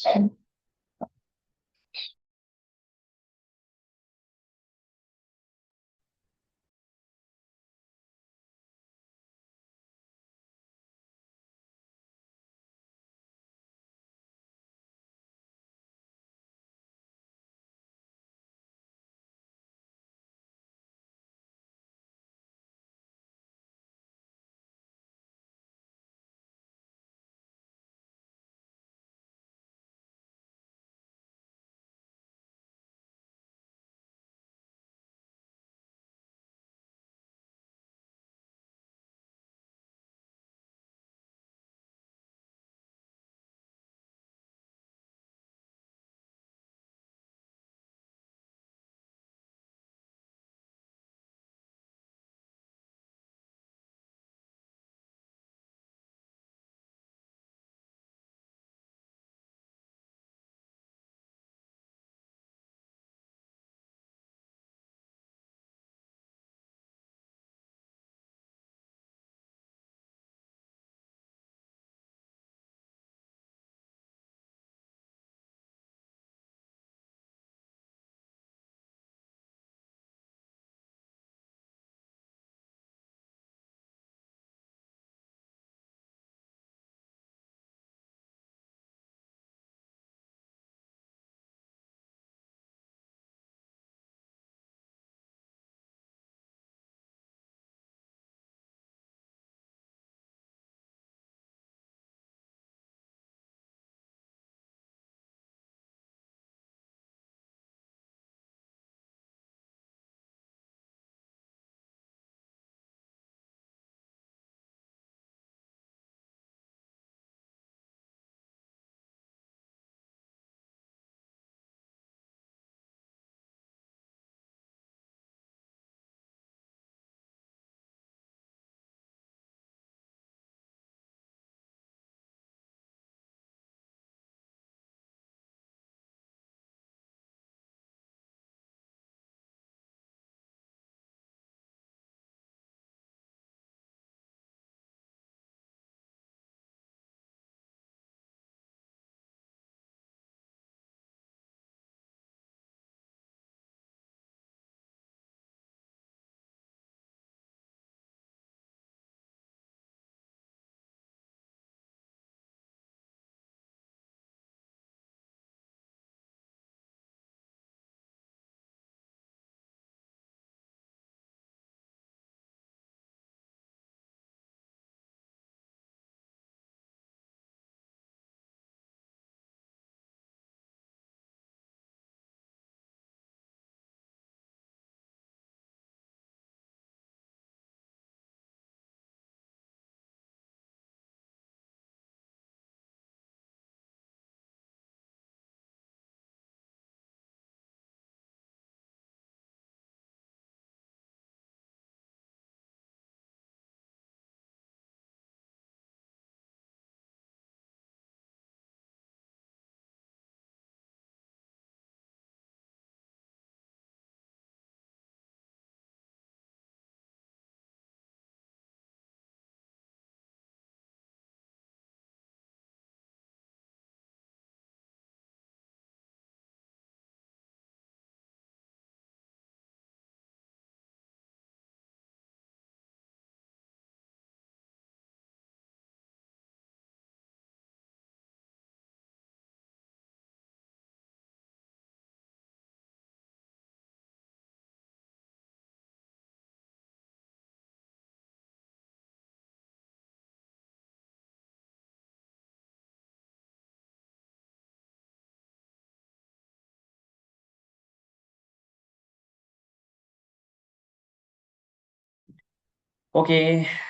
Okay.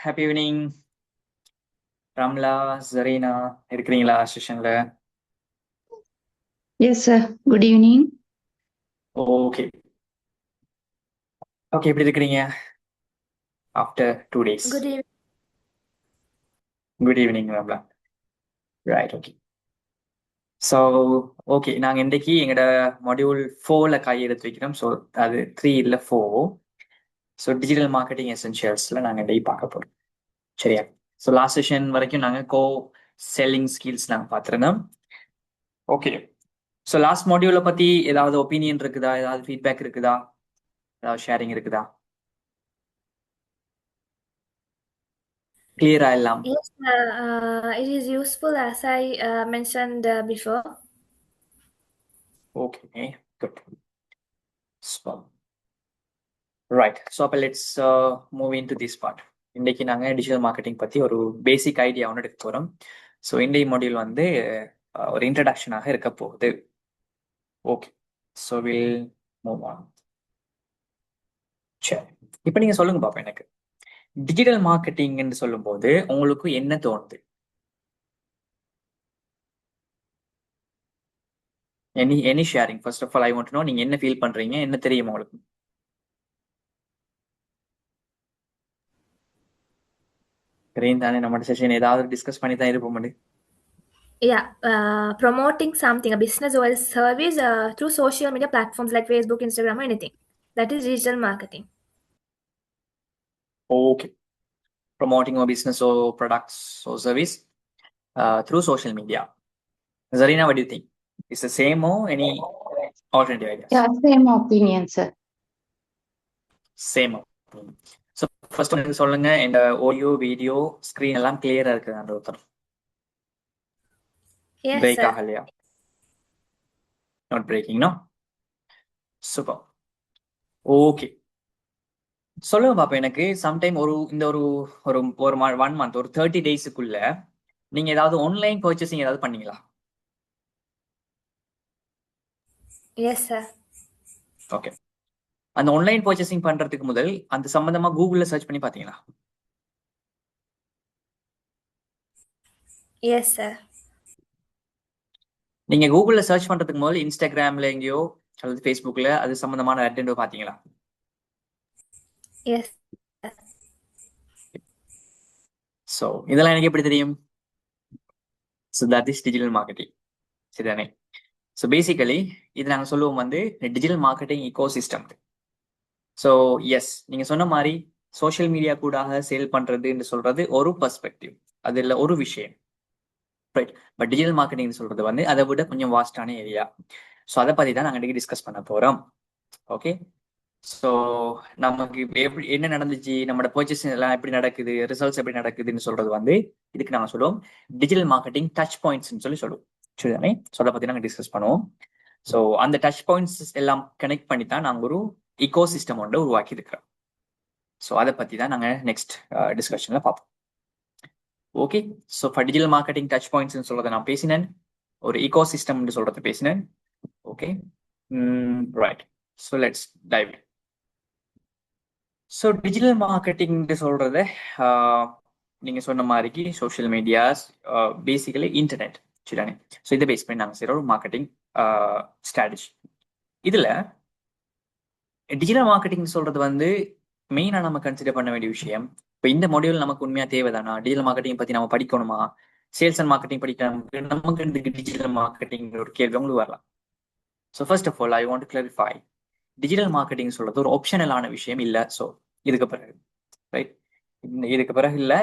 Happy evening. Ramla, Zarina இருக்கிறீங்களா செஷன்ல? Yes, sir. Good evening. Okay okay, எப்படி இருக்கிறீங்க after 2 days? Good evening. Good evening Ramla. Right, okay. So okay, நாங்கள் இன்றைக்கு எங்களோட module 4ல் கையெழுத்து வைக்கிறோம். ஸோ அது 3 இல்லை 4. ஸோ டிஜிட்டல் மார்க்கெட்டிங் எசென்ஷியல்ஸில் நாங்கள் இன்றைக்கு பார்க்க போகிறோம். சரியா? ஸோ லாஸ்ட் செஷன் வரைக்கும் நாங்கள் செல்லிங் ஸ்கில்ஸ் நாங்கள் பார்த்துருந்தோம். ஓகே. ஸோ லாஸ்ட் மாடியூலை பத்தி ஏதாவது ஒப்பீனியன் இருக்குதா, ஏதாவது ஃபீட்பேக் இருக்குதா, ஏதாவது ஷேரிங் இருக்குதா? கிளியரா எல்லாம்? Yes, it is useful as I mentioned before. Okay, good. Right. So அப்போ let's move into this part. இன்னைக்கு நாங்கள் டிஜிட்டல் மார்க்கெட்டிங் பற்றி ஒரு பேசிக் ஐடியா ஒன்று எடுக்க போகிறோம். ஸோ இன்றைய மாடியூல் வந்து ஒரு இன்ட்ரடக்ஷனாக இருக்க போகுது. Okay, so will move on. சரி, இப்போ நீங்கள் சொல்லுங்க பாப்பா, எனக்கு டிஜிட்டல் மார்க்கெட்டிங்னு சொல்லும்போது உங்களுக்கு என்ன தோணுது? Any sharing? First of all I want to know, நீங்க என்ன ஃபீல் பண்றீங்க, என்ன தெரியும் உங்களுக்கு? தெரியும் தானே, நம்ம செஷன் ஏதாவது டிஸ்கஸ் பண்ணி தான் இருப்போம். Yeah, promoting something, a business or a service through social media platforms like Facebook, Instagram, or anything. That is digital marketing. Okay, promoting a business or products or service through social media. Zarina, what do you think? Is the same or any alternative ideas? Yeah, same opinion, sir. Same. So first ஒன்று சொல்லுங்க, இந்த audio video screen எல்லாம் கிளியரா இருக்குது அந்த ஒருத்தர்? Yes, break sir. ஆகலையா? Not breaking, no? Super. Okay, சொல்லுங்க பாப்பா, எனக்கு சம்டைம் ஒரு இந்த ஒரு ஒரு ஒரு 1 மந்த், ஒரு 30 டேஸுக்குள்ள நீங்க ஏதாவது ஆன்லைன் பர்ச்சேசிங் ஏதாவது பண்ணீங்களா? Yes, sir. ஓகே, அந்த ஆன்லைன் பர்ச்சேசிங் பண்றதுக்கு முதல் அந்த சம்பந்தமா கூகுள்ல சர்ச் பண்ணி பாத்தீங்களா? Yes, sir. நீங்க கூகுள்ல சர்ச் பண்றதுக்கு முதல் இன்ஸ்டாகிராம்ல எங்கேயோ அல்லது ஃபேஸ்புக்ல அது சம்பந்தமான அட்டெண்டோ பாத்தீங்களா? Yes. சோ இதெல்லாம் எனக்கு எப்படி தெரியும்? So that is digital marketing, சரிதானே? ஸோ பேசிக்கலி இது நாங்கள் சொல்லுவோம் வந்து digital marketing eco system. So yes, நீங்க சொன்ன மாதிரி சோஷியல் மீடியா கூடாக சேல் பண்றதுன்னு சொல்றது ஒரு பர்ஸ்பெக்டிவ், அதுல ஒரு விஷயம், ரைட்? பட் டிஜிட்டல் மார்க்கெட்டிங் சொல்றது வந்து அதை விட கொஞ்சம் வாஸ்டான ஏரியா. ஸோ அதை பத்தி தான் நாங்கள் இன்னைக்கு டிஸ்கஸ் பண்ண போறோம். ஓகே, ஸோ நமக்கு எப்படி என்ன நடந்துச்சு, நம்மளோட பர்ச்சேஸ் எல்லாம் எப்படி நடக்குது, ரிசல்ட்ஸ் எப்படி நடக்குதுன்னு சொல்றது வந்து இதுக்கு நாங்கள் சொல்லுவோம் டிஜிட்டல் மார்க்கெட்டிங் டச் பாயிண்ட்ஸ்ன்னு சொல்லி சொல்லுவோம், சரிதானே? ஸோ அதை பத்தி நாங்கள் டிஸ்கஸ் பண்ணுவோம். ஸோ அந்த டச் பாயிண்ட்ஸ் எல்லாம் கனெக்ட் பண்ணி தான் நாங்கள் ஒரு இக்கோ சிஸ்டம் ஒன்று உருவாக்கி இருக்கிறோம். ஸோ அதை பத்தி தான் நாங்கள் நெக்ஸ்ட் டிஸ்கஷன்ல பார்ப்போம். Okay, so for digital marketing touch பாயிண்ட்ஸ்னு சொல்றதை நான் பேசினேன், ஒரு இக்கோ சிஸ்டம்னு சொல்றதை பேசினேன். Okay, right. So let's dive. So digital marketing சொல்றத நீங்க சொன்ன மாதிரிக்கு சோஷியல் மீடியாஸ், பேசிக்கலி இன்டர்நெட், சரிதானே? ஸோ இதை பேஸ் பண்ணி நாங்கள் செய்யற ஒரு மார்க்கெட்டிங் ஸ்ட்ராட்டஜி. இதுல டிஜிட்டல் மார்க்கெட்டிங் சொல்றது வந்து மெயினா நம்ம கன்சிடர் பண்ண வேண்டிய விஷயம். இப்போ இந்த மாடியூல் நமக்கு உண்மையா தேவைதானா? டிஜிட்டல் மார்க்கெட்டிங் பத்தி நம்ம படிக்கணுமா? சேல்ஸ் அண்ட் மார்க்கெட்டிங் படிக்கணும், நமக்கு டிஜிட்டல் மார்க்கெட்டிங் ஒரு கேள்வி உங்களுக்கு வரலாம். So first of all I want to clarify, digital marketing சொல்றது ஒரு ஆப்ஷனலான விஷயம் இல்ல. ஸோ இதுக்கு பிறகு, ரைட், இதுக்கு பிறகு இல்ல,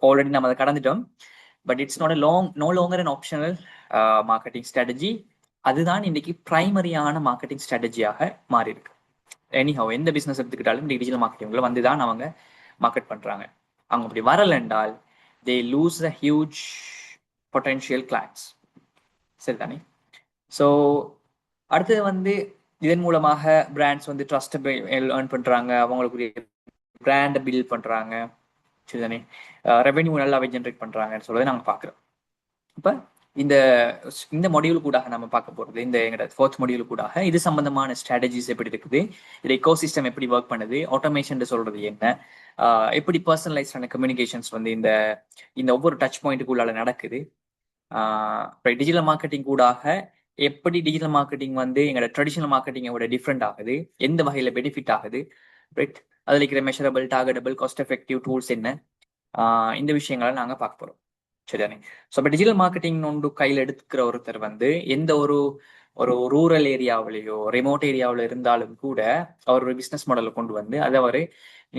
ஆல்ரெடி நம்ம அதை கடந்துட்டோம். But it's not no longer an optional marketing strategy. அதுதான் இன்னைக்கு பிரைமரியான மார்க்கெட்டிங் ஸ்ட்ராட்டஜியாக மாறி இருக்கு. எனிஹவ் எந்த பிசினஸ் எடுத்துக்கிட்டாலும் டிஜிட்டல் மார்க்கெட்டிங்ல வந்து தான் அவங்க மார்க்கெட் பண்றாங்க. அவங்க அப்படி வரல என்றால் தே lose the huge potential clients, சரிதானே? ஸோ அடுத்தது வந்து இதன் மூலமாக பிராண்ட்ஸ் வந்து ட்ரஸ்ட் ஏர்ன் பண்றாங்க, அவங்களுக்குரிய பிராண்டை பில்ட் பண்றாங்க, சரிதானே? ரெவென்யூ நல்லாவே ஜென்ரேட் பண்றாங்கன்னு சொல்றதை நாங்கள் பார்க்குறோம். இப்போ இந்த இந்த மாடியூல் கூட நம்ம பார்க்க போறது, இந்த எங்களோட ஃபோர்த் மாடியூல் கூட இது சம்பந்தமான ஸ்ட்ராட்டஜிஸ் எப்படி இருக்குது, இது எக்கோசிஸ்டம் எப்படி ஒர்க் பண்ணுது, ஆட்டோமேஷன் சொல்றது என்ன, எப்படி பர்சனலைஸ்டான கம்யூனிகேஷன்ஸ் வந்து இந்த இந்த ஒவ்வொரு டச் பாயிண்ட்டுக்குள்ளால நடக்குது, டிஜிட்டல் மார்க்கெட்டிங் கூடாக எப்படி டிஜிட்டல் மார்க்கெட்டிங் வந்து எங்களோட ட்ரெடிஷனல் மார்க்கெட்டிங்கோட டிஃப்ரெண்ட் ஆகுது, எந்த வகையில பெனிஃபிட் ஆகுது, ரைட்? அதில் இருக்கிற measurable, targetable, cost effective tools என்ன, இந்த விஷயங்களை நாங்கள் பார்க்க போறோம், சரிதானே? ஸோ இப்போ டிஜிட்டல் மார்க்கெட்டிங் ஒன்று கையில் எடுத்துக்கிற ஒருத்தர் வந்து எந்த ஒரு ஒரு ரூரல் ஏரியாவிலேயோ ரிமோட் ஏரியாவில் இருந்தாலும் கூட அவர் ஒரு பிஸ்னஸ் மாடலை கொண்டு வந்து அதை அவர்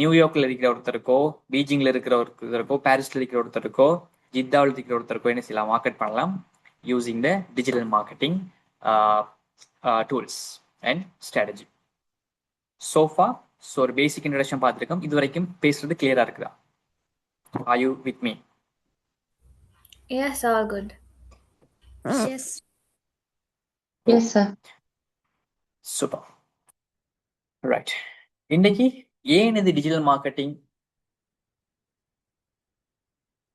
நியூயார்க்ல இருக்கிற ஒருத்தருக்கோ, பீஜிங்ல இருக்கிற ஒருத்தருக்கோ, பாரிஸ்ல இருக்கிற ஒருத்தருக்கோ, ஜித்தாவில் இருக்கிற ஒருத்தருக்கோ என்ன செய்யலாம், மார்க்கெட் பண்ணலாம். using the digital marketing tools and strategy. So far, ஒரு பேசிக் இன்ட்ரடக்ஷன் பார்த்துருக்கோம். இது வரைக்கும் பேசுறது கிளியரா இருக்குதா? Are you with me? Yes, all good. Yes. Yes, sir. Super. Right. இன்னைக்கு ஏன் இது டிஜிட்டல் மார்க்கெட்டிங்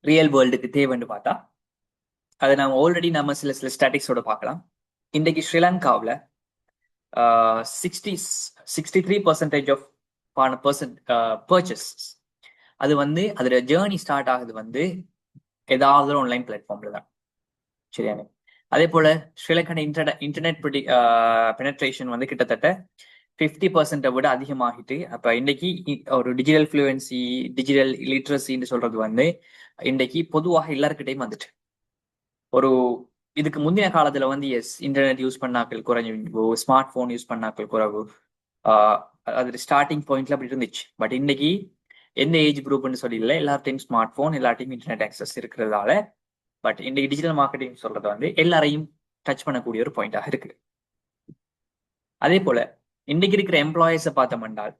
ரியல் வேர்ல்டுக்கு தேவைன்னு பார்த்தா, அதை நம்ம சில ஸ்டாட்டிக்ஸோட பார்க்கலாம். இன்றைக்கு ஸ்ரீலங்காவில் 63% ஆஃப் பர்ச்சேஸ் அது அதோட ஜேர்னி ஸ்டார்ட் ஆகுது ஏதாவது ஒரு ஆன்லைன் பிளாட்ஃபார்ம்ல தான். சரியானே. அதே போல ஸ்ரீலங்கா இன்டர்நெட் பெனட்ரேஷன் கிட்டத்தட்ட 50% விட அதிகமாகிட்டு. அப்ப இன்னைக்கு ஒரு டிஜிட்டல் ஃப்ளூயன்சி, டிஜிட்டல் லிட்ரஸின்னு சொல்றது இன்னைக்கு பொதுவாக எல்லாருக்கிட்டையும் வந்துட்டு. ஒரு இதுக்கு முந்தின காலத்துல எஸ் இன்டர்நெட் யூஸ் பண்ணாக்கள் குறைஞ்சு, ஸ்மார்ட் போன் யூஸ் பண்ணாக்கள் குறைவு, அது ஸ்டார்டிங் பாயிண்ட்ல அப்படி இருந்துச்சு. பட் இன்னைக்கு எந்த ஏஜ் குரூப்னு சொல்லி இல்லை, எல்லார்ட்டையும் ஸ்மார்ட் போன், எல்லார்ட்டையும் இன்டர்நெட் ஆக்சஸ் இருக்கிறதால பட் இன்னைக்கு டிஜிட்டல் மார்க்கெட்டிங் சொல்றது எல்லாரையும் டச் பண்ணக்கூடிய ஒரு பாயிண்டாக இருக்கு. அதே போல இன்னைக்கு இருக்கிற எம்ப்ளாயிஸை பார்த்தோம்னால்,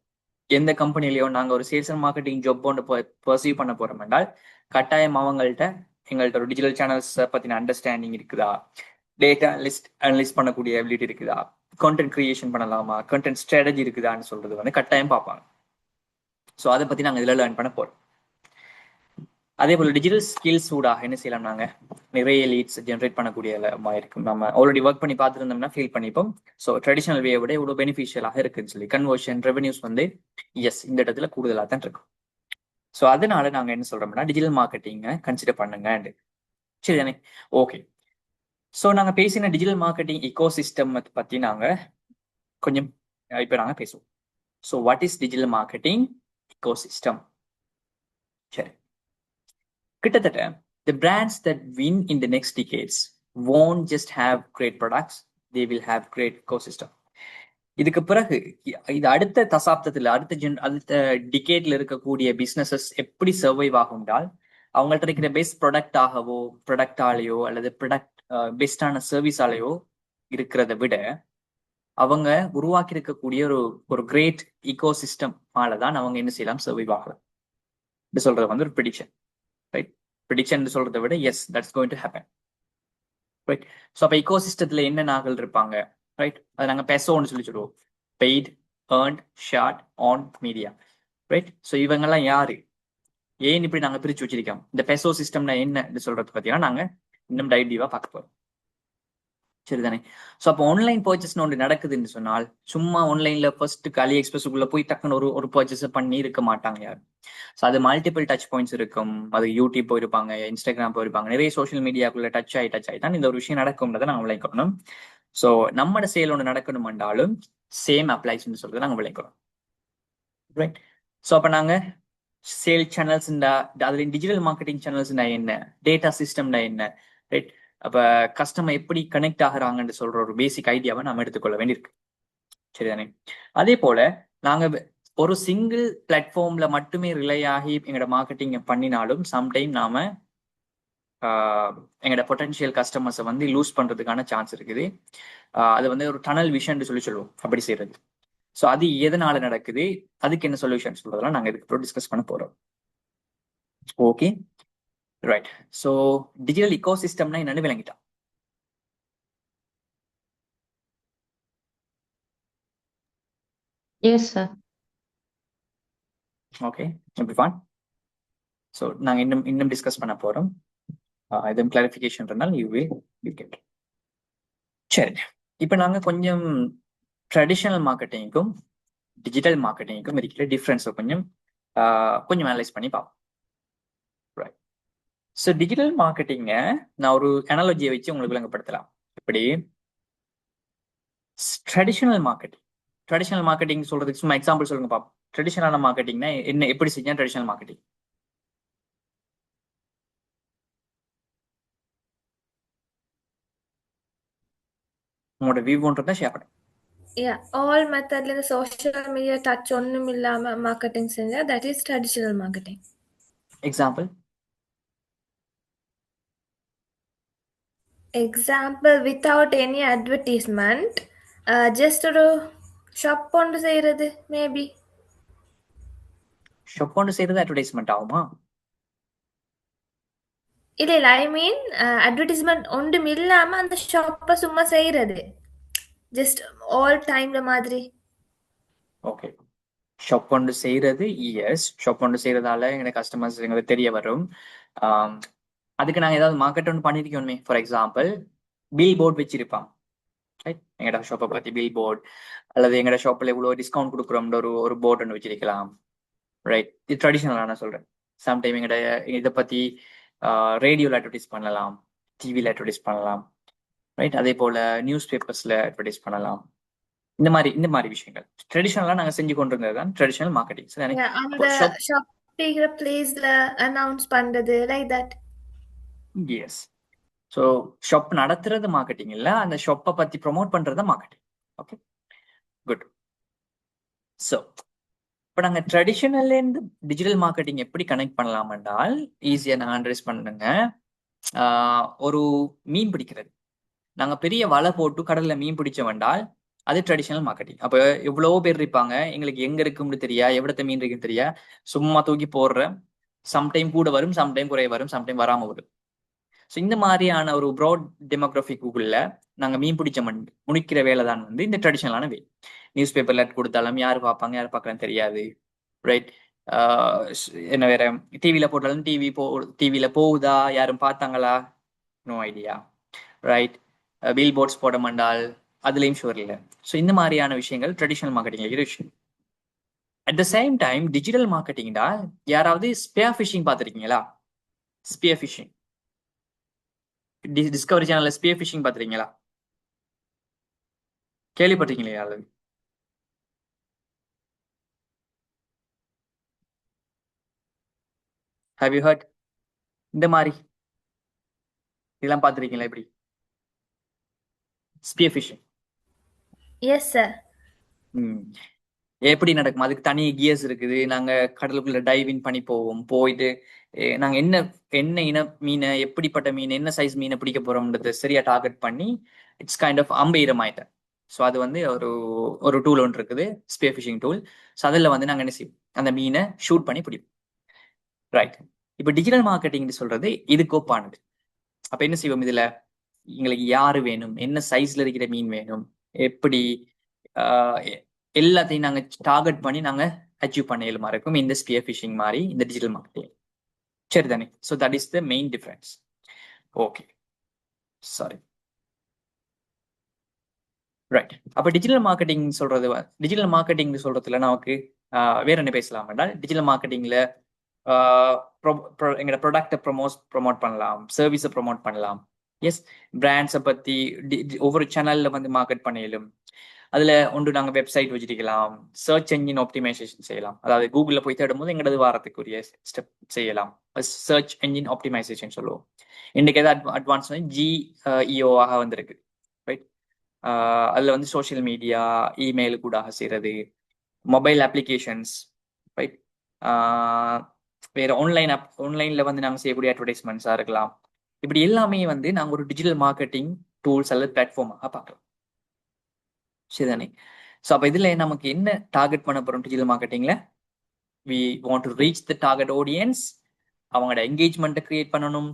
எந்த கம்பெனிலையோ நாங்க ஒரு சேல்ஸ் அண்ட் மார்க்கெட்டிங் ஜாப் ஒன்று பர்சீவ் பண்ண போறோம் என்றால் கட்டாயம் எங்கள்கிட்ட ஒரு டிஜிட்டல் சேனல்ஸ் பத்தின அண்டர்ஸ்டாண்டிங் இருக்குதா, டேட்டா அனலிஸ்ட் பண்ணக்கூடிய எபிலிட்டி இருக்குதா, கண்டென்ட் கிரியேஷன் பண்ணலாமா, கண்டென்ட் ஸ்ட்ராட்டஜி இருக்குதான்னு சொல்றது கட்டாயம் பார்ப்பாங்க. ஸோ அதை பத்தி நாங்கள் இதில் லேர்ன் பண்ண போறோம். அதே போல டிஜிட்டல் ஸ்கில்ஸ் ஊடாக என்ன செய்யலாம், நாங்க நிறைய லீட்ஸ் ஜென்ரேட் பண்ணக்கூடிய இருக்கும். நம்ம ஆல்ரெடி ஒர்க் பண்ணி பார்த்துருந்தோம்னா ஃபீல் பண்ணிப்போம். ஸோ ட்ரெடிஷனல் வே விட இவ்வளவு பெனிஃபிஷியலாக இருக்குன்னு சொல்லி கன்வர்ஷன் ரெவன்யூஸ் எஸ் இந்த இடத்துல கூடுதலாக தான் இருக்கும். ஸோ அதனால நாங்க என்ன சொல்றோம்னா டிஜிட்டல் மார்க்கெட்டிங்கை கன்சிடர் பண்ணுங்க. சரி தானே? ஓகே. ஸோ நாங்க பேசின டிஜிட்டல் மார்க்கெட்டிங் இக்கோ சிஸ்டம் பத்தி நாங்க கொஞ்சம் இப்ப நாங்க பேசுவோம். So what is digital marketing eco system? சரி. கிட்டத்தட்ட the brands that win in the next decades won't just have great products, they will have great ecosystem. இதுக்கு பிறகு இது அடுத்த தசாப்தத்துல அடுத்த டிகேட்ல இருக்கக்கூடிய பிசினஸஸ் எப்படி சர்வைவ் ஆகும்னால், அவங்கள்ட்ட இருக்கிற பெஸ்ட் ப்ராடக்டாலேயோ அல்லது பெஸ்டான சர்வீஸாலேயோ இருக்கிறத விட அவங்க உருவாக்கி இருக்கக்கூடிய ஒரு கிரேட் இக்கோ சிஸ்டம் தான் அவங்க என்ன செய்யலாம், சர்வைவ் ஆகலாம். இது சொல்றது ஒரு ப்ரெடிக்ஷன். ரைட்? ப்ரெடிக்ஷன் சொல்றதை விட yes that's going to happen. Right? So அப்போ இக்கோ சிஸ்டத்துல என்ன நாங்கள் இருப்பாங்க? ரைட்? அதை நாங்கள் பெசோன்னு சொல்லுவோம். Paid, earned, short, on, media. Right? So இவங்கெல்லாம் யாரு, ஏன் இப்படி நாங்கள் பிரிச்சு வச்சிருக்கோம்? இந்த பெசோ சிஸ்டம்னா என்ன சொல்றது பார்த்தீங்கன்னா நாங்க இன்னும் டைட்டிவா பார்க்க போறோம். சரிதானே? ஸோ அப்போ ஆன்லைன் பர்ச்சேஸ்னு ஒன்று நடக்குதுன்னு சொன்னால், சும்மா ஆன்லைன்ல ஃபர்ஸ்ட் அலி எக்ஸ்பிரஸுக்குள்ள போய் டக்குன்னு ஒரு பர்ச்சேஸ் பண்ணி இருக்க மாட்டாங்க யாரும். ஸோ அது மல்டிபிள் டச் பாயிண்ட்ஸ் இருக்கும். அது யூடியூப் போயிருப்பாங்க, இன்ஸ்டாகிராம் போயிருப்பாங்க, நிறைய சோஷியல் மீடியாக்குள்ள டச் ஆகி தான் இந்த ஒரு விஷயம் நடக்கும்ன்றதை நாங்கள் விளைக்கணும். ஸோ நம்மட சேல் ஒன்று நடக்கணும் என்றாலும் சேம் அப்ளைஸ்ன்னு சொல்றதை நாங்கள் விளைக்கிறோம். ரைட்? ஸோ அப்போ நாங்கள் சேல் சேனல்ஸ் அதுல டிஜிட்டல் மார்க்கெட்டிங் சேனல்ஸ்னா என்ன, டேட்டா சிஸ்டம்னா என்ன, ரைட்? அப்ப கஸ்டமர் எப்படி கனெக்ட் ஆகுறாங்கன்னு சொல்ற ஒரு பேசிக் ஐடியாவை நாம எடுத்துக்கொள்ள வேண்டியிருக்கு. சரிதானே? அதே போல நாங்க ஒரு சிங்கிள் பிளாட்ஃபார்ம்ல மட்டுமே ரிலை ஆகி எங்களோட மார்க்கெட்டிங் பண்ணினாலும் சம்டைம் நாம எங்களோட பொட்டன்ஷியல் கஸ்டமர்ஸை லூஸ் பண்றதுக்கான சான்ஸ் இருக்குது. அது ஒரு டனல் விஷன் சொல்லுவோம் அப்படி செய்யறது. ஸோ அது எதனால நடக்குது, அதுக்கு என்ன சொல்யூஷன் சொல்றதெல்லாம் நாங்க இதுக்கு டிஸ்கஸ் பண்ண போறோம். Okay, right. ஸோ டிஜிட்டல் இக்கோ சிஸ்டம்னா என்னன்னு விளங்கிட்டா? Yes, sir. Okay, everyone. So நாங்கள் இன்னும் டிஸ்கஸ் பண்ண போறோம். எதுவும் கிளாரிஃபிகேஷன் இருந்தால் யூ வில் கெட். சரி, இப்போ நாங்கள் கொஞ்சம் ட்ரெடிஷனல் மார்க்கெட்டிங்க்கும் டிஜிட்டல் மார்க்கெட்டிங்க்கும் இருக்கிற டிஃப்ரென்ஸை கொஞ்சம் அனலைஸ் பண்ணி பார்ப்போம். ரைட். ஸோ டிஜிட்டல் மார்க்கெட்டிங்கை நான் ஒரு அனாலஜியை வச்சு உங்களுக்கு விளங்கப்படுத்தலாம். இப்படி ட்ரெடிஷனல் மார்க்கெட்டிங் சொல்றதுக்கு சும்மா எக்ஸாம்பிள் சொல்லுங்க பாப்போம். ட்ரெடிஷனலான மார்க்கெட்டிங்னா என்ன, எப்படி செஞ்சா ட்ரெடிஷனல் மார்க்கெட்டிங்? உங்களோட வியூ ஒன்றதை ஷேர் பண்ணுங்க. all methodல இந்த social media touch ஒண்ணும் இல்லாம மார்க்கெட்டிங் செஞ்சா that is traditional marketing. Example? example without any advertisement, just ஒரு ஷாப் கொண்டு செய்யறது மேபி. ஷாப் கொண்டு செய்யறது அட்வர்டைஸ்மெண்ட் ஆகுமா? இல்ல இல்ல, ஐ மீன் அட்வர்டைஸ்மெண்ட் ஒன்றும் இல்லாம அந்த ஷாப்பை சும்மா செய்யறது, ஜஸ்ட் ஆல் டைம்ல மாதிரி. ஓகே, ஷாப் கொண்டு செய்யறது எஸ், ஷாப் கொண்டு செய்யறதால எங்களுக்கு கஸ்டமர்ஸ் எங்களுக்கு தெரிய வரும். ஆம், அதுக்கு நாங்க ஏதாவது மார்க்கெட் ஒன்று பண்ணிருக்கோமே. ஃபார் எக்ஸாம்பிள் பில் போர்ட் வச்சிருப்பான், ரைட்? எங்கட ஷாப்பை பத்தி பில் போர்ட், அல்லது எங்கட ஷாப்ல இவ்வளவு டிஸ்கவுண்ட் கொடுக்குறோம்னு ஒரு ஒரு போர்ட் ஒன்று வச்சிருக்கலாம், ரைட்? இது ட்ரெடிஷனலா நான் சொல்றேன். சம்டைம் எங்கட இதை பத்தி ரேடியோல அட்வர்டைஸ் பண்ணலாம், டிவில அட்வர்டைஸ் பண்ணலாம், ரைட்? அதே போல நியூஸ் பேப்பர்ஸ்ல அட்வர்டைஸ் பண்ணலாம். இந்த மாதிரி விஷயங்கள் ட்ரெடிஷனலா நாங்க செஞ்சு கொண்டு இருந்தது தான் ட்ரெடிஷனல் மார்க்கெட்டிங். Yeah, அந்த ஷாப் பிளேஸ்ல அனௌன்ஸ் பண்றது like that. Yes. So shop நடத்துறது மார்க்கெட்டிங் இல்ல, அந்த ஷாப்பை பத்தி ப்ரொமோட் பண்றது மார்க்கெட்டிங். Okay, good. ஸோ இப்போ நாங்கள் ட்ரெடிஷனல்லேருந்து டிஜிட்டல் மார்க்கெட்டிங் எப்படி கனெக்ட் பண்ணலாம் என்றால், ஈஸியாக நான் அட்ரஸ் பண்ணுங்க. ஒரு மீன் பிடிக்கிறது, நாங்கள் பெரிய வலை போட்டு கடலில் மீன் பிடிச்ச வேண்டால் அது ட்ரெடிஷனல் மார்க்கெட்டிங். அப்போ எவ்வளவோ பேர் இருப்பாங்க, எங்களுக்கு எங்க இருக்குன்னு தெரியா, எவ்வளத்த மீன் இருக்குன்னு தெரியா, சும்மா தூக்கி போடுற, சம்டைம் கூட வரும், சம்டைம் குறைய வரும், சம்டைம் வராம வரும். ஸோ இந்த மாதிரியான ஒரு ப்ராட் டெமோகிராஃபிக் கூகுளில் நாங்கள் மீன் பிடிச்ச முடிக்கிற வேலை தான் வந்து இந்த ட்ரெடிஷனலான வே. நியூஸ் பேப்பர்ல கொடுத்தாலும் யார் பார்ப்பாங்க யார் பார்க்கலாம் தெரியாது, ரைட்? என்ன வேற, டிவியில போட்டாலும் டிவியில போகுதா, யாரும் பார்த்தாங்களா, no idea, right? Billboards போட மாட்டால் அதுலேயும் ஷுவர் இல்லை. ஸோ இந்த மாதிரியான விஷயங்கள் ட்ரெடிஷனல் மார்க்கெட்டிங் இருக்கிற விஷயம். At the same time digital மார்க்கெட்டிங்டா, யாராவது ஸ்பியர் ஃபிஷிங் பார்த்துருக்கீங்களா? ஸ்பியர் ஃபிஷிங், டிஸ்கவரி சேனல்ல ஸ்பியர் ஃபிஷிங் பார்த்துருக்கீங்களா? கேள்விப்பட்டிருக்கீங்களா? அல்லது ஹேவ் யூ ஹர்ட்? இந்த மாதிரி இதெல்லாம் பார்த்துருக்கீங்களா? எப்படி ஸ்பியர் ஃபிஷிங்? Yes sir. எப்படி நடக்கும்? அதுக்கு தனி கியர்ஸ் இருக்குது. நாங்க கடலுக்குள்ள டைவிங் பண்ணி போவோம். போயிட்டு நாங்க என்ன என்ன இன மீனை, எப்படிப்பட்ட மீன், என்ன சைஸ் மீனை பிடிக்க போறோம்ன்றது சரியா டார்கெட் பண்ணி இட்ஸ் கைண்ட் ஆஃப் அம்பெய்ரம் ஆயிட்டேன். ஸோ அது வந்து ஒரு டூல் ஒன்று இருக்குது, ஸ்பியர் ஃபிஷிங் டூல். ஸோ அதில் வந்து நாங்கள் என்ன செய்வோம், அந்த மீனை ஷூட் பண்ணி பிடிப்போம், ரைட்? இப்போ டிஜிட்டல் மார்க்கெட்டிங் சொல்றது இது கோப்பானது. அப்ப என்ன செய்வோம், இதுல எங்களுக்கு யாரு வேணும், என்ன சைஸ்ல இருக்கிற மீன் வேணும், எப்படி எல்லாத்தையும் நாங்க டார்கெட் பண்ணி நாங்க அச்சீவ் பண்ண இயலுமா இருக்கும் இந்த ஸ்பியர் ஃபிஷிங் மாதிரி, இந்த டிஜிட்டல் மார்க்கெட்டிங். சரிதானே? So that is the main difference. Okay, sorry, right. அப்ப டிஜிட்டல் மார்க்கெட்டிங் சொல்றதுல நமக்கு வேற என்ன பேசலாம் என்றால், டிஜிட்டல் மார்க்கெட்டிங்ல எங்களோட ப்ராடக்டை ப்ரொமோட் பண்ணலாம், சர்வீஸை ப்ரொமோட் பண்ணலாம். எஸ், பிராண்ட்ஸை பத்தி ஒவ்வொரு சேனல்ல வந்து மார்க்கெட் பண்ணிடலும். அதுல ஒன்று நாங்கள் வெப்சைட் வச்சிருக்கலாம், சர்ச் என்ஜின் ஆப்டிமைசேஷன் செய்யலாம். அதாவது கூகுளில் போய் தேடும் போது எங்களது வாரத்துக்குரிய ஸ்டெப் செய்யலாம், சர்ச் என்ஜின் ஆப்டிமைசேஷன் சொல்லுவோம். இன்னைக்கு ஏதாவது அட்வான்ஸ் GEO-ஆக வந்திருக்கு, ரைட்? அதுல வந்து சோசியல் மீடியா, இமெயில் கூட செய்யறது, மொபைல் அப்ளிகேஷன்ஸ், ரைட்? வேற ஆன்லைன்ல வந்து நாங்கள் செய்யக்கூடிய அட்வர்டைஸ்மெண்ட்ஸா இருக்கலாம். இப்படி எல்லாமே வந்து நாங்கள் ஒரு டிஜிட்டல் மார்க்கெட்டிங் டூல்ஸ் அல்லது பிளாட்ஃபார்மாக பார்க்கலாம். சரிதானே? ஸோ அப்போ இதுல நமக்கு என்ன டார்கெட் பண்ண போறோம் டிஜிட்டல் மார்க்கெட்டிங்ல? We want to reach the target audience, அவங்களோட என்கேஜ்மெண்ட்டை கிரியேட் பண்ணணும்,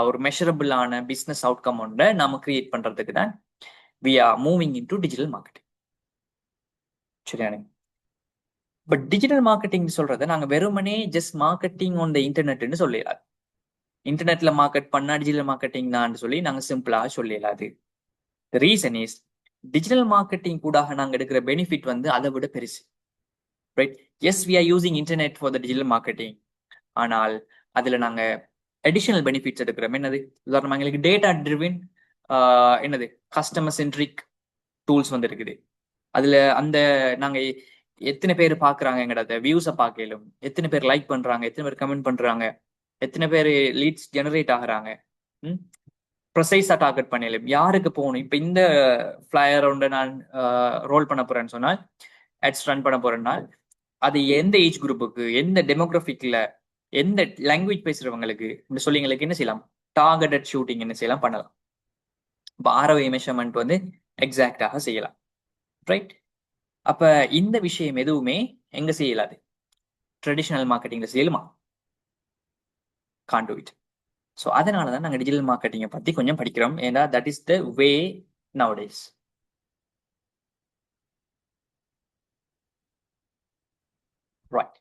ஒரு மெஷரபிளான பிஸ்னஸ் அவுட்கம் ஒன்றை நாம கிரியேட் பண்றதுக்கு தான் we are moving in to digital marketing. சரியானே? பட் டிஜிட்டல் மார்க்கெட்டிங் சொல்றதை நாங்க வெறுமனே ஜஸ்ட் மார்க்கெட்டிங் ஆன் த இன்டர்நெட்னு சொல்லிடலாம். இன்டர்நெட்ல மார்க்கெட் பண்ணா டிஜிட்டல் மார்க்கெட்டிங் தான் சொல்லி நாங்க சிம்பிளா சொல்லிடலாது. ரீசன் இஸ், டிஜிட்டல் மார்க்கெட்டிங் கூட நாங்க எடுக்கிற பெனிஃபிட் வந்து அதை விட பெருசு, right? Yes, we are using internet for the digital marketing. ஆனால் அதுல நாங்க அடிஷனல் பெனிஃபிட்ஸ் எடுக்கிறோம். என்னது? உதாரணமா எங்களுக்கு டேட்டா ட்ரிவன் என்னது கஸ்டமர் சென்ட்ரிக் டூல்ஸ் வந்து இருக்குது. அதுல அந்த நாங்க எத்தனை பேர் பாக்குறாங்க, எங்களோட வியூஸை பார்க்கலும், எத்தனை பேர் லைக் பண்றாங்க, எத்தனை பேர் கமெண்ட் பண்றாங்க, எத்தனை பேர் லீட்ஸ் ஜெனரேட் ஆகுறாங்க, ப்ரொசைஸா டார்கெட் பண்ணலும், யாருக்கு போகணும். இப்ப இந்த ஃபிளையர் ஒன்று நான் ரோல் பண்ண போறேன்னு சொன்னால், ஆட்ஸ் ரன் பண்ண போறேன்னா, அது எந்த ஏஜ் குரூப்புக்கு, எந்த டெமோகிராஃபிக்ல, எந்த லாங்குவேஜ் பேசுறவங்களுக்கு சொல்லி எங்களுக்கு என்ன செய்யலாம், டார்கெட்டட் ஷூட்டிங் என்ன செய்யலாம் பண்ணலாம். இப்போ ROI மெஷர்மெண்ட் வந்து எக்ஸாக்டாக செய்யலாம். ரைட்? அப்ப இந்த விஷயம் எதுவுமே எங்க செய்யலாது? ட்ரெடிஷனல் மார்க்கெட்டிங்ல செய்யலுமா? Can't do it. ஸோ அதனால தான் நாங்கள் டிஜிட்டல் மார்க்கெட்டிங்கை பற்றி கொஞ்சம் படிக்கிறோம். ஏன்னா that is the way nowadays. Right.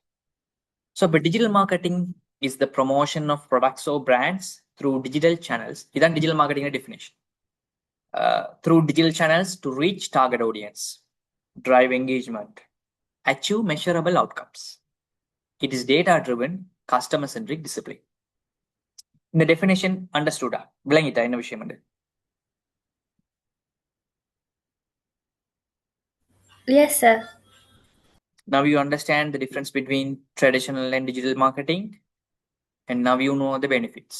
So இப்போ digital marketing is the promotion of products or brands through digital channels. இதான் digital marketing definition. Through digital channels to reach target audience, drive engagement, achieve measurable outcomes. It is data-driven, customer-centric discipline. இந்த definition அண்டர்ஸ்டூடா? விளங்கிட்டா என்ன விஷயம்? Yes, sir. Now you understand the difference between traditional and digital marketing, and now you know the benefits.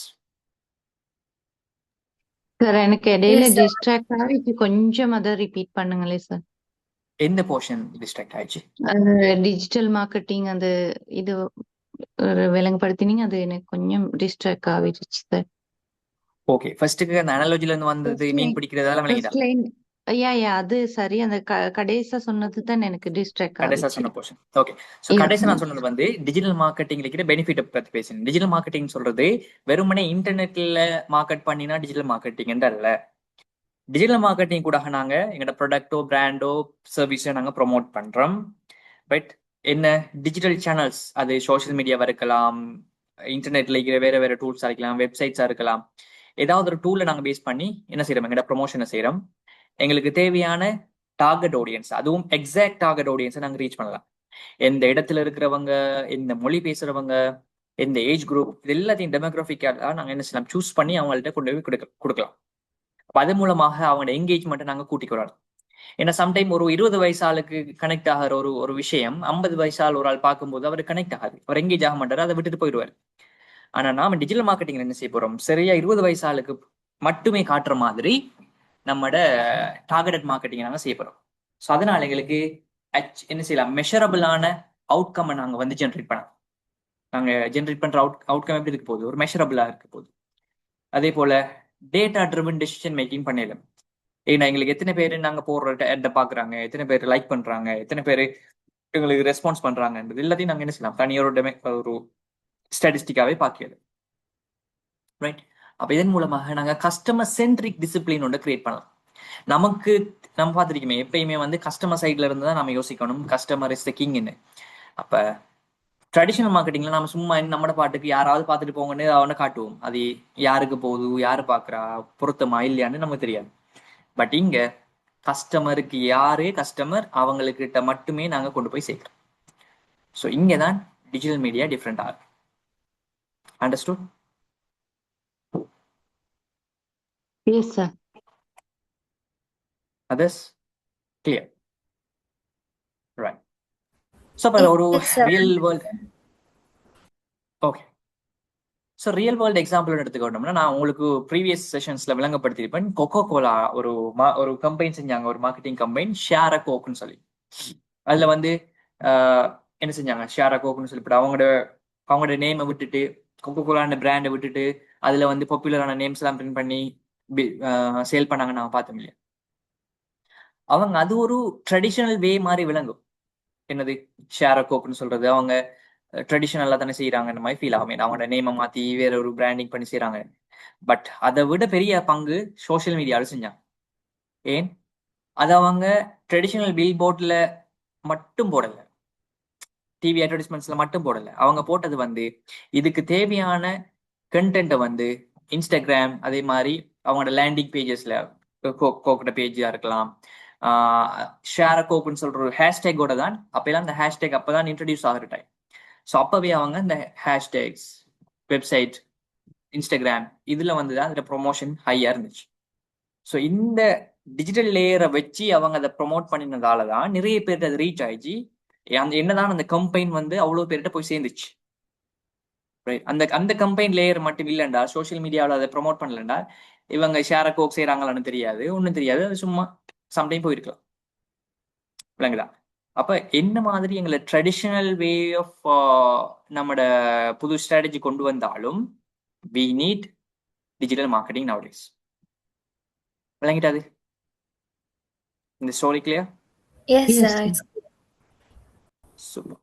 Sir எனக்கு இடையில Yes, sir. Distract ஆகிட்டு கொஞ்சம் அதை repeat பண்ணுங்களே sir. எந்த போர்ஷன் டிஸ்ட்ராக்ட் ஆயிடுச்சு? அது டிஜிட்டல் மார்க்கெட்டிங் அந்த இது விளங்கப்படுத்தினீங்க, அது எனக்கு கொஞ்சம் டிஸ்ட்ராக்ட் ஆகிடுச்சு சார். ஓகே, ஃபர்ஸ்ட்டுக்கு அந்த அனாலஜில இருந்து வந்தது மீன் பிடிக்கிறதால விளங்கிட்டா? ஃபர்ஸ்ட் லைன் அது சரி. அந்த கடைசியா சொன்னது தான் எனக்கு டிஸ்ட்ராக்ட் கடைசியா ஆகிடுச்சு. சொன்ன போர்ஷன். ஓகே, ஸோ கடைசியா நான் சொன்னது வந்து டிஜிட்டல் மார்க்கெட்டிங்ல இருக்கிற பெனிஃபிட் பத்தி பேசுறேன். டிஜிட்டல் மார்க்கெட்டிங் சொல்றது வெறுமனே இன்டர்நெட்ல மார்க்கெட் பண்ணினா டிஜிட்டல் மார்க்கெட்டிங் அல்ல. டிஜிட்டல் மார்க்கெட்டிங் கூட நாங்க எங்களோட ப்ராடக்டோ பிராண்டோ சர்வீஸோ நாங்க ப்ரொமோட் பண்றோம். பட் என்ன டிஜிட்டல் சேனல்ஸ், அது சோஷியல் மீடியாவா இருக்கலாம், இன்டர்நெட்ல இருக்கிற வேற வேற டூல்ஸா இருக்கலாம், வெப்சைட்ஸா இருக்கலாம். ஏதாவது ஒரு டூலை நாங்க பேஸ் பண்ணி என்ன செய்யறோம்? எங்களோட ப்ரொமோஷனை செய்யறோம். எங்களுக்கு தேவையான டார்கெட் ஆடியன்ஸ், அதுவும் எக்ஸாக்ட் டார்கெட் ஆடியன்ஸை நாங்க ரீச் பண்ணலாம். எந்த இடத்துல இருக்கிறவங்க, எந்த மொழி பேசுறவங்க, எந்த ஏஜ் குரூப், இது எல்லாத்தையும் டெமோகிராஃபிக்காக நாங்க என்ன செய்யலாம்? சூஸ் பண்ணி அவங்கள்ட்ட கொண்டு போய் கொடுக்கலாம். அது மூலமாக அவங்களோட என்கேஜ்மெண்ட்டை நாங்க கூட்டிக் கொள்ளலாம். ஏன்னா சம்டைம் ஒரு 20 வயசு ஆளுக்கு கனெக்ட் ஆகிற ஒரு விஷயம் 50 வயசு ஆள் ஒரு ஆள் பார்க்கும்போது அவர் கனெக்ட் ஆகாது, அவர் எங்கேஜ் ஆக மாட்டாரு, அதை விட்டுட்டு போயிடுவார். ஆனா நாம டிஜிட்டல் மார்க்கெட்டிங்ல என்ன செய்ய போறோம்? சரியா 20 வயசு ஆளுக்கு மட்டுமே காட்டுற மாதிரி நம்மட டார்கெட் மார்க்கெட்டிங் நாங்க செய்ய போறோம். ஸோ அதனால எங்களுக்கு என்ன செய்யலாம்? மெஷரபிளான அவுட்கம் நாங்க வந்து ஜென்ரேட் பண்ணலாம். நாங்க ஜென்ரேட் பண்ற அவுட்கம் எப்படி இருக்க போகுது? ஒரு மெஷரபிளா இருக்க போகுது. அதே போல டேட்டா ட்ரிவன் டெசிஷன் மேக்கிங் பண்ணிடலாம். ஏன்னா எங்களுக்கு எத்தனை பேர் நாங்க போடுற ஆட்டை பாக்குறாங்க, எத்தனை பேர் லைக் பண்றாங்க, எத்தனை பேர் எங்களுக்கு ரெஸ்பான்ஸ் பண்றாங்கன்றது எல்லாத்தையும் நாங்க என்ன செய்யலாம்? தனியாரோட ஒரு ஸ்டாட்டிஸ்டிக்காவே பார்க்கிறது. ரைட்? அப்ப இதன் மூலமாக நாங்க கஸ்டமர் சென்ட்ரிக் டிசிப்ளின் ஒன்று கிரியேட் பண்ணலாம். நமக்கு நம்ம பார்த்துருக்கோமே, எப்பயுமே வந்து கஸ்டமர் சைட்ல இருந்து தான் நம்ம யோசிக்கணும், கஸ்டமர் இஸ் த கிங்னு. அப்ப ட்ரெடிஷனல் மார்க்கெட்டிங்ல நம்ம சும்மா நம்மட பாட்டுக்கு யாராவது பார்த்துட்டு போங்கன்னு அவனை காட்டுவோம். அது யாருக்கு போகுது, யாரு பாக்குறா, பொருத்தமா இல்லையான்னு நமக்கு தெரியாது. பட் இங்க கஸ்டமருக்கு யாரே கஸ்டமர், அவங்களுக்கிட்ட மட்டுமே நாங்க கொண்டு போய் சேர்க்கிறோம். ஸோ இங்கே தான் டிஜிட்டல் மீடியா டிஃப்ரெண்ட் ஆகும். Understood? Yes, sir. Others? Clear? Right. So அப்போ ஒரு Yes, sir. Real world, okay, so real world example எடுத்துக்கிட்டோம்னா, நான் உங்களுக்கு ப்ரீவியஸ் செஷன்ஸ்ல விளங்கப்படுத்தியிருப்பேன். கொக்கோ கோலா ஒரு கம்பெனி செஞ்சாங்க, ஒரு மார்க்கெட்டிங் கம்பெனி, ஷேர் அ கோக்குன்னு சொல்லி. அதுல வந்து என்ன செஞ்சாங்க? ஷேர் அ கோக்குன்னு சொல்லிவிட்டு அவங்களோட நேமை விட்டுட்டு, கொக்கோ கோலான பிராண்டை விட்டுட்டு, அதுல வந்து பாப்புலரான நேம்ஸ் எல்லாம் பிரிண்ட் பண்ணி சேல் பண்ணாங்க. நாங்க பார்த்தோம் இல்லையா? அவங்க அது ஒரு ட்ரெடிஷனல் வே மாதிரி விளங்கும். என்னது ஷேர் அ கோக்குன்னு சொல்றது? அவங்க ட்ரெடிஷனலா தானே செய்யறாங்க, இந்த மாதிரி ஃபீல் ஆகும். அவங்களோட நேமை மாத்தி வேற ஒரு பிராண்டிங் பண்ணி செய்யறாங்க. பட் அதை விட பெரிய பங்கு சோசியல் மீடியாவில் செஞ்சாங்க. ஏன்? அது அவங்க ட்ரெடிஷனல் பில் போர்ட்ல மட்டும் போடல, டிவி அட்வர்டைஸ்மெண்ட்ஸ்ல மட்டும் போடல. அவங்க போட்டது வந்து இதுக்கு தேவையான கண்டென்ட்டை வந்து இன்ஸ்டாகிராம், அதே மாதிரி அவங்களோட லேண்டிங் பேஜஸ்ல, கோக்கோட பேஜா இருக்கலாம், ஷேர் அ கோக்குன்னு சொல்ற ஒரு ஹேஷ்டேக்கோட தான் அப்பெல்லாம் அந்த ஹேஷ்டேக் அப்பதான் இன்ட்ரடியூஸ் ஆகிற டைம். ஸோ அப்பவே அவங்க இந்த ஹேஷ்டேக்ஸ், வெப்சைட், இன்ஸ்டாகிராம் இதுல வந்து தான் அதோட ப்ரொமோஷன் ஹையா இருந்துச்சு. ஸோ இந்த டிஜிட்டல் லேயரை வச்சு அவங்க அதை ப்ரொமோட் பண்ணினதால தான் நிறைய பேருக்கு அது ரீச் ஆயிடுச்சு. என்னதான் அந்த கம்பெயின் வந்து அவ்வளோ பேர்கிட்ட போய் சேர்ந்துச்சு. அந்த கம்பெயின் லேயர் மட்டும் இல்லைண்டா, சோசியல் மீடியாவில் அதை ப்ரொமோட் பண்ணலண்டா, இவங்க ஷேர் அ கோக் செய்யறாங்களான்னு தெரியாது, ஒன்றும் தெரியாது. அது சும்மா சம்டைம் போயிருக்கலாம். இல்லைங்களா? அப்ப என்ன மாதிரி எங்களை ட்ரெடிஷனல் வே ஆஃப் நம்மட புது ஸ்ட்ராட்டஜி கொண்டு வந்தாலும் we need digital marketing nowadays. விளங்கிட்டாது இந்த story clear? Yes, Yes, sir. sir. It's super.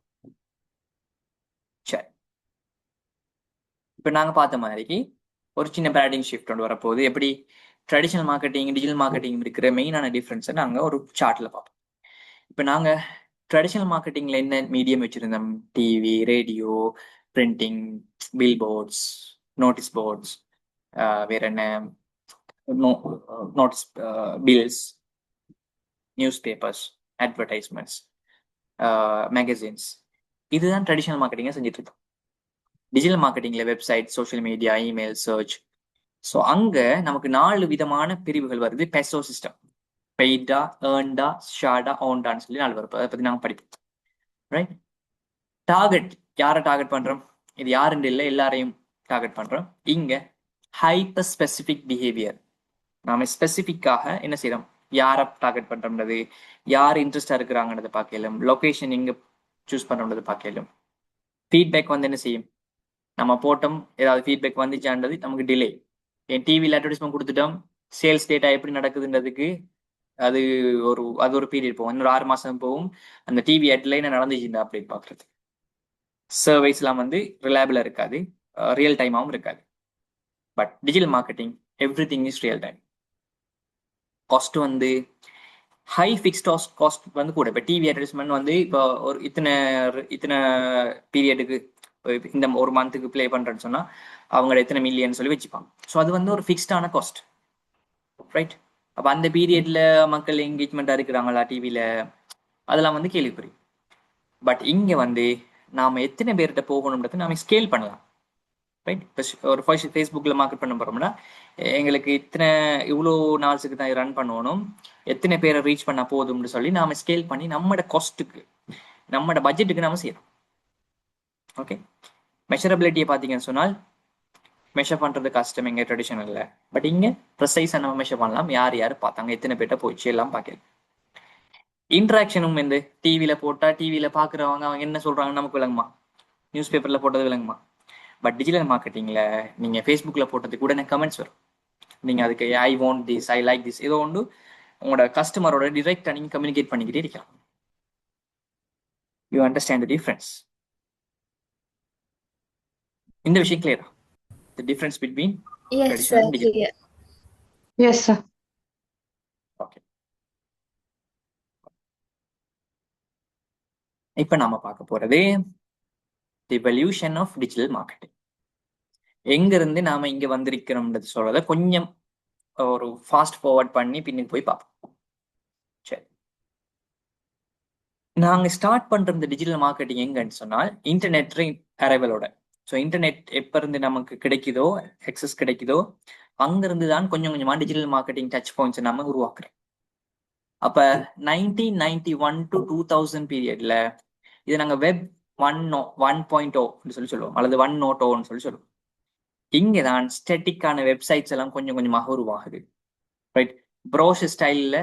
சரி, இப்போ நாங்கள் பார்த்த மாதிரிக்கு ஒரு சின்ன பேரடிங் ஷிஃப்ட் ஒன்று வரப்போகுது. எப்படி ட்ரெடிஷனல் மார்க்கெட்டிங் டிஜிட்டல் மார்க்கெட்டிங் இருக்கிற மெயினான டிஃப்ரென்ஸை நாங்கள் ஒரு சார்ட்டில் பார்ப்போம். இப்போ நாங்கள் ட்ரெடிஷனல் மார்க்கெட்டிங்கில் என்ன மீடியம் வச்சுருந்தோம்? TV, radio, printing, billboards, notice boards, வேற என்ன, notice, bills, newspapers, advertisements, magazines. இதுதான் ட்ரெடிஷனல் மார்க்கெட்டிங்கை செஞ்சுட்டு இருக்கோம். டிஜிட்டல் மார்க்கெட்டிங்ல website, social media, email, search. So அங்க நமக்கு 4 விதமான பிரிவுகள் வருது. பெசோ சிஸ்டம், பெய்டா, ஏர்ன்டா, ஷார்டா, ஓன்டான்னு சொல்லி 4 வருது. அதை பத்தி நாங்கள் படிப்போம். ரைட். டார்கெட், யாரை டார்கெட் பண்றோம்? இது யாருன்னு இல்லை, எல்லாரையும் டார்கெட் பண்றோம். இங்க ஹைப்பர் ஸ்பெசிபிக் பிஹேவியர், நாம ஸ்பெசிஃபிக்காக என்ன செய்யறோம், யாரை டார்கெட் பண்றோம்ன்றது, யார் இன்ட்ரெஸ்டா இருக்கிறாங்கன்றதை பார்க்கலும், லொகேஷன் எங்க சூஸ் பண்றோம்ன்றது பார்க்கலும். ஃபீட்பேக் வந்து என்ன செய்யும், நம்ம போட்டோம் ஏதாவது ஃபீட்பேக் வந்துச்சான்றது நமக்கு டிலே. என் டிவியில் அட்வர்டைஸ்மெண்ட் கொடுத்துட்டோம், சேல்ஸ் டேட்டா எப்படி நடக்குதுன்றதுக்கு அது ஒரு பீரியட் போகும், இன்னொரு 6 மாசம் போகும். அந்த டிவி ஹெட்லைன் நடந்துச்சுன்னா அப்டேட் பார்க்கறது. சர்வைஸ்லாம் வந்து ரிலையபிளா இருக்காது, ரியல் டைமாகவும் இருக்காது. But digital marketing every thing is real time. Cost வந்து ஹை ஃபிக்ஸ்ட் காஸ்ட் வந்து கூட. இப்போ டிவி அட்வர்டைஸ்மெண்ட் வந்து இப்போ ஒரு இத்தனை பீரியடுக்கு, இந்த ஒரு மந்த்துக்கு ப்ளே பண்றேன்னு சொன்னா அவங்க எத்தனை மில்லியன் சொல்லி வச்சுப்பாங்க. ஸோ அது வந்து ஒரு ஃபிக்ஸ்டான காஸ்ட். ரைட். அப்போ அந்த பீரியட்ல மக்கள் என்கேஜ்மெண்டா இருக்கிறாங்களா டிவியில, அதெல்லாம் வந்து கேள்விக்குறி. பட் இங்க வந்து நாம எத்தனை பேர்கிட்ட போகணும்ன்றது நாம ஸ்கேல் பண்ணலாம். ரைட். இப்போ ஒரு ஃபேஸ்புக்கில் மார்க்கெட் பண்ண போறோம்னா எங்களுக்கு இவ்வளோ நாள்ஸுக்கு தான் ரன் பண்ணணும், எத்தனை பேரை ரீச் பண்ண போதும்னு சொல்லி நாம ஸ்கேல் பண்ணி நம்மளோட காஸ்ட்டுக்கு, நம்மளோட பட்ஜெட்டுக்கு நாம செய்யறோம். ஓகே. மெஷரபிலிட்டியை பார்த்தீங்கன்னு சொன்னால் மெஷர் பண்றது கஷ்டம் எங்க ட்ரெடிஷனல்ல. பட் இங்க ப்ரெசைஸா நம்ம மெஷர் பண்ணலாம், யார் யார் பார்த்தாங்க, எத்தனை பேர்ட்ட போயிடுச்சு எல்லாம் பார்க்கலாம். இன்ட்ராக்ஷனும் இந்த டிவியில போட்டா டிவியில பாக்குறவங்க அவங்க என்ன சொல்றாங்கன்னு நமக்கு விளங்குமா, நியூஸ் பேப்பர்ல போட்டது விளங்குமா? பட் டிஜிட்டல் மார்க்கெட்டிங்ல நீங்க ஃபேஸ்புக்ல போட்டது கூட எனக்கு கமெண்ட்ஸ் வரும். நீங்க அதுக்கு I want this, I like this, ஏதோ ஒன்று உங்களோட கஸ்டமரோட டிரெக்டா நீங்க கம்யூனிகேட் பண்ணிக்கிட்டே இருக்கலாம். You understand the difference? இந்த விஷயம் கிளியரா? The difference between yes, traditional sir. And digital. Clear. Yes, sir. Okay. இப்ப நாம பார்க்க போறது the evolution of digital marketing. எங்க இருந்து நாம இங்க வந்திருக்கிறோம்ன்றது சொல்றத கொஞ்சம் ஒரு ஃபாஸ்ட் ஃபார்வர்ட் பண்ணி பின்னுக்கு போய் பார்ப்போம். சரி, நாங்க ஸ்டார்ட் பண்ற இந்த டிஜிட்டல் மார்க்கெட்டிங் எங்கன்னு சொன்னால் இன்டர்நெட் அரைவலோட. ஸோ இன்டர்நெட் எப்ப இருந்து நமக்கு கிடைக்குதோ, எக்ஸஸ் கிடைக்குதோ, அங்கிருந்து தான் கொஞ்சம் கொஞ்சமா டிஜிட்டல் மார்க்கெட்டிங் டச் பாயிண்ட்ஸ் நம்ம உருவாக்குறோம். அப்ப 1991 to 2000 பீரியட்ல இது நாங்க வெப் 1.0 சொல்லி சொல்லுவோம், அல்லது 1.0 சொல்லி சொல்லுவோம். இங்கதான் ஸ்டெட்டிக்கான வெப்சைட்ஸ் எல்லாம் கொஞ்சம் கொஞ்சமாக உருவாகுது. ரைட். ப்ரோஷர் ஸ்டைல்ல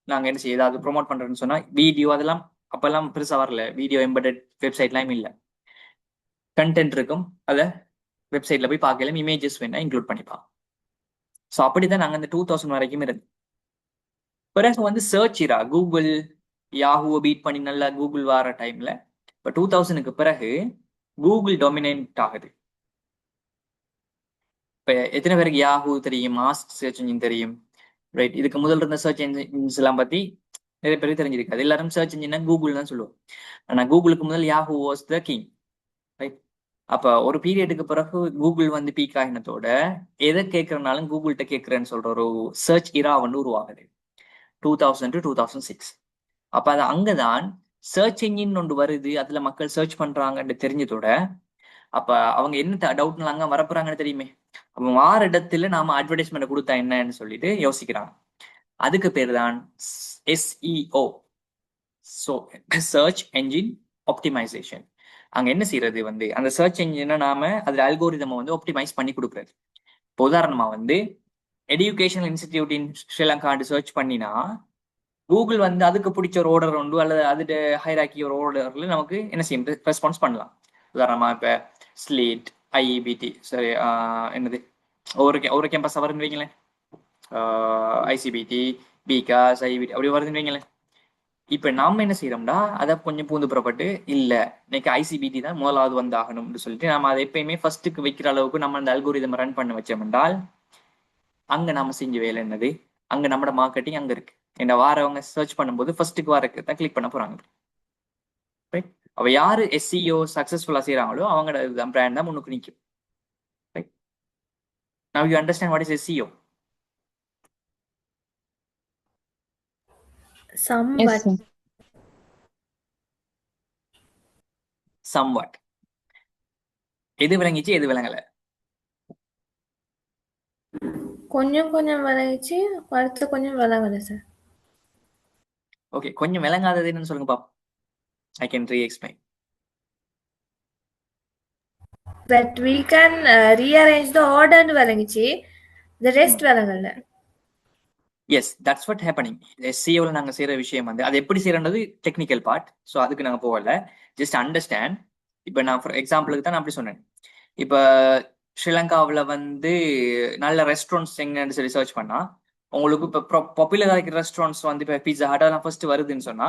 நாங்க என்ன செய்ய, ஏதாவது ப்ரொமோட் பண்றோம்னு சொன்னா வீடியோ அதெல்லாம் அப்பெல்லாம் பெருசா வரல, வீடியோ எம்பெடட் வெப்சைட்லாம் இல்லை. கண்டென்ட் இருக்கும், அதை வெப்சைட்ல போய் பார்க்கலாம், இமேஜஸ் வேணா இன்க்ளூட் பண்ணிப்பாங்க. ஸோ அப்படிதான் நாங்க அந்த 2000 வரைக்கும் இருந்து. பிறகு வந்து சர்ச் இரா, கூகுள் யாஹூவை பீட் பண்ணி நல்லா கூகுள் வர டைம்ல இப்போ 2000க்கு பிறகு கூகுள் டொமினேட் ஆகுது. இப்போ எத்தனை பேருக்கு யாஹூ தெரியும், மாஸ்க் சர்ச் இன்ஜின் தெரியும்? ரைட். இதுக்கு முதல்ல இருந்த சர்ச் இன்ஜின்ஸ் எல்லாம் பத்தி நிறைய பேருக்கு தெரிஞ்சிருக்காது. எல்லாரும் சர்ச் இன்ஜினா கூகுள் தான் சொல்லுவோம். ஆனா கூகுளுக்கு முதல் Yahoo was the king. Right. அப்ப ஒரு பீரியடுக்கு பிறகு கூகுள் வந்து பீக் ஆகினத்தோட எதை கேட்கறனாலும் கூகுள்கிட்ட கேட்கறேன்னு சொல்ற ஒரு சர்ச் இரா வந்து உருவாகுது 2000 to 2006. அப்ப அது அங்கதான் சர்ச் இன்ஜின் ஒன்று வருது, அதுல மக்கள் சர்ச் பண்றாங்கன்னு தெரிஞ்சதோட அப்ப அவங்க என்ன டவுட்ல அங்க வரப்போறாங்கன்னு தெரியுமே, அப்ப வார இடத்துல நாம அட்வர்டைஸ்மெண்ட் கொடுத்தா என்னன்னு சொல்லிட்டு யோசிக்கிறாங்க. அதுக்கு பேர் தான் SEO, சர்ச் என்ஜின் ஆப்டிமைசேஷன். அங்க என்ன செய்யறது வந்து அந்த சர்ச் என்ஜினை நாம அதுல அல்கோரிதம் வந்து ஆப்டிமைஸ் பண்ணி கொடுக்குறது. இப்போ உதாரணமா வந்து எஜுகேஷனல் இன்ஸ்டிடியூட் இன் ஸ்ரீலங்காண்டு சர்ச் பண்ணினா கூகுள் வந்து அதுக்கு பிடிச்ச ஒரு ஆர்டர் உண்டு, அல்லது அதுக்கு ஹைராக்கி ஒரு ஆர்டர்ல நமக்கு என்ன செய்யும், ரெஸ்பான்ஸ் பண்ணலாம். உதாரணமா இப்ப ஸ்லீட், IEBT, சரி, என்னது ஒரு கேம்பஸ் வருன்னு வைங்களேன், ஐசிபிடி, பிகாஸ், ஐபிடி அப்படி வருதுன்னு வைங்களேன். இப்ப நாம என்ன செய்யறோம்னா அதை கொஞ்சம் பூந்து புறப்பட்டு இல்ல இன்னைக்கு ஐசிபிடி தான் முதலாவது வந்து ஆகணும்னு சொல்லிட்டு நம்ம அதை எப்பயுமே ஃபர்ஸ்ட்டுக்கு வைக்கிற அளவுக்கு நம்ம அந்த அல்கோரிதம் ரன் பண்ண வச்சோம் என்றால் அங்க நாம செஞ்ச வேலை என்னது, அங்க நம்மட மார்க்கெட்டிங் அங்க இருக்கு. என்ன வாரவங்க சர்ச் பண்ணும்போது ஃபர்ஸ்ட்டுக்கு வரக்கு தான் கிளிக் பண்ண போறாங்க. ரைட்? அவ யாரு எஸ்சிஓ சக்சஸ்ஃபுல்லா செய்யறாங்களோ அவங்களோட பிராண்ட் தான் முன்னுக்கு நிற்கும். Right? Now you understand what is SEO? Yes Somewhat. Sir. Somewhat. எது விளங்கிச்சு எது விளங்கல? கொஞ்சம் கொஞ்சம் விளைவிச்சு அடுத்து கொஞ்சம் விளங்குது சார். ஓகே, கொஞ்சம் விளங்காதது என்னன்னு சொல்லுங்க பாப்போம். I can reexplain. That we can rearrange the order ன்னு விளங்குச்சு, the rest விளங்கல. Yes, that's what happening. எஸ்சிஓல நாங்க செய்யற விஷயம் வந்து அது எப்படி செய்யறது டெக்னிக்கல் பார்ட். ஸோ அதுக்கு நாங்க போகல, ஜஸ்ட் அண்டர்ஸ்டாண்ட். இப்போ நான் ஃபார் எக்ஸாம்பிளுக்கு தான் நான் அப்படி சொன்னேன். இப்போ ஸ்ரீலங்காவில் வந்து நல்ல ரெஸ்டாரண்ட்ஸ் எங்கன்னு சொல்லி சர்ச் பண்ணா உங்களுக்கு இப்போ பாப்புலராக இருக்கிற ரெஸ்டாரண்ட்ஸ் வந்து இப்போ பீஸா ஹட் அதெல்லாம் ஃபர்ஸ்ட் வருதுன்னு சொன்னா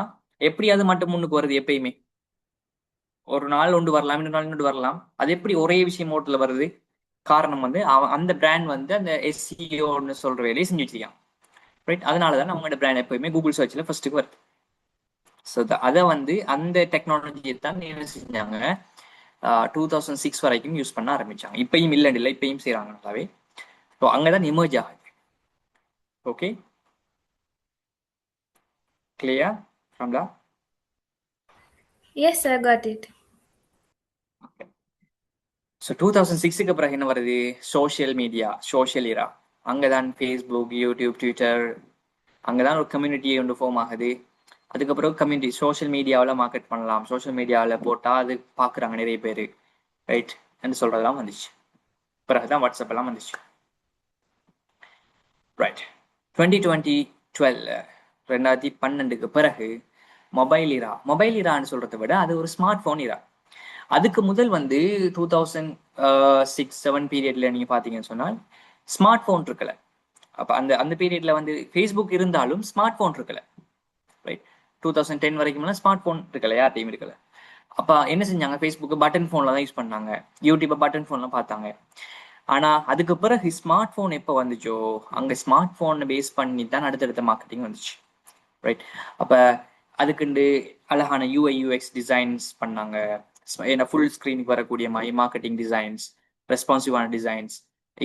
எப்படி அது மட்டும் முன்னுக்கு வருது? எப்பயுமே ஒரு நாள் ஒன்று வரலாம், இன்னொரு நாள் இன்னொன்று வரலாம். அது எப்படி ஒரே விஷயம் ஓட்டுல வருது? காரணம் வந்து அந்த பிராண்ட் வந்து அந்த எஸ்சிஓன்னு சொல்ற வேலையை செஞ்சு வச்சிருக்கான். ரைட்? அதனால தான் அவங்களோட பிராண்ட் எப்பயுமே கூகுள் சர்ச்ல ஃபர்ஸ்ட்டுக்கு வருது. ஸோ அதை வந்து அந்த டெக்னாலஜியை தான் என்ன செஞ்சாங்க 2006 வரைக்கும் யூஸ் பண்ண ஆரம்பிச்சாங்க. இப்பயும் இல்லை, இப்பயும் செய்யறாங்க நல்லாவே. ஸோ அங்கதான் எமர்ஜ் ஆகுது. Okay, clear Ramla? Yes sir, got it. So 2006க்கு பிறகு என்ன வருது? Social media, social era. அங்கதான் ஃபேஸ்புக், யூடியூப், ட்விட்டர், அங்கதான் ஒரு கம்யூனிட்டியை ஒன்று ஃபார்ம் ஆகுது. அதுக்கப்புறம் கம்யூனிட்டி சோஷியல் மீடியாவில் மார்க்கெட் பண்ணலாம், சோஷியல் மீடியாவில் போட்டால் அது பார்க்குறாங்க நிறைய பேர். ரைட்? என்று சொல்றதெல்லாம் வந்துச்சு. பிறகுதான் வாட்ஸ்அப் எல்லாம் வந்துச்சு. ரைட். 2012 பிறகு மொபைல் இரா. மொபைல் இரான்னு சொல்றதை விட அது ஒரு ஸ்மார்ட் போன் இரா. அதுக்கு முதல் வந்து 2006-7 பீரியட்ல நீங்க பாத்தீங்கன்னு சொன்னால் ஸ்மார்ட் போன் இருக்கல. அப்ப அந்த அந்த பீரியட்ல வந்து ஃபேஸ்புக் இருந்தாலும் ஸ்மார்ட் போன் இருக்கல. ரைட்? 2010 வரைக்கும் ஸ்மார்ட் போன் இருக்கல, யார்ட்டையும் இருக்கல. அப்ப என்ன செஞ்சாங்க? ஃபேஸ்புக் பட்டன் போன்ல தான் யூஸ் பண்ணாங்க, யூடியூப் பட்டன் போன்ல பார்த்தாங்க. ஆனா அதுக்கு பிறகு ஸ்மார்ட் போன் எப்போ வந்துச்சோ அங்க ஸ்மார்ட் போனை பேஸ் பண்ணி தான் அடுத்தடுத்த மார்க்கெட்டிங் வந்துச்சு. ரைட்? அப்ப அதுக்குண்டு அழகான யூஐ யூஎக்ஸ் டிசைன்ஸ் பண்ணாங்க. ஏன்னா ஃபுல் ஸ்க்ரீனுக்கு வரக்கூடிய மாதிரி மார்க்கெட்டிங் டிசைன்ஸ், ரெஸ்பான்சிவான டிசைன்ஸ்,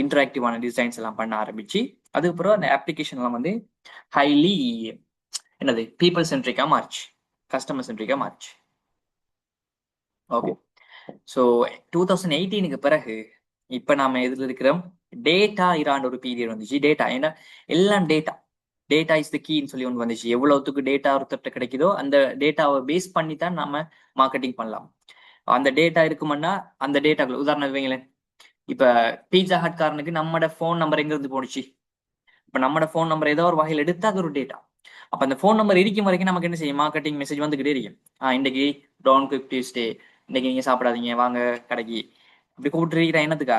இன்டராக்டிவான டிசைன்ஸ் எல்லாம் பண்ண ஆரம்பிச்சு அதுக்கப்புறம் அந்த அப்ளிகேஷன் எல்லாம் வந்து ஹைலி என்னது பீப்புள் சென்ட்ரிக்கா மாறிச்சு, கஸ்டமர் சென்ட்ரிக்கா மாறிச்சு. ஓகே. ஸோ 2018க்கு பிறகு இப்ப நாம எதுல இருக்கிறோம்? டேட்டா இராண்ட ஒரு பீரியட் வந்துச்சு. டேட்டா, ஏன்னா எல்லாம் டேட்டா, டேட்டா இஸ் த கீன்னு சொல்லி ஒன்று வந்துச்சு. எவ்வளவுத்துக்கு டேட்டா ஒருத்தட்ட கிடைக்குதோ அந்த டேட்டாவை பேஸ் பண்ணி தான் நம்ம மார்க்கெட்டிங் பண்ணலாம். அந்த டேட்டா இருக்குமுன்னா அந்த டேட்டாக்குள்ள உதாரணம் வைங்களேன். இப்ப பீட்சா ஹட் காரனுக்கு நம்மட ஃபோன் நம்பர் எங்க இருந்து போனுச்சு? இப்ப நம்மட ஃபோன் நம்பர் ஏதோ ஒரு வகையில் எடுத்தா அது ஒரு டேட்டா. அப்ப அந்த ஃபோன் நம்பர் இருக்கும் வரைக்கும் நமக்கு என்ன செய்யும்? மார்க்கெட்டிங் மெசேஜ் வந்துகிட்டே இருக்கும். இன்னைக்கு டோன்ட் குக் டியூஸ்டே, இன்னைக்கு நீங்க சாப்பிடாதீங்க, வாங்க கடைக்கு, அப்படி கூப்பிட்டு இருக்கிற என்னத்துக்கா?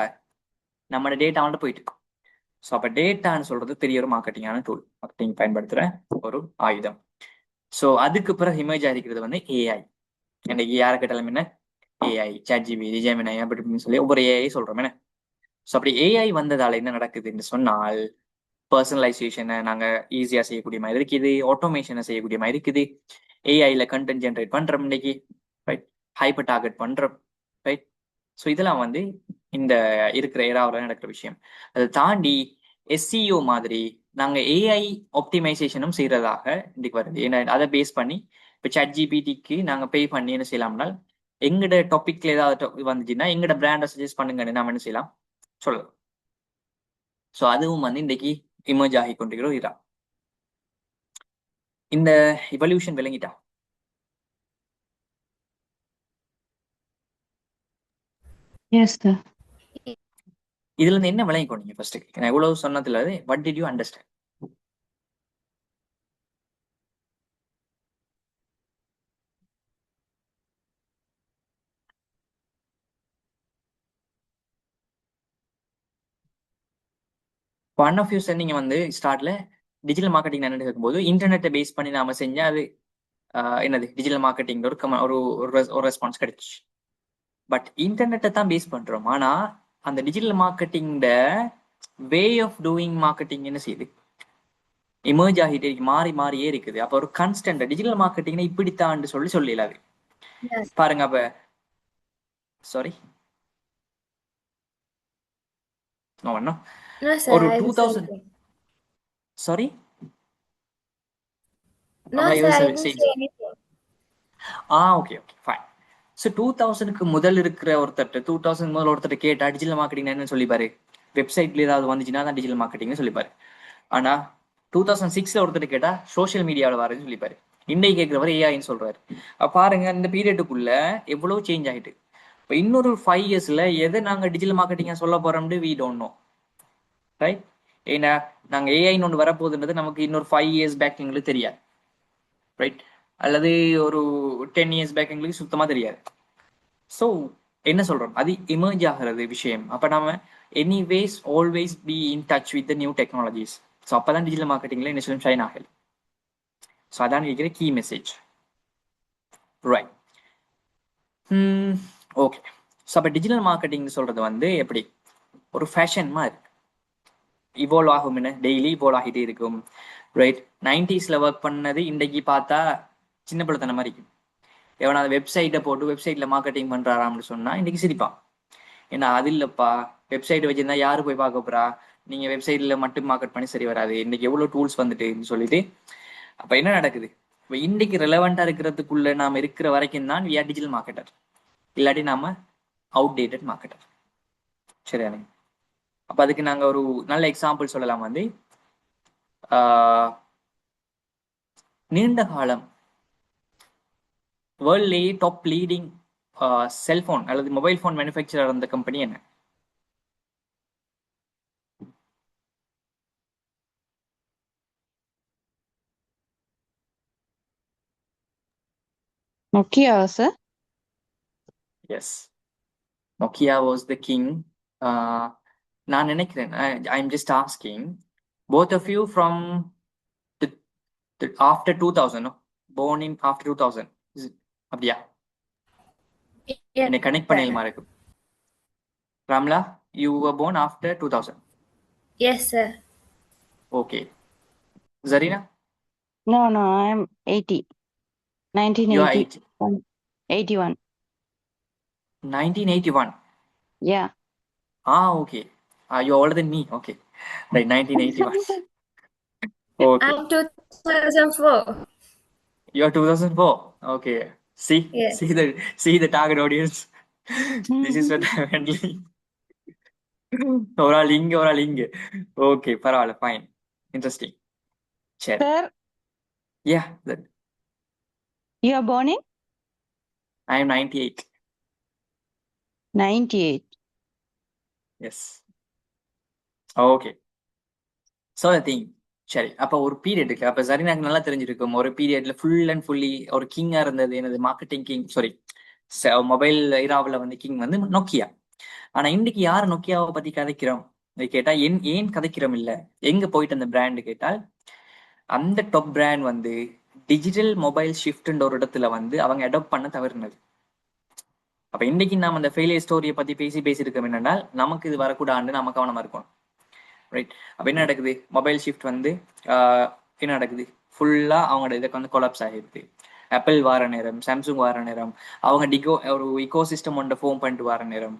நம்மளோட டேட்டா வந்துட்டு போயிட்டு. ஸோ அப்போ டேட்டான்னு சொல்றது பெரிய ஒரு மார்க்கெட்டிங்கான டூல், மார்க்கெட்டிங் பயன்படுத்துற ஒரு ஆயுதம். ஸோ அதுக்கு பிறகு இமேஜ் ஆகிக்கிறது வந்து ஏஐ. இன்னைக்கு யாரை கேட்டாலும் என்ன ஏஐ, சாட்ஜிபிடி, ஜெமினி அப்படி இப்படின்னு சொல்லி ஒவ்வொரு ஏஐ சொல்றோம் என்ன. ஸோ அப்படி ஏஐ வந்ததால என்ன நடக்குதுன்னு சொன்னால் பர்சனலைசேஷனை நாங்க ஈஸியா செய்யக்கூடிய மாதிரி இருக்குது, ஆட்டோமேஷனை செய்யக்கூடிய மாதிரி இருக்குது, ஏஐல கண்டென்ட் ஜென்ரேட் பண்றோம் இன்னைக்கு. ரைட்? ஹைப்பர் டார்கெட் பண்றோம். ரைட்? ஸோ இதெல்லாம் வந்து இந்த இருக்கிற ஏராவில் நடக்கிற விஷயம். அதை தாண்டி எஸ்சிஓ மாதிரி நாங்க ஏஐ ஆப்டிமைசேஷனும் செய்யறதாக இன்னைக்கு வருது. ஏன்னா அதை பேஸ் பண்ணி இப்போ சாட் ஜிபிடிக்கு நாங்க பே பண்ணி என்ன செய்யலாம்னா எங்கட டாபிக்ல ஏதாவது வந்துச்சுன்னா எங்கட பிராண்டை சஜஸ்ட் பண்ணுங்கன்னு நாம என்ன செய்யலாம் சொல்லலாம். ஸோ அதுவும் வந்து இன்னைக்கு இமர்ஜ் ஆகி கொண்டிருக்கிறோம். இதா இந்த இவல்யூஷன் விளங்கிட்டா? Yes sir. இதுல இருந்து என்ன விளங்கி கொண்டீங்க? ஃபர்ஸ்ட் நான் எவ்வளவு சொன்னதுல what did you understand? One of you சொன்னீங்க வந்து ஸ்டார்ட்ல டிஜிட்டல் மார்க்கெட்டிங் என்னன்னு கேட்கும்போது இன்டர்நெட்டை பேஸ் பண்ணி நாம செஞ்சா அது என்னது டிஜிட்டல் மார்க்கெட்டிங் ஒரு ரெஸ்பான்ஸ் கிடைச்சு. பட் இன்டர்நெட்டை தான் பேஸ் பண்றோம். ஆனா அந்த digital marketing way of doing marketing என்ன செய்யுது, எமர்ஜ் ஆகிட்டே இருக்கு, மாறி மாறியே இருக்குது. அப்ப ஒரு கான்ஸ்டன்ட் டிஜிட்டல் மார்க்கெட்டிங்னா இப்படித்தான் சொல்லலாது. Yes. பாருங்க அப்ப சாரி No, sir, ஒரு I will say 2000 anything. Sorry No, sir, I will say anything. Okay okay fine. So 2000க்கு முதல் இருக்கிற ஒருத்தர் 2000 முதல் ஒருத்தர் கேட்டா டிஜிட்டல் மார்க்கெட்டிங் என்னன்னு சொல்லிப்பாரு, வெப்சைட்ல ஏதாவது வந்துச்சுன்னா தான் டிஜிட்டல் மார்க்கெட்டிங்னு சொல்லிப்பாரு. ஆனா 2006ல ஒருத்தர் கேட்டா சோஷியல் மீடியாவில் வரதுன்னு சொல்லிப்பாரு. இன்னைக்கு கேட்கிறவர் ஏஐன்னு சொல்றாரு. பாருங்க இந்த பீரியடுக்குள்ள எவ்வளவு சேஞ்ச் ஆயிட்டு. இப்போ இன்னொரு 5 இயர்ஸ்ல எதை நாங்க டிஜிட்டல் மார்க்கெட்டிங்கா சொல்ல போறோம்னு வி டோன்ட் நோ, ரைட்? ஏன்னா நாங்க ஏஐன்னு ஒன்று வரப்போகுதுன்றது நமக்கு இன்னொரு 5 இயர்ஸ் பேக் எங்களுக்கு தெரியாது, ரைட்? அல்லது ஒரு 10 இயர்ஸ் பேக் எங்களுக்கு சுத்தமா தெரியாது. ஸோ என்ன சொல்றோம், அது எமர்ஜ் ஆகிறது விஷயம். அப்ப நாம anyways always be in touch with the new technologies. So அப்பதான் டிஜிட்டல் மார்க்கெட்டிங்ல என்ன சொல்லும் ஷைன் ஆகல. ஸோ அதான் இருக்கிற key message, right? Okay. So அப்போ டிஜிட்டல் மார்க்கெட்டிங் சொல்றது வந்து எப்படி ஒரு ஃபேஷன் மாதிரி இவால்வ் ஆகும், என்ன டெய்லி இவால்வ் ஆகிட்டே இருக்கும், ரைட்? 90ஸ்ல ஒர்க் பண்ணது இன்றைக்கு பார்த்தா சின்ன பிள்ளைத்தன மாதிரி இருக்கும். எவனா வெப்சைட்டை போட்டு வெப்சைட்ல மார்க்கெட்டிங் பண்றாராம்னு சொன்னா இன்னைக்கு சிரிப்பான். ஏன்னா அது இல்லப்பா, வெப்சைட் வச்சிருந்தா யாரு போய் பார்க்க போறா, நீங்க வெப்சைட்ல மட்டும் மார்க்கெட் பண்ணி சரி வராது, இன்னைக்கு எவ்வளவு டூல்ஸ் வந்துட்டுன்னு சொல்லிட்டு. அப்ப என்ன நடக்குது, இப்போ இன்னைக்கு ரெலவெண்டா இருக்கிறதுக்குள்ள நாம இருக்கிற வரைக்கும் தான் வி ஆர் டிஜிட்டல் மார்க்கெட்டர், இல்லாட்டி நாம அவுடேட்டட் மார்க்கெட்டர். சரியானே? அப்ப அதுக்கு நாங்க ஒரு நல்ல எக்ஸாம்பிள் சொல்லலாம் வந்து நீண்ட காலம் வேர்ல்ட்லேயே டாப் லீடிங் செல்போன் அல்லது மொபைல் போன் மேனுஃபேக்சரர் அந்த கம்பெனி என்ன? Nokia, sir. Yes, Nokia was the king. நான் நினைக்கிறேன், I'm just asking both of you from the after 2000, no? Born in after 2000. அப்படியா? Yes, என்னை கனெக்ட் sir. பண்ணிடமா இருக்கு. Ramlalla, you were born after 2000. Yes, sir. Okay. Zarina? No, I'm 80. You are 1980. 81. 1981. Yeah. Okay. You're older than me. Okay. Right, 1981. Okay. I'm 2004. You're 2004. Okay. Yes. See the target audience. This is what I'm handling. ஒரு ஆள் இங்க. Okay, பரவாயில்ல, fine. Interesting. சரி. Sir, Yeah, that you are born in I am 98. 98. Yes. Okay. So the thing. சரி, அப்ப ஒரு பீரியடுக்கு அப்ப சரினாக்கு நல்லா தெரிஞ்சிருக்கும், ஒரு பீரியட்ல ஃபுல் அண்ட் ஃபுல்லி ஒரு கிங்கா இருந்தது எனது மார்க்கெட்டிங் கிங், சாரி மொபைல் இராவில் வந்து கிங் வந்து நோக்கியா. ஆனா இன்னைக்கு யாரு நோக்கியாவை பத்தி கதைக்கிறோம் கேட்டா ஏன் கதைக்கிறோம் இல்ல, எங்க போயிட்டு அந்த பிராண்ட் கேட்டால் அந்த டாப் பிராண்ட் வந்து டிஜிட்டல் மொபைல் ஷிஃப்ட்ன்ற ஒரு இடத்துல வந்து அவங்க அடாப்ட் பண்ண தவறுனது. அப்ப இன்னைக்கு நாம அந்த ஃபெயிலியர் ஸ்டோரியை பத்தி பேசியிருக்கோம் என்னென்னால் நமக்கு இது வரக்கூடாதுன்னு நம்ம கவனமா இருக்கணும், ரைட்? அப்ப என்ன நடக்குது, மொபைல் ஷிஃப்ட் வந்து என்ன நடக்குது, ஃபுல்லா அவங்களோட இதுக்கு வந்து கொலாப்ஸ் ஆகிருக்கு. ஆப்பிள் வார நேரம், சாம்சங் வார நேரம், அவங்க ஒரு இக்கோ சிஸ்டம் ஒன்றை ஃபார்ம் பண்ணிட்டு வர நேரம்,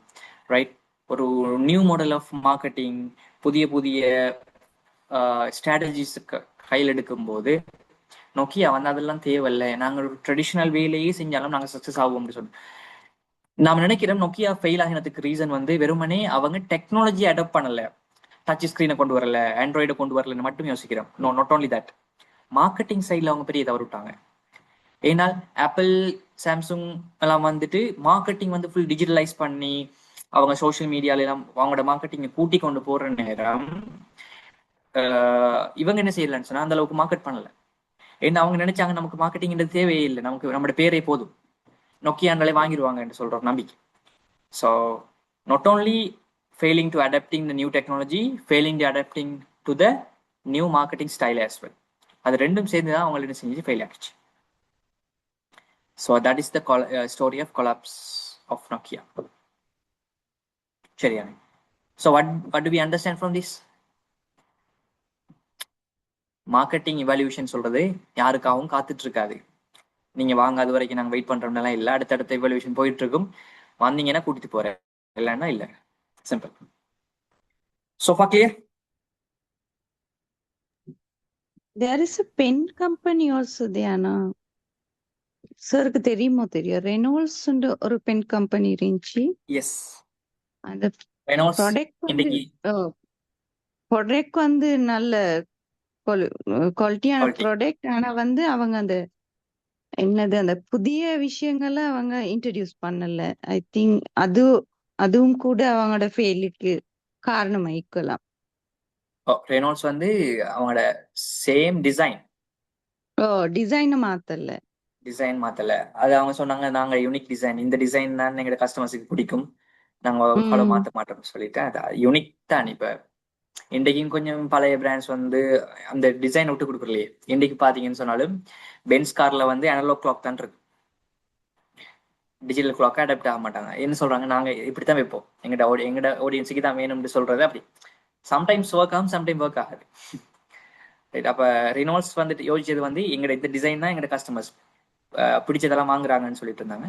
ரைட்? ஒரு நியூ மாடல் ஆஃப் மார்க்கெட்டிங், புதிய ஸ்ட்ராட்டஜிஸ் கையில் எடுக்கும் போது நோக்கியா வந்து அதெல்லாம் தேவையில்லை, நாங்கள் ஒரு ட்ரெடிஷனல் வேலையே செஞ்சாலும் நாங்கள் சக்சஸ் ஆகும் அப்படின்னு சொல்லி நாம நினைக்கிறோம். நோக்கியா ஃபெயில் ஆகினதுக்கு ரீசன் வந்து வெறுமனே அவங்க டெக்னாலஜி அடாப்ட் பண்ணல, டச் ஸ்கிரீனை கொண்டு வரல, ஆண்ட்ராய்டை கொண்டு வரலன்னு மட்டும் யோசிக்கிறோம். No, not only that, marketing சைட்ல அவங்க பெரிய தவறு விட்டாங்க. ஏன்னால் ஆப்பிள் சாம்சங் எல்லாம் வந்துட்டு மார்க்கெட்டிங் வந்து ஃபுல் டிஜிட்டலைஸ் பண்ணி அவங்க சோஷியல் மீடியால எல்லாம் அவங்களோட மார்க்கெட்டிங்கை கூட்டி கொண்டு போற நேரம் இவங்க என்ன செய்யலன்னு சொன்னா அந்த அளவுக்கு மார்க்கெட் பண்ணல. ஏன்னா அவங்க நினைச்சாங்க நமக்கு மார்க்கெட்டிங்ன்றது தேவையே இல்லை, நமக்கு நம்மளோட பேரே போதும், நோக்கியானாலே வாங்கிடுவாங்க என்று சொல்ற நம்பிக்கை. So not only failing to adapting the new technology, failing to adapting to the new marketing style as well. அது ரெண்டும் சேர்ந்து தான் அவங்களை என்ன செஞ்சு ஃபெயில் ஆகிடுச்சு. So that is the story of collapse of Nokia. சரியா? So what do we understand from this? Marketing evolution சொல்றது யாருக்காகவும் காத்துட்டு இருக்காது. நீங்க வாங்க அது வரைக்கும் நாங்கள் வெயிட் பண்றோம்லாம் இல்லை. அடுத்தடுத்த இவால்யூஷன் போயிட்டு இருக்கும். வந்தீங்கன்னா கூட்டிட்டு போறேன், இல்லைன்னா இல்லை. Simple. So far clear? There is a pen company also Diana. சருக்கு தெரியுமோ தெரியும், ரெனால்ட்ஸ் ஒரு பென் கம்பெனி இருந்துச்சு. எஸ். அந்த ரெனால்ட்ஸ் ப்ராடக்ட் இன்னைக்கு நல்ல குவாலிட்டியான quality. ப்ராடக்ட். ஆனா அவங்க அந்த என்னது அந்த புதிய விஷயங்களை அவங்க இன்ட்ரடியூஸ் பண்ணல. ஐ திங்க் அதுவும் கூட அவங்களோட ஃபெயிலுக்கு காரணமா இருக்கலாம். ரெனால்ட்ஸ் அவங்களோட சேம் டிசைனை மாத்தல. டிசைன் மாத்தல. அது அவங்க சொன்னாங்க, நாங்க யூனிக் டிசைன், இந்த டிசைன் தான் எங்க கஸ்டமர்ஸுக்கு பிடிக்கும், நாங்க ஃபாலோ மாத்த மாட்டோம்னு சொல்லிட்டு அது யூனிக் தான். இப்ப இன்றைக்கும் கொஞ்சம் பழைய பிராண்ட்ஸ் அந்த டிசைன் விட்டு கொடுக்குறலையே. இன்றைக்கு பாத்தீங்கன்னு சொன்னாலும் பென்ஸ் கார்ல அனலாக் கிளாக் தான் இருக்கு, டிஜிட்டல் கிளாக் அடாப்ட் ஆக மாட்டாங்க. என்ன சொல்றாங்க, நாங்க இப்படித்தான் வைப்போம், எங்கட ஆடியன்ஸுக்கு தான் வேணும்னு சொல்றது. அப்படி சம்டைம்ஸ் ஒர்க் ஆகும், சம்டைம் ஒர்க் ஆகாது. ரைட். அப்ப ரெனால்ட்ஸ் யோசிச்சது எங்கட இந்த டிசைன் தான் எங்கட கஸ்டமர்ஸ் பிடிச்சதெல்லாம் வாங்குறாங்கன்னு சொல்லிட்டு இருந்தாங்க.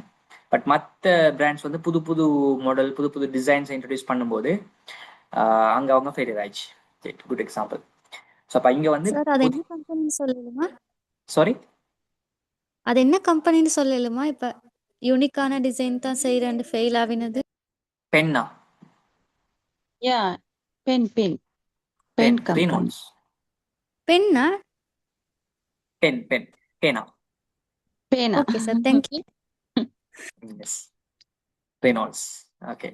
பட் மற்ற பிராண்ட்ஸ் புது புது மாடல், புது புது டிசைன்ஸ் இன்ட்ரடியூஸ் பண்ணும்போது அங்க அவங்க ஃபெயிலியர் ஆயிடுச்சு. Good example. ஸோ அப்போ இங்க சார் அது என்ன கம்பெனின்னு சொல்லலுமா? சாரி, அது என்ன கம்பெனின்னு சொல்லலுமா? இப்ப யூனிக்கான டிசைன் தான் செய்யறேன் ஃபெயில் ஆவினது. பென்னா? Yeah, pen company. ரெனால்ட்ஸ் பென்னா? பேனா. Okay sir, thank you. Yes, Reynolds. Okay,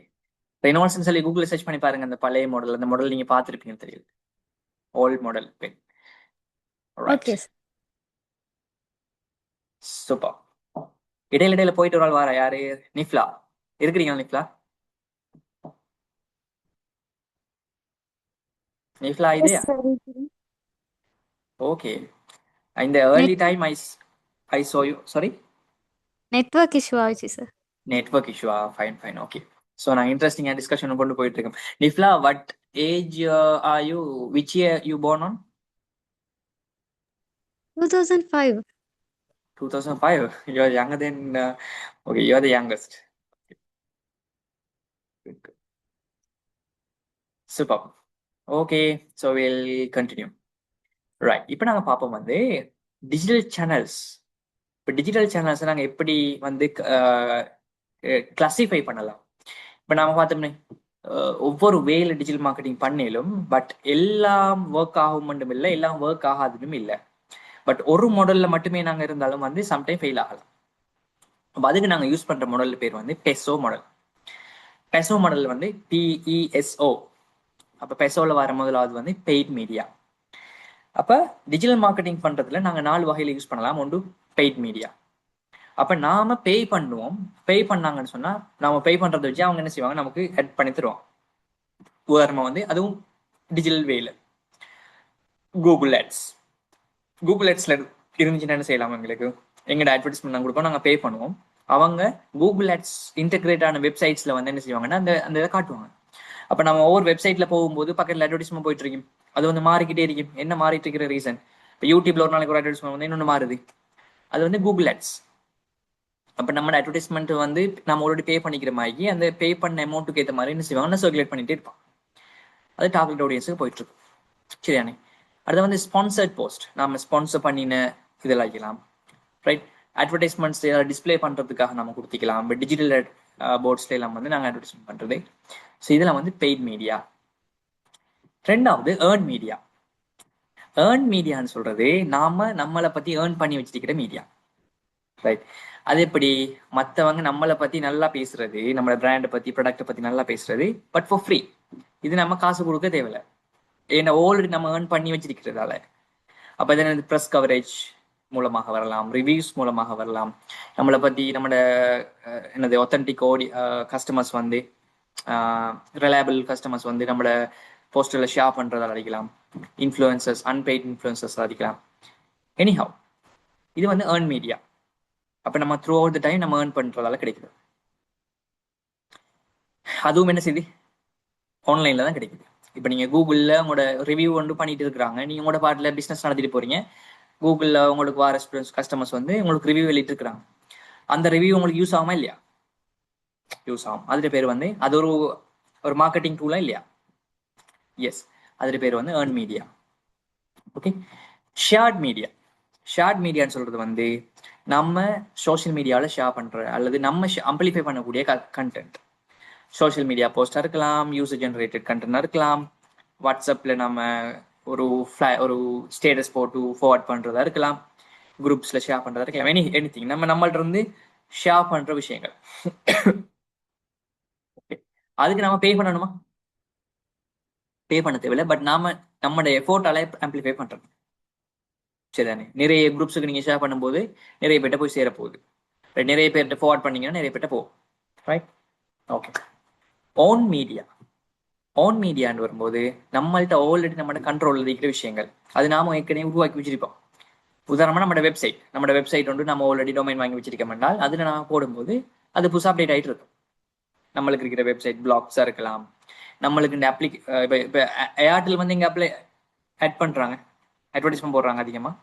ரெனால்ட்ஸ்னு சொல்லி கூகுளில் சர்ச் பண்ணி பாருங்க. அந்த பழைய மாடல், அந்த மாடல் நீங்க பார்த்துருப்பீங்கன்னு தெரியுது. Old model pen. Okay sir. Super. இடையில போயிட்டு ஒரு ஆள் வாரா, யாரு? நிஃப்லா. இருக்கிறீங்களா Nifla? Nifla idea? Okay. In the early time I saw you. Sorry? Network issue ஆச்சு sir. Network issue. Fine. Okay. So நான் இன்ட்ரெஸ்டிங்கா டிஸ்கஷன் கொண்டு போயிட்டு இருக்கேன். நிஃப்லா, what age are you? Which year you born on? 2005. 2005. You are younger than. Okay, you are the youngest. Good. Super. Okay, so we'll continue. Right. இப்போ நாங்க பார்ப்போம் digital channels. இப்போ digital channels நாங்க எப்படி கிளாசிஃபை பண்ணலாம். இப்போ நாம பார்த்தோம்னே ஒவ்வொரு வேல டிஜிட்டல் மார்க்கெட்டிங் பண்ணிலும், பட் எல்லாம் ஒர்க் ஆகும் மட்டும் இல்லை, எல்லாம் ஒர்க் ஆகாதுன்னு இல்லை. பட் ஒரு மாடல்ல மட்டுமே நாங்க இருந்தாலும் சம்டைம் ஃபெயில் ஆகலாம். அப்போ அதுக்கு நாங்க யூஸ் பண்ற மாடல் பேர் peso model. Peso model PESO. அப்போ பெசோல வர முதலாவது பெய்ட் மீடியா. அப்ப டிஜிட்டல் மார்க்கெட்டிங் பண்றதுல நாங்க 4 வகையில யூஸ் பண்ணலாம். ஒன்று பெய்ட் மீடியா. அப்ப நாம பே பண்ணுவோம். பே பண்ணாங்கன்னு சொன்னா நாம பே பண்றதை வச்சு அவங்க என்ன செய்வாங்க, நமக்கு ஆட் பண்ணி தருவாங்க. உதாரணமா அதுவும் டிஜிட்டல் வேல கூகுள் ஆட்ஸ்ல இருந்துச்சுன்னா என்ன செய்யலாம், எங்களுக்கு எங்கட அட்வர்டைஸ்மெண்ட் நாங்கள் கொடுப்போம், நாங்கள் பே பண்ணுவோம். அவங்க கூகுள் ஆட்ஸ் இன்டெகிரேட் ஆன வெப்சைட்ஸ்ல என்ன செய்வாங்கன்னா அந்த இதை காட்டுவாங்க. அப்ப நம்ம ஒவ்வொரு வெப்சைட்ல போகும்போது பக்கத்துல அட்வர்டைஸ்மெண்ட் போயிட்டு இருக்கும். அது மாறிக்கிட்டே இருக்கும். என்ன மாறிட்டு இருக்கிற ரீசன், இப்போ யூடியூப்ல ஒரு நாளைக்கு ஒரு அட்வர்டைஸ்மெண்ட் இன்னொன்று மாறுது. அது கூகுள் ஆட்ஸ். அப்ப நம்ம அட்வர்டைஸ்மெண்ட் நம்ம ஆல்ரெடி பே பண்ணிக்கிற மாதிரி அந்த பே பண்ண அமௌண்ட்டுக்கு ஏற்ற மாதிரி என்ன செய்வாங்கன்னா சர்க்குலேட் பண்ணிட்டே இருப்பான். அது டார்கெட் ஆடியன்ஸுக்கு போயிட்டு இருக்கும். சரியானே? அடுத்து ஸ்பான்சர்ட் போஸ்ட். நாம ஸ்பான்சர் பண்ணின இதெல்லாம் வைக்கலாம். ரைட். அட்வர்டைஸ்மெண்ட்ஸ் டிஸ்பிளே பண்றதுக்காக நம்ம கொடுத்திக்கலாம். டிஜிட்டல் போர்ட்ஸ்ல எல்லாம் நாங்கள் அட்வர்டைஸ்மெண்ட் பண்றது. ஸோ இதெல்லாம் பெய்ட் மீடியா. ரெண்டாவது ஏர்ன் மீடியா. ஏர்ன் மீடியான்னு சொல்றது நாம நம்மளை பத்தி ஏர்ன் பண்ணி வச்சிருக்கிற மீடியா. ரைட். அது எப்படி, மற்றவங்க நம்மளை பத்தி நல்லா பேசுறது, நம்மளோட பிராண்டை பத்தி ப்ராடக்டை பத்தி நல்லா பேசுறது, பட் ஃபார் ஃப்ரீ. இது நம்ம காசு கொடுக்க தேவையில்லை, ஏன்னா ஆல்ரெடி நம்ம ஏர்ன் பண்ணி வச்சிருக்கிறதால. அப்போ இது ப்ரெஸ் கவரேஜ் மூலமாக வரலாம், ரிவ்யூஸ் மூலமாக வரலாம். நம்மளை பத்தி நம்மளோட ஒத்தன்டிக் கஸ்டமர்ஸ் ரிலையபிள் கஸ்டமர்ஸ் நம்மளோட போஸ்டர்ல ஷேர் பண்றதால அடிக்கலாம். இன்ஃப்ளூயன்சர்ஸ், அன்பெய்ட் இன்ஃப்ளூயன்சர்ஸ் அதிக்கலாம். எனிஹவ் இது வந்து ஏர்ன் மீடியா. அப்போ நம்ம த்ரூ அவுட் த டைம் நம்ம ஏர்ன் பண்ணுறதால கிடைக்குது. அதுவும் என்ன செய்யுது, ஆன்லைனில் தான் கிடைக்குது. இப்போ நீங்கள் கூகுளில் உங்களோட ரிவ்யூ வந்து பண்ணிட்டு இருக்கிறாங்க, நீங்கள் உங்களோட பாட்டில் பிஸ்னஸ் நடத்திட்டு போகிறீங்க, கூகுளில் உங்களுக்கு வர கஸ்டமர்ஸ் வந்து உங்களுக்கு ரிவ்யூ வெளியிட்டு இருக்கிறாங்க. அந்த ரிவ்யூ உங்களுக்கு யூஸ் ஆகுமா இல்லையா? யூஸ் ஆகும். அதில் பேர் வந்து அது ஒரு மார்க்கெட்டிங் டூலா இல்லையா? எஸ், அதில் பேர் வந்து earn media. Okay. Shared media. Shared மீடியான்னு சொல்றது வந்து நம்ம சோஷியல் மீடியாவில் ஷேர் பண்ணுற அல்லது நம்ம அம்பிளிஃபை பண்ணக்கூடிய கண்டென்ட். சோஷியல் மீடியா போஸ்டாக இருக்கலாம், யூசர் ஜென்ரேட்டட் கண்டென்ட்டாக இருக்கலாம், வாட்ஸ்அப்பில் நம்ம ஒரு ஸ்டேட்டஸ் போட்டு ஃபார்வர்ட் பண்ணுறதா இருக்கலாம், குரூப்ஸில் ஷேர் பண்ணுறதா இருக்கலாம், எனிதிங் நம்மள்ட்ட இருந்து ஷேர் பண்ணுற விஷயங்கள். ஓகே. அதுக்கு நம்ம பே பண்ணணுமா? பே பண்ண தேவையில்லை. பட் நம்மளோட எஃபோர்ட்டால ஆம்பிளிஃபை பண்ணுறோம். சரிதானே? நிறைய குரூப்ஸுக்கு நீங்கள் ஷேர் பண்ணும்போது நிறைய பேர்ட்ட போய் சேரப்போகுது. நிறைய பேர்கிட்ட ஃபார்வர்ட் பண்ணீங்கன்னா நிறைய பேர்ட்ட போகும். Right? Okay. Own media. Own மீடியான்னு வரும்போது நம்மள்ட்ட ஆல்ரெடி நம்மளோட கண்ட்ரோலில் இருக்கிற விஷயங்கள், அது நாம ஏற்கனவே உருவாக்கி வச்சிருப்போம். உதாரணமாக நம்மளோட வெப்சைட் வந்து நம்ம ஆல்ரெடி டொமைன் வாங்கி வச்சிருக்கோம் என்றால் அதில் நாம போடும்போது அது புதுசாக அப்டேட் ஆகிட்டு இருக்கும். நம்மளுக்கு இருக்கிற வெப்சைட் பிளாக்ஸாக இருக்கலாம், நம்மளுக்கு இந்த இப்போ ஏர்டெல் வந்து இங்கே ஆட் பண்ணுறாங்க, அட்வர்டைஸ்மெண்ட் போடுறாங்க அதிகமாக,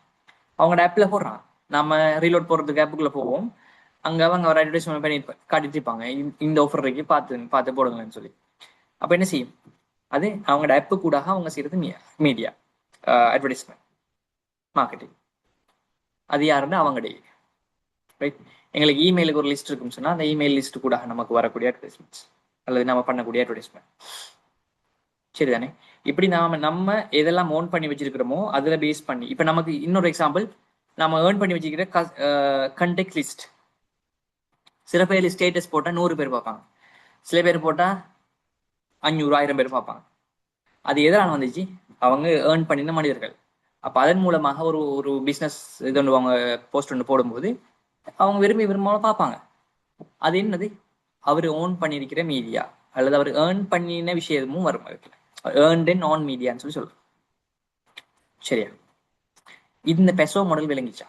அவங்களோட ஆப்பில் போடுறாங்க. நம்ம ரீலோட் போடுறதுக்கு ஆப்புக்குள்ளே போவோம், அங்கே அவங்க ஒரு அட்வர்டைஸ்மெண்ட் பண்ணி காட்டிட்டு இருப்பாங்க, இந்த ஆஃபர் இருக்கு பார்த்து போடுங்கன்னு சொல்லி. அப்போ என்ன செய்யும், அது அவங்களோட ஆப்பு கூட அவங்க செய்யறது மீடியா அட்வர்டைஸ்மெண்ட் மார்க்கெட்டிங். அது யாருன்னா அவங்களுடைய ரைட். எங்களுக்கு இமெயிலுக்கு ஒரு லிஸ்ட் இருக்குன்னு சொன்னால் அந்த இமெயில் லிஸ்ட் கூட நமக்கு வரக்கூடிய அட்வர்டைஸ்மெண்ட்ஸ் அல்லது நம்ம பண்ணக்கூடிய அட்வர்டைஸ்மெண்ட். சரிதானே? இப்படி நம்ம எதெல்லாம் ஓன் பண்ணி வச்சிருக்கிறோமோ அதில் பேஸ் பண்ணி, இப்போ நமக்கு இன்னொரு எக்ஸாம்பிள், நம்ம ஏர்ன் பண்ணி வச்சுக்கிற கண்டெக்ட் லிஸ்ட். சில பேர் ஸ்டேட்டஸ் போட்டால் 100 பேர் பார்ப்பாங்க, சில பேர் போட்டால் 500 1000 பேர் பார்ப்பாங்க. அது எதனால் வந்துச்சு? அவங்க ஏர்ன் பண்ணின மனிதர்கள். அப்போ அதன் மூலமாக ஒரு பிஸ்னஸ் இது ஒன்று அவங்க போஸ்ட் ஒன்று போடும்போது அவங்க விரும்பாம பார்ப்பாங்க. அது என்னது? அவர் ஓன் பண்ணியிருக்கிற மீடியா அல்லது அவர் ஏர்ன் பண்ணின விஷயமும் வரும். ஏர்ன்ட் அண்ட் ஆன் மீடியான்னு சொல்லி சொல்றோம். சரியா? இந்த பெசோ மாடல் விளங்கிச்சா?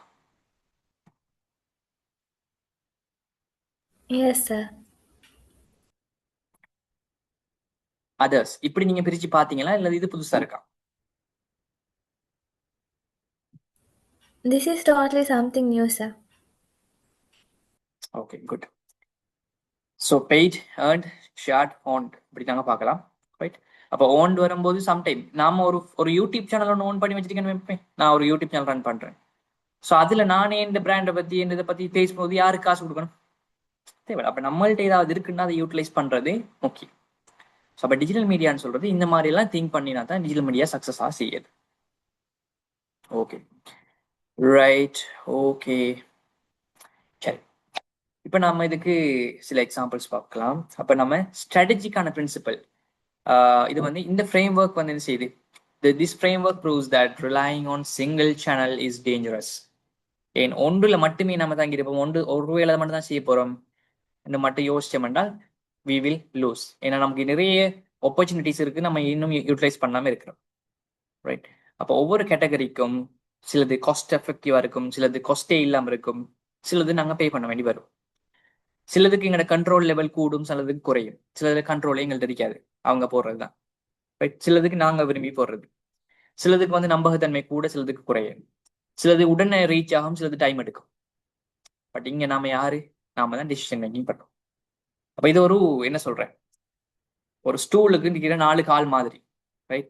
Yes, sir. அதர்ஸ் இப்படி நீங்க பிரிச்சு பாத்தீங்களா இல்ல இது புதுசா இருக்கா? This is totally something new, sir. Okay, good. So paid, earned, shared, owned இப்படி தாங்க பார்க்கலாம். ரைட். அப்போ ஓன்ட் வரும்போது சம்டைம் நாம ஒரு யூடியூப் சேனல் ஒன்று ஓன் பண்ணி வச்சிருக்கேன்னு வைப்பேன். நான் ஒரு யூடியூப் சேனல் ரன் பண்றேன். ஸோ அதுல நானே இந்த பிராண்டை பத்தி இதை பத்தி பேசும்போது யாருக்கு காசு கொடுக்கணும்? தேவை. அப்ப நம்மள்ட்ட ஏதாவது இருக்குன்னா அதை யூட்டிலைஸ் பண்றது முக்கியம். ஸோ அப்போ டிஜிட்டல் மீடியான்னு சொல்றது இந்த மாதிரி எல்லாம் திங்க் பண்ணினா தான் டிஜிட்டல் மீடியா சக்சஸா செய்யுது. Okay, right. ஓகே, சரி. இப்போ நம்ம இதுக்கு சில எக்ஸாம்பிள்ஸ் பார்க்கலாம். அப்போ நம்ம ஸ்ட்ராட்டஜிக்கான பிரின்சிபல், இது வந்து இந்த ஃப்ரேம் ஒர்க் வந்து என்ன செய்யுது? This frame work proves that relying on single channel is dangerous. ஏன் ஒன்றுல மட்டுமே நம்ம தங்கி இருப்போம், ஒரு வேலை மட்டும் தான் செய்ய போறோம் என்று மட்டும் யோசிச்சோம் என்றால் we will lose. ஏன்னா நமக்கு நிறைய ஆப்பர்ச்சுனிட்டிஸ் இருக்கு, நம்ம இன்னும் யூட்டிலைஸ் பண்ணாம இருக்கிறோம். ரைட். அப்போ ஒவ்வொரு கேட்டகரிக்கும் சிலது காஸ்ட் எஃபெக்டிவா இருக்கும், சிலது காஸ்டே இல்லாமல் இருக்கும், சிலது நாங்கள் பே பண்ண வேண்டி வரும். சிலதுக்கு எங்களோட கண்ட்ரோல் லெவல் கூடும், சிலதுக்கு குறையும், சிலது கண்ட்ரோலே எங்கள்கிட்ட இருக்காது, அவங்க போடுறது தான். ரைட். சிலதுக்கு நாங்கள் விரும்பி போடுறது, சிலதுக்கு வந்து நம்பகத்தன்மை கூட, சிலதுக்கு குறையும், சிலது உடனே ரீச் ஆகும், சிலது டைம் எடுக்கும். பட் இங்க நாம யாரு? நாம தான் டிசிஷன் மேக்கிங் பண்றோம். அப்ப இது என்ன சொல்றேன், ஒரு ஸ்டூலுக்கு நிற்கிற 4 கால் மாதிரி. ரைட்.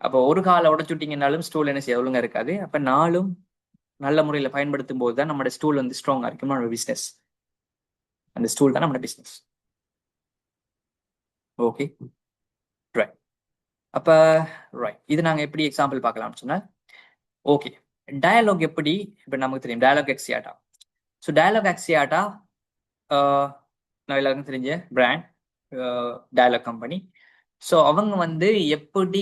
அப்போ ஒரு காலை உடச்சுட்டிங்கனாலும் ஸ்டூல் என்ன செய்ய ஒழுங்கா இருக்காது. அப்ப 4ம் நல்ல முறையில பயன்படுத்தும் போது தான் நம்மளோட ஸ்டூல் வந்து ஸ்ட்ராங்கா இருக்கும், நம்மளோட பிசினஸ். அந்த ஸ்டூல் தான் நம்மளோட பிசினஸ். Okay, right. அப்ப ரைட், இது நாங்க எப்படி எக்ஸாம்பிள் பார்க்கலாம்னு சொன்னா, ஓகே, டயலாக் எப்படி? இப்ப நமக்கு தெரியும் டயலாக் எக்ஸியாட்டா. ஸோ டயலாக் எக்ஸியாட்டா நான் எல்லாருக்கும் தெரிஞ்ச பிராண்ட், டயலாக் கம்பெனி. ஸோ அவங்க வந்து எப்படி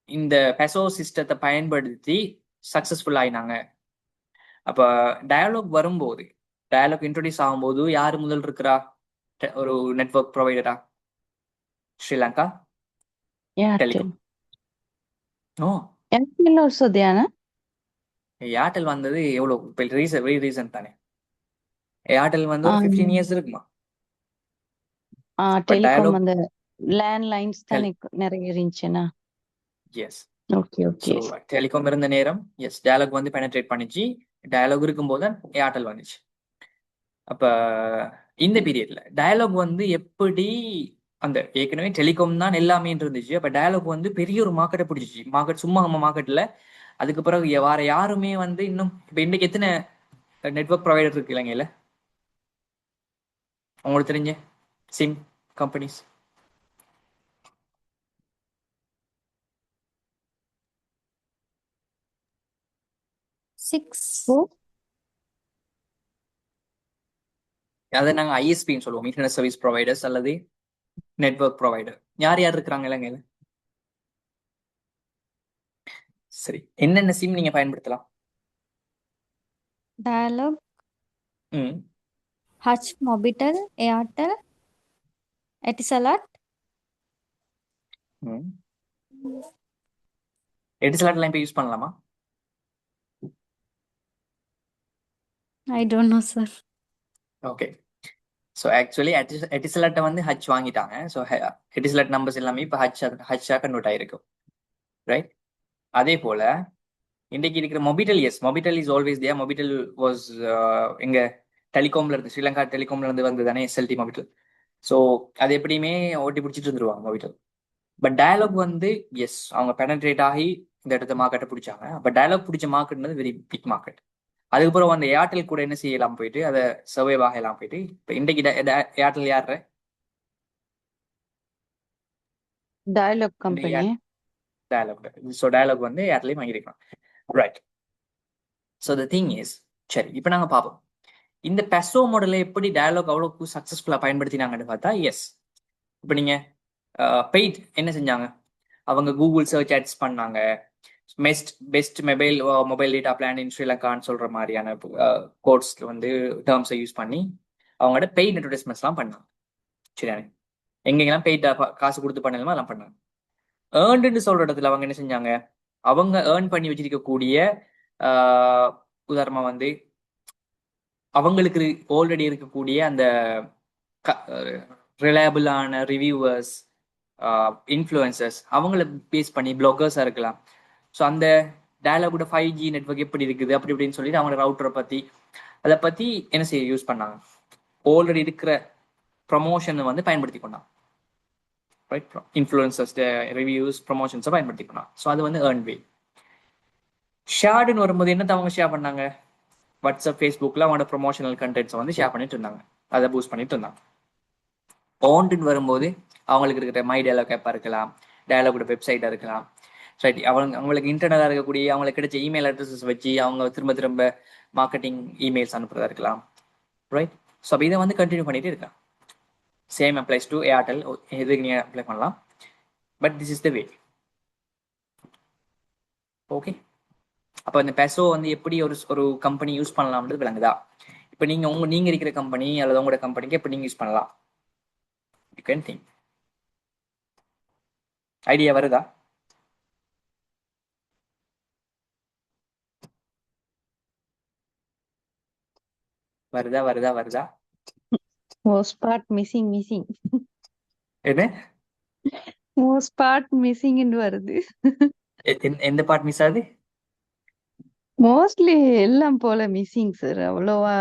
இந்த பெசோ சிஸ்டத்தை பயன்படுத்தி சக்சஸ்ஃபுல் ஆயினாங்க. அப்ப டயலாக் வரும்போது, டயலாக் இன்ட்ரோடியூஸ் ஆகும்போது யாரு முதல் இருக்கிறா? ஒரு network ப்ரொவைடரா? Sri Lanka telecom. O Airtel also there, na? Airtel வந்தது எவ்வளோ இப்போ வெரி ரீசன்ட் தானே. ஏர்டெல் வந்து ஒரு 15 இயர்ஸ் இருக்குமா. பட் டெலிகாம் டயலாக் அந்த லேண்ட் லைன்ஸ் டெல் தானே நிறைய இருந்துச்சுன்னா. Yes. Okay so okay. Telecom இருந்த நேரம் எஸ் டயலாக் வந்து பெனட்ரேட் பண்ணிச்சு. டயலாக் இருக்கும்போது தான் ஏர்டெல் வந்துச்சு. அப்ப இந்த பீரியட்ல டயலாக் வந்து எப்படி அந்த ஏற்கனவே டெலிகாம் தான் எல்லாமே இருந்துச்சு. அப்ப டயலாக் வந்து பெரிய ஒரு மார்க்கெட்டை பிடிச்சிச்சு. மார்க்கெட் சும்மா நம்ம மார்க்கெட்ல அதுக்கு பிறகு வேற யாருமே வந்து இன்னும் இப்ப இன்னைக்கு எத்தனை நெட்வொர்க் ப்ரொவைடர் இருக்கு இலங்கையில உங்களுக்கு தெரிஞ்ச சிம் கம்பெனிஸ்? 6. ஓ அதை நாங்க ஐஎஸ்பின்னு சொல்லுவோம், இன்டர்நெட் சர்வீஸ் ப்ரொவைடர்ஸ் அல்லது நெட்வொர்க் ப்ரொவைடர். யார் யார் இருக்கிறாங்க இலங்கையில? சரி, என்னென்ன சிம் நீங்க பயன்படுத்தலாம்? டயலாக், ம் ஹச் மொபிட்டல், ஏர்டெல், எட்டிசலாட். ம் எடிசலாட்லாம் இப்போ யூஸ் பண்ணலாமா? I don't know sir. Okay. So actually எட்டிசலாட்டை வந்து ஹச் வாங்கிட்டாங்க. ஸோ எட்டிசலாட் நம்பர்ஸ் எல்லாமே இப்போ ஹச்சாக கன்வெர்ட் ஆயிருக்கும். ரைட். அதே போல இன்றைக்கு இருக்கிற Mobitel, yes Mobitel is always there. Mobitel was எங்க டெலிகாம்ல இருந்து, ஸ்ரீலங்கா டெலிகாம்ல இருந்து வந்து தானே எஸ்எல்டி மொபிட்டல். ஸோ அது எப்படியுமே ஓட்டி பிடிச்சிட்டு இருந்துருவாங்க மொபிட்டல். பட் டயலாக் வந்து எஸ் அவங்க பெனட்ரேட் ஆகி இந்த இடத்த மார்க்கெட்டை பிடிச்சாங்க. பட் டயலாக் பிடிச்ச மார்க்கெட்னது வெரி பிக் மார்க்கெட். அதுக்கப்புறம் அந்த ஏர்டெல் கூட என்ன செய்யலாம் போயிட்டு அதை சர்வைவ் ஆகலாம் போயிட்டு இப்போ இன்றைக்கு ஏர்டெல் யாரு? Dialog company. Dialog. So Dialog வந்து ஏர்டெல்லையும் வாங்கியிருக்கலாம். Right. So the thing is, சரி இப்போ நாங்கள் பார்ப்போம் இந்த பெசோ மாடலை எப்படி டயலாக் அவ்வளோ சக்ஸஸ்ஃபுல்லாக பயன்படுத்தினாங்கன்னு பார்த்தா, எஸ் இப்போ நீங்கள் பெய்ட் என்ன செஞ்சாங்க, அவங்க கூகுள் சர்ச் ஆட்ஸ் பண்ணாங்க. Best mobile data plan in ஸ்ரீலங்கான்னு சொல்கிற மாதிரியான கோட்ஸ்க்கு வந்து டேர்ம்ஸை யூஸ் பண்ணி அவங்களோட பெய்ட் அட்வர்டைஸ்மெண்ட்ஸ்லாம் பண்ணாங்க. சரியானே, எங்கெங்கெல்லாம் பெய்ட் காசு கொடுத்து பண்ணணுமோ அதெல்லாம் பண்ணாங்க. ஏர்ன்டுன்னு சொல்கிற இடத்துல அவங்க என்ன செஞ்சாங்க, அவங்க ஏர்ன் பண்ணி வச்சிருக்கக்கூடிய உதாரணமாக வந்து அவங்களுக்கு ஆல்ரெடி இருக்கக்கூடிய அந்த ரிலையபிளான ரிவ்யூவர்ஸ், இன்ஃப்ளூயன்சர்ஸ், அவங்கள பேஸ் பண்ணி பிளாகர்ஸாக இருக்கலாம். ஸோ அந்த டயலாகோட 5G நெட்வொர்க் எப்படி இருக்குது அப்படி இப்படின்னு சொல்லிட்டு அவங்க ரவுட்டரை பற்றி அதை பற்றி என்ன செய்ய யூஸ் பண்ணாங்க, ஆல்ரெடி இருக்கிற ப்ரமோஷனை வந்து பயன்படுத்தி கொண்டாங்க. ரைட், இன்ஃப்ளூயன்சர்ஸ் ரிவ்யூஸ் ப்ரமோஷன்ஸை பயன்படுத்தி கொண்டாங்க. ஸோ அது வந்து ஏர்ன் வே. ஷேர்டுன்னு வரும்போது என்னத்தை அவங்க ஷேர் பண்ணாங்க, வாட்ஸ்அப் ஃபேஸ்புக்கில் அவங்களோட ப்ரொமோஷனல் கண்டென்ட்ஸை வந்து ஷேர் பண்ணிட்டு இருந்தாங்க, அதை பூஸ்ட் பண்ணிட்டு இருந்தாங்க. ஓன்டுன்னு வரும்போது அவங்களுக்கு இருக்கிற மை டயலாக் ஆப்பாக இருக்கலாம், டயலாகோட வெப்சைட்டாக இருக்கலாம். ரைட், அவங்களுக்கு இன்டர்னலாக இருக்கக்கூடிய அவங்களுக்கு கிடைச்ச இமெயில் அட்ரஸஸ் வச்சு அவங்க திரும்ப திரும்ப மார்க்கெட்டிங் இமெயில்ஸ் அனுப்புறதா இருக்கலாம். ரைட். ஸோ அப்போ இதை வந்து கண்டினியூ பண்ணிட்டு இருக்கலாம். சேம் அப்ளைஸ் டு ஏர்டெல், எதுக்கு நீங்கள் அப்ளை பண்ணலாம். But this is the way. Okay. அப்போ இந்த பெசோ வந்து எப்படி ஒரு கம்பெனி யூஸ் பண்ணலாம்ன்றது விளங்குதா? இப்போ நீங்க இருக்கிற கம்பெனி அல்லது உங்களோட கம்பெனிக்கு எப்படி நீங்க யூஸ் பண்ணலாம், யூ கேன் திங்க். ஐடியா வருதா? வருதா வருதா வருதா? Most part missing. என்ன மோஸ்ட் பார்ட் மிஸ்ஸிங்னு வருது. எந்த பார்ட் மிஸ் ஆகுது? மோஸ்ட்லி எல்லாம் போல மிஸ்ஸிங் சார். அவ்வளவா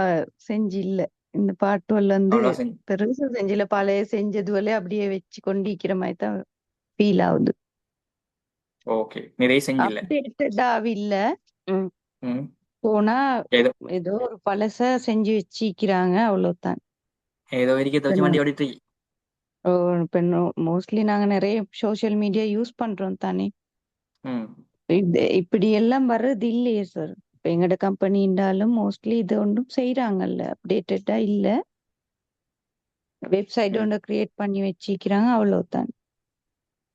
செஞ்சு இல்ல. இந்த பார்ட் 1 வந்து அவ்வளோ செஞ்சு. பெருசா செஞ்சில, பழைய செஞ்சதுவலே அப்படியே வச்சு கொண்டிருக்கிற மாதிரி தான் ஃபீல் ஆகுது. ஓகே, நிறைய செஞ்சில்ல. அப்டேட்டடா இல்ல. ம் போனா ஏதோ ஏதோ ஒரு பழச செஞ்சு வச்சிக்கிறாங்க, அவ்வளவுதான். ஏதோ வரைக்கும் துவச்சி வண்டி ஓடிட்டு இருக்கு. இப்ப மோஸ்ட்லி நாங்க நிறைய சோசியல் மீடியா யூஸ் பண்றோம் தானே. ம் இப்படி எல்லாம் வர்றது இல்லையே சார். இப்ப எங்கட கம்பெனின்றாலும் மோஸ்ட்லி இது ஒன்றும் செய்யறாங்கல்ல, அப்டேட்டடா இல்ல. வெப்சைட் ம் ஒன்று கிரியேட் பண்ணி வச்சிக்கிறாங்க, அவ்வளவுதான்.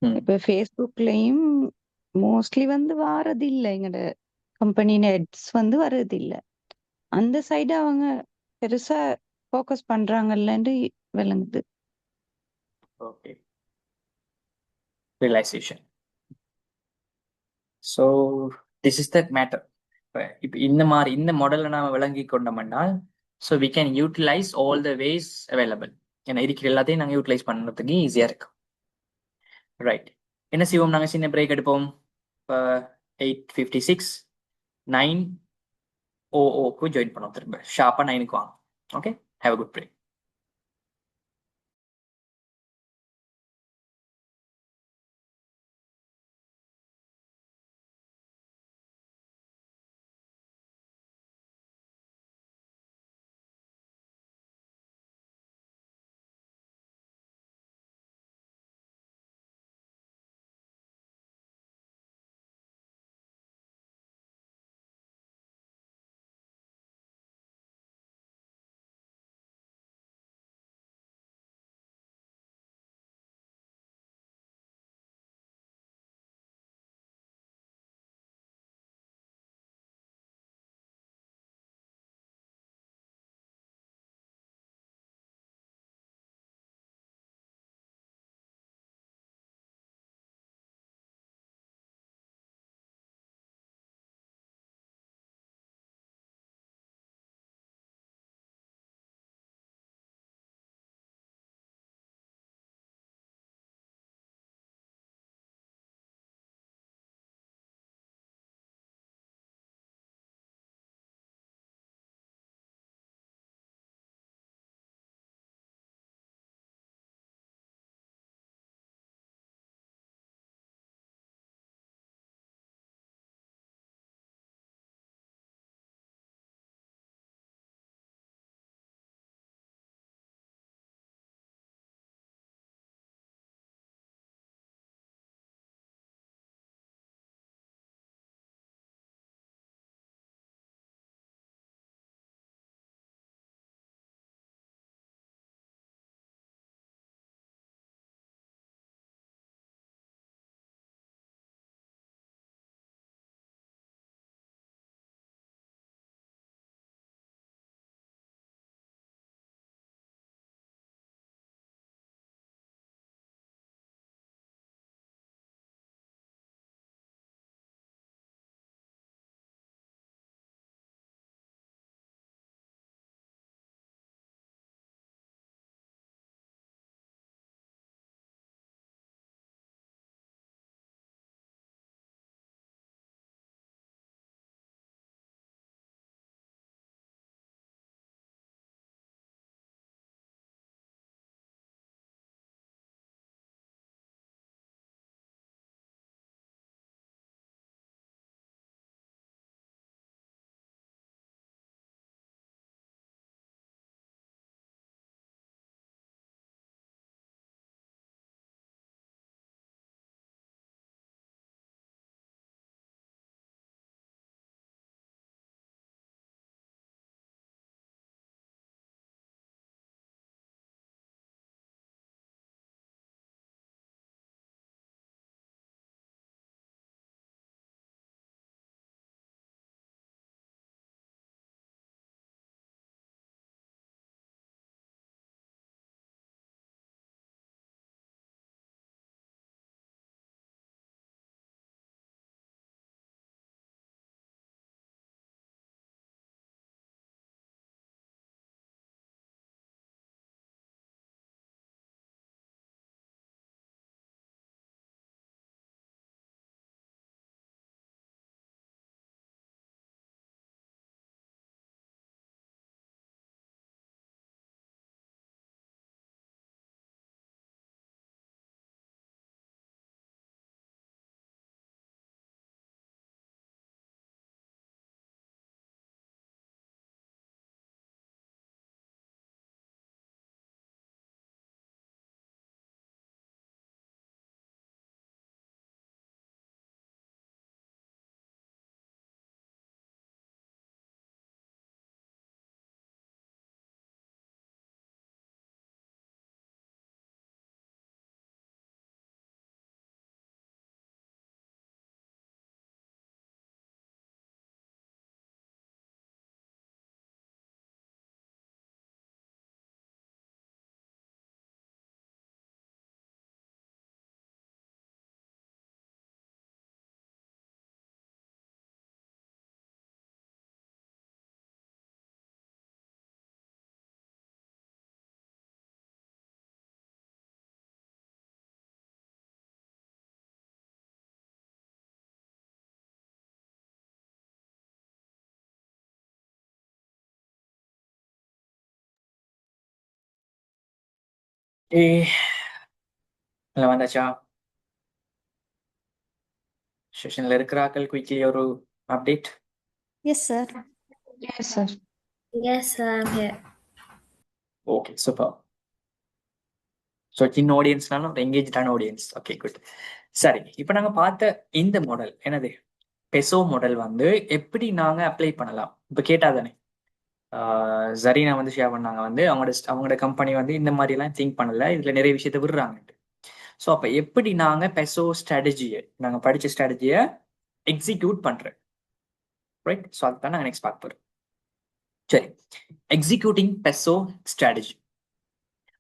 ம் இப்ப ஃபேஸ்புக்லயும் மோஸ்ட்லி வந்து வாரது இல்ல, எங்கட கம்பெனி நெட்ஸ் வந்து வர்றது இல்ல. அந்த சைடு அவங்க பெருசா ஃபோக்கஸ் பண்றாங்கல்லன்னு விளங்குது. Okay. Realisation. So this is the matter. இப்போ இந்த மாடலை நாம விளங்கி கொண்டோம்னால் so we can utilise all the ways available. ஏன்னா இருக்கிற எல்லாத்தையும் நாங்கள் யூட்டிலைஸ் பண்ணுறதுக்கு ஈஸியாக இருக்கும். ரைட், என்ன செய்வோம், நாங்கள் சின்ன பிரேக் எடுப்போம். இப்போ 8:56 9:00 ஜாயின் பண்ணோம். திரும்ப ஷார்ப்பாக 9க்கு வாங்க. Okay, have a good break. ஏ இல்லை வந்தாச்சா? செஷன்ல இருக்கிறார்கள் குயிக்லி ஒரு update. Yes sir. Yes, sir. Yes, I'm here. Okay super. So சின்ன ஆடியன்ஸ்னாலும் ஒரு எங்கேஜான ஆடியன்ஸ். Okay good. சரி, இப்போ நாங்க பார்த்த இந்த மாடல் என்னது, பெசோ மாடல் வந்து எப்படி நாங்க அப்ளை பண்ணலாம் இப்போ கேட்டாதானே. ஜரீனா வந்து ஷேர் பண்ணாங்க வந்து அவங்களோட கம்பெனி வந்து இந்த மாதிரி எல்லாம் திங்க் பண்ணல, இதுல நிறைய விஷயத்த விடுறாங்க. ஸோ அப்ப எப்படி நாங்க பெசோ ஸ்ட்ராட்டஜியை, நாங்க படிச்ச ஸ்ட்ராட்டஜியை எக்ஸிக்யூட் பண்றோம், ரைட்? ஸோ அதுதான் நாங்கள் நெக்ஸ்ட் பார்க்க போறோம். சரி, எக்ஸிக்யூட்டிங் பெசோ ஸ்ட்ராட்டஜி.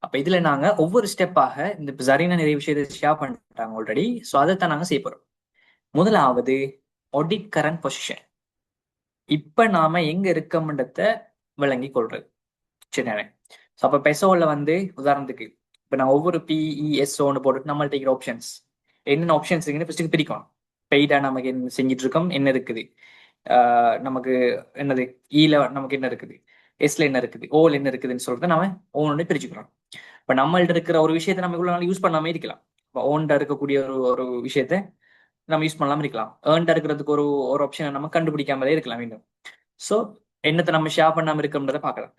அப்ப இதுல நாங்க ஒவ்வொரு ஸ்டெப்பாக இந்த ஜரீனா நிறைய விஷயத்தை ஷேர் பண்ணிட்டாங்க ஆல்ரெடி. ஸோ அதைத்தான் நாங்க செய்ய போறோம். முதலாவது ஆடிட் கரண்ட் பொசிஷன். இப்ப நாம எங்க இருக்கோம்ன்றத விளங்கி கொள்றது. சரிதானே? ஸோ அப்ப பெசோல வந்து உதாரணத்துக்கு இப்ப நான் ஒவ்வொரு பிஇஎஸ்ஓன்னு போட்டு நம்மள்ட்ட இருக்கிற ஆப்ஷன்ஸ் என்னென்ன ஆப்ஷன்ஸ் இருக்குன்னு ஃபர்ஸ்ட் பிரிக்கணும். பெய்டா நமக்கு என்ன செஞ்சுட்டு இருக்கோம், என்ன இருக்குது, நமக்கு என்னது ஈல நமக்கு என்ன இருக்குது, எஸ்ல என்ன இருக்குது, ஓல என்ன இருக்குதுன்னு சொல்லிட்டு நம்ம ஓன்னு பிரிச்சுக்கிறோம். இப்ப நம்மள்ட்ட இருக்கிற ஒரு விஷயத்த நம்ம இவ்வளவு நாள் யூஸ் பண்ணாம இருக்கலாம். இப்போ ஓன்டா இருக்கக்கூடிய ஒரு ஒரு விஷயத்த நம்ம யூஸ் பண்ணாம இருக்கலாம். ஏர்ன்டா இருக்கிறதுக்கு ஒரு ஒரு ஆப்ஷனை நம்ம கண்டுபிடிக்காமலே இருக்கலாம் மீண்டும். ஸோ என்னத்தை நம்ம ஷேர் பண்ணாம இருக்கோம்ன்றதை பார்க்கலாம்,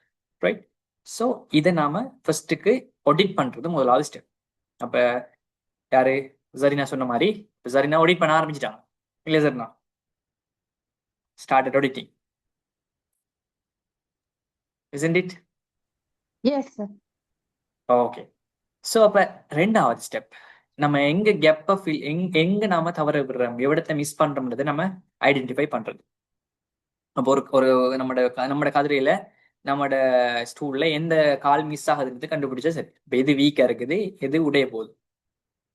ரைட்? ஸோ இதை நாம ஃபர்ஸ்ட்டுக்கு ஆடிட் பண்றது முதலாவது ஸ்டெப். அப்ப யாரு ஜரீனா சொன்ன மாதிரி ஜரீனா ஆடிட் பண்ண ஆரம்பிச்சிட்டாங்க இல்லையா Zarina? Started auditing, isn't it? Yes, sir. Okay. So அப்ப ரெண்டாவது ஸ்டெப், நம்ம எங்க கேப்பை ஃபீல் எங்க நாம தவற விடுறோம், எவிடத்தை மிஸ் பண்றோம்ன்றதை நம்ம ஐடென்டிஃபை பண்றது. அப்போ ஒரு ஒரு நம்மட கதிரையில நம்மட ஸ்டூல்ல எந்த கால் மிஸ் ஆகுதுன்றது கண்டுபிடிச்சா சரி. இப்போ எது வீக்கா இருக்குது, எது உடைய போகுது,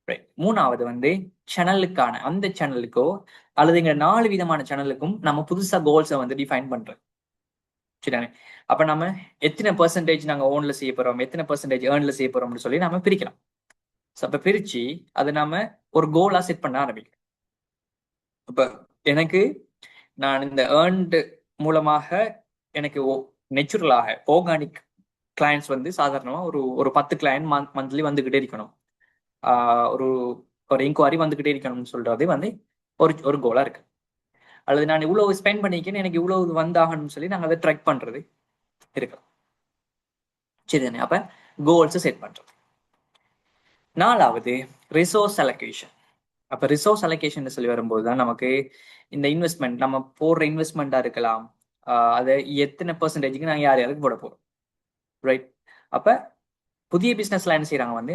ரைட்? மூணாவது வந்து சேனலுக்கான அந்த சேனலுக்கோ அல்லது இங்க 4 விதமான சேனலுக்கும் நம்ம புதுசா கோல்ஸை வந்து டிஃபைன் பண்றோம். சரிதானே? அப்ப நம்ம எத்தனை பெர்சன்டேஜ் நாங்க ஓன்ல செய்ய போறோம், எத்தனை பெர்சன்டேஜ் ஏர்ன்ல செய்ய போறோம்னு சொல்லி நம்ம பிரிக்கலாம். ஸோ அப்ப பிரிச்சு அதை நாம ஒரு கோலா செட் பண்ண ஆரம்பிக்கும். இப்ப எனக்கு நான் இந்த ஏர்ன்டு மூலமாக எனக்கு நெச்சுரலாக ஆர்கானிக் கிளையன்ஸ் வந்து சாதாரணமா ஒரு ஒரு 10 கிளையன்ட் மந்த்லி வந்துகிட்டே இருக்கணும். ஒரு ஒரு இன்குவாரி வந்துகிட்டே இருக்கணும்னு சொல்றது வந்து ஒரு கோலா இருக்கு. அல்லது நான் இவ்வளவு ஸ்பெண்ட் பண்ணிக்கேன்னு எனக்கு இவ்வளவு வந்தாகணும்னு சொல்லி நாங்கள் அதை ட்ராக் பண்றது இருக்கலாம். சரிதானே? அப்ப கோல்ஸ் செட் பண்றது. நாலாவது ரிசோர்ஸ் அலோகேஷன். அப்ப ரிசோர்ஸ் அலோகேஷன் சொல்லி வரும்போது தான் நமக்கு இந்த இன்வெஸ்ட்மெண்ட் நம்ம போடுற இன்வெஸ்ட்மெண்டா இருக்கலாம், அதை எத்தனை பெர்சன்டேஜுக்கு நாங்கள் யார் யாருக்கு போட போறோம், ரைட்? அப்ப புதிய பிசினஸ்ல என்ன செய்யறாங்க வந்து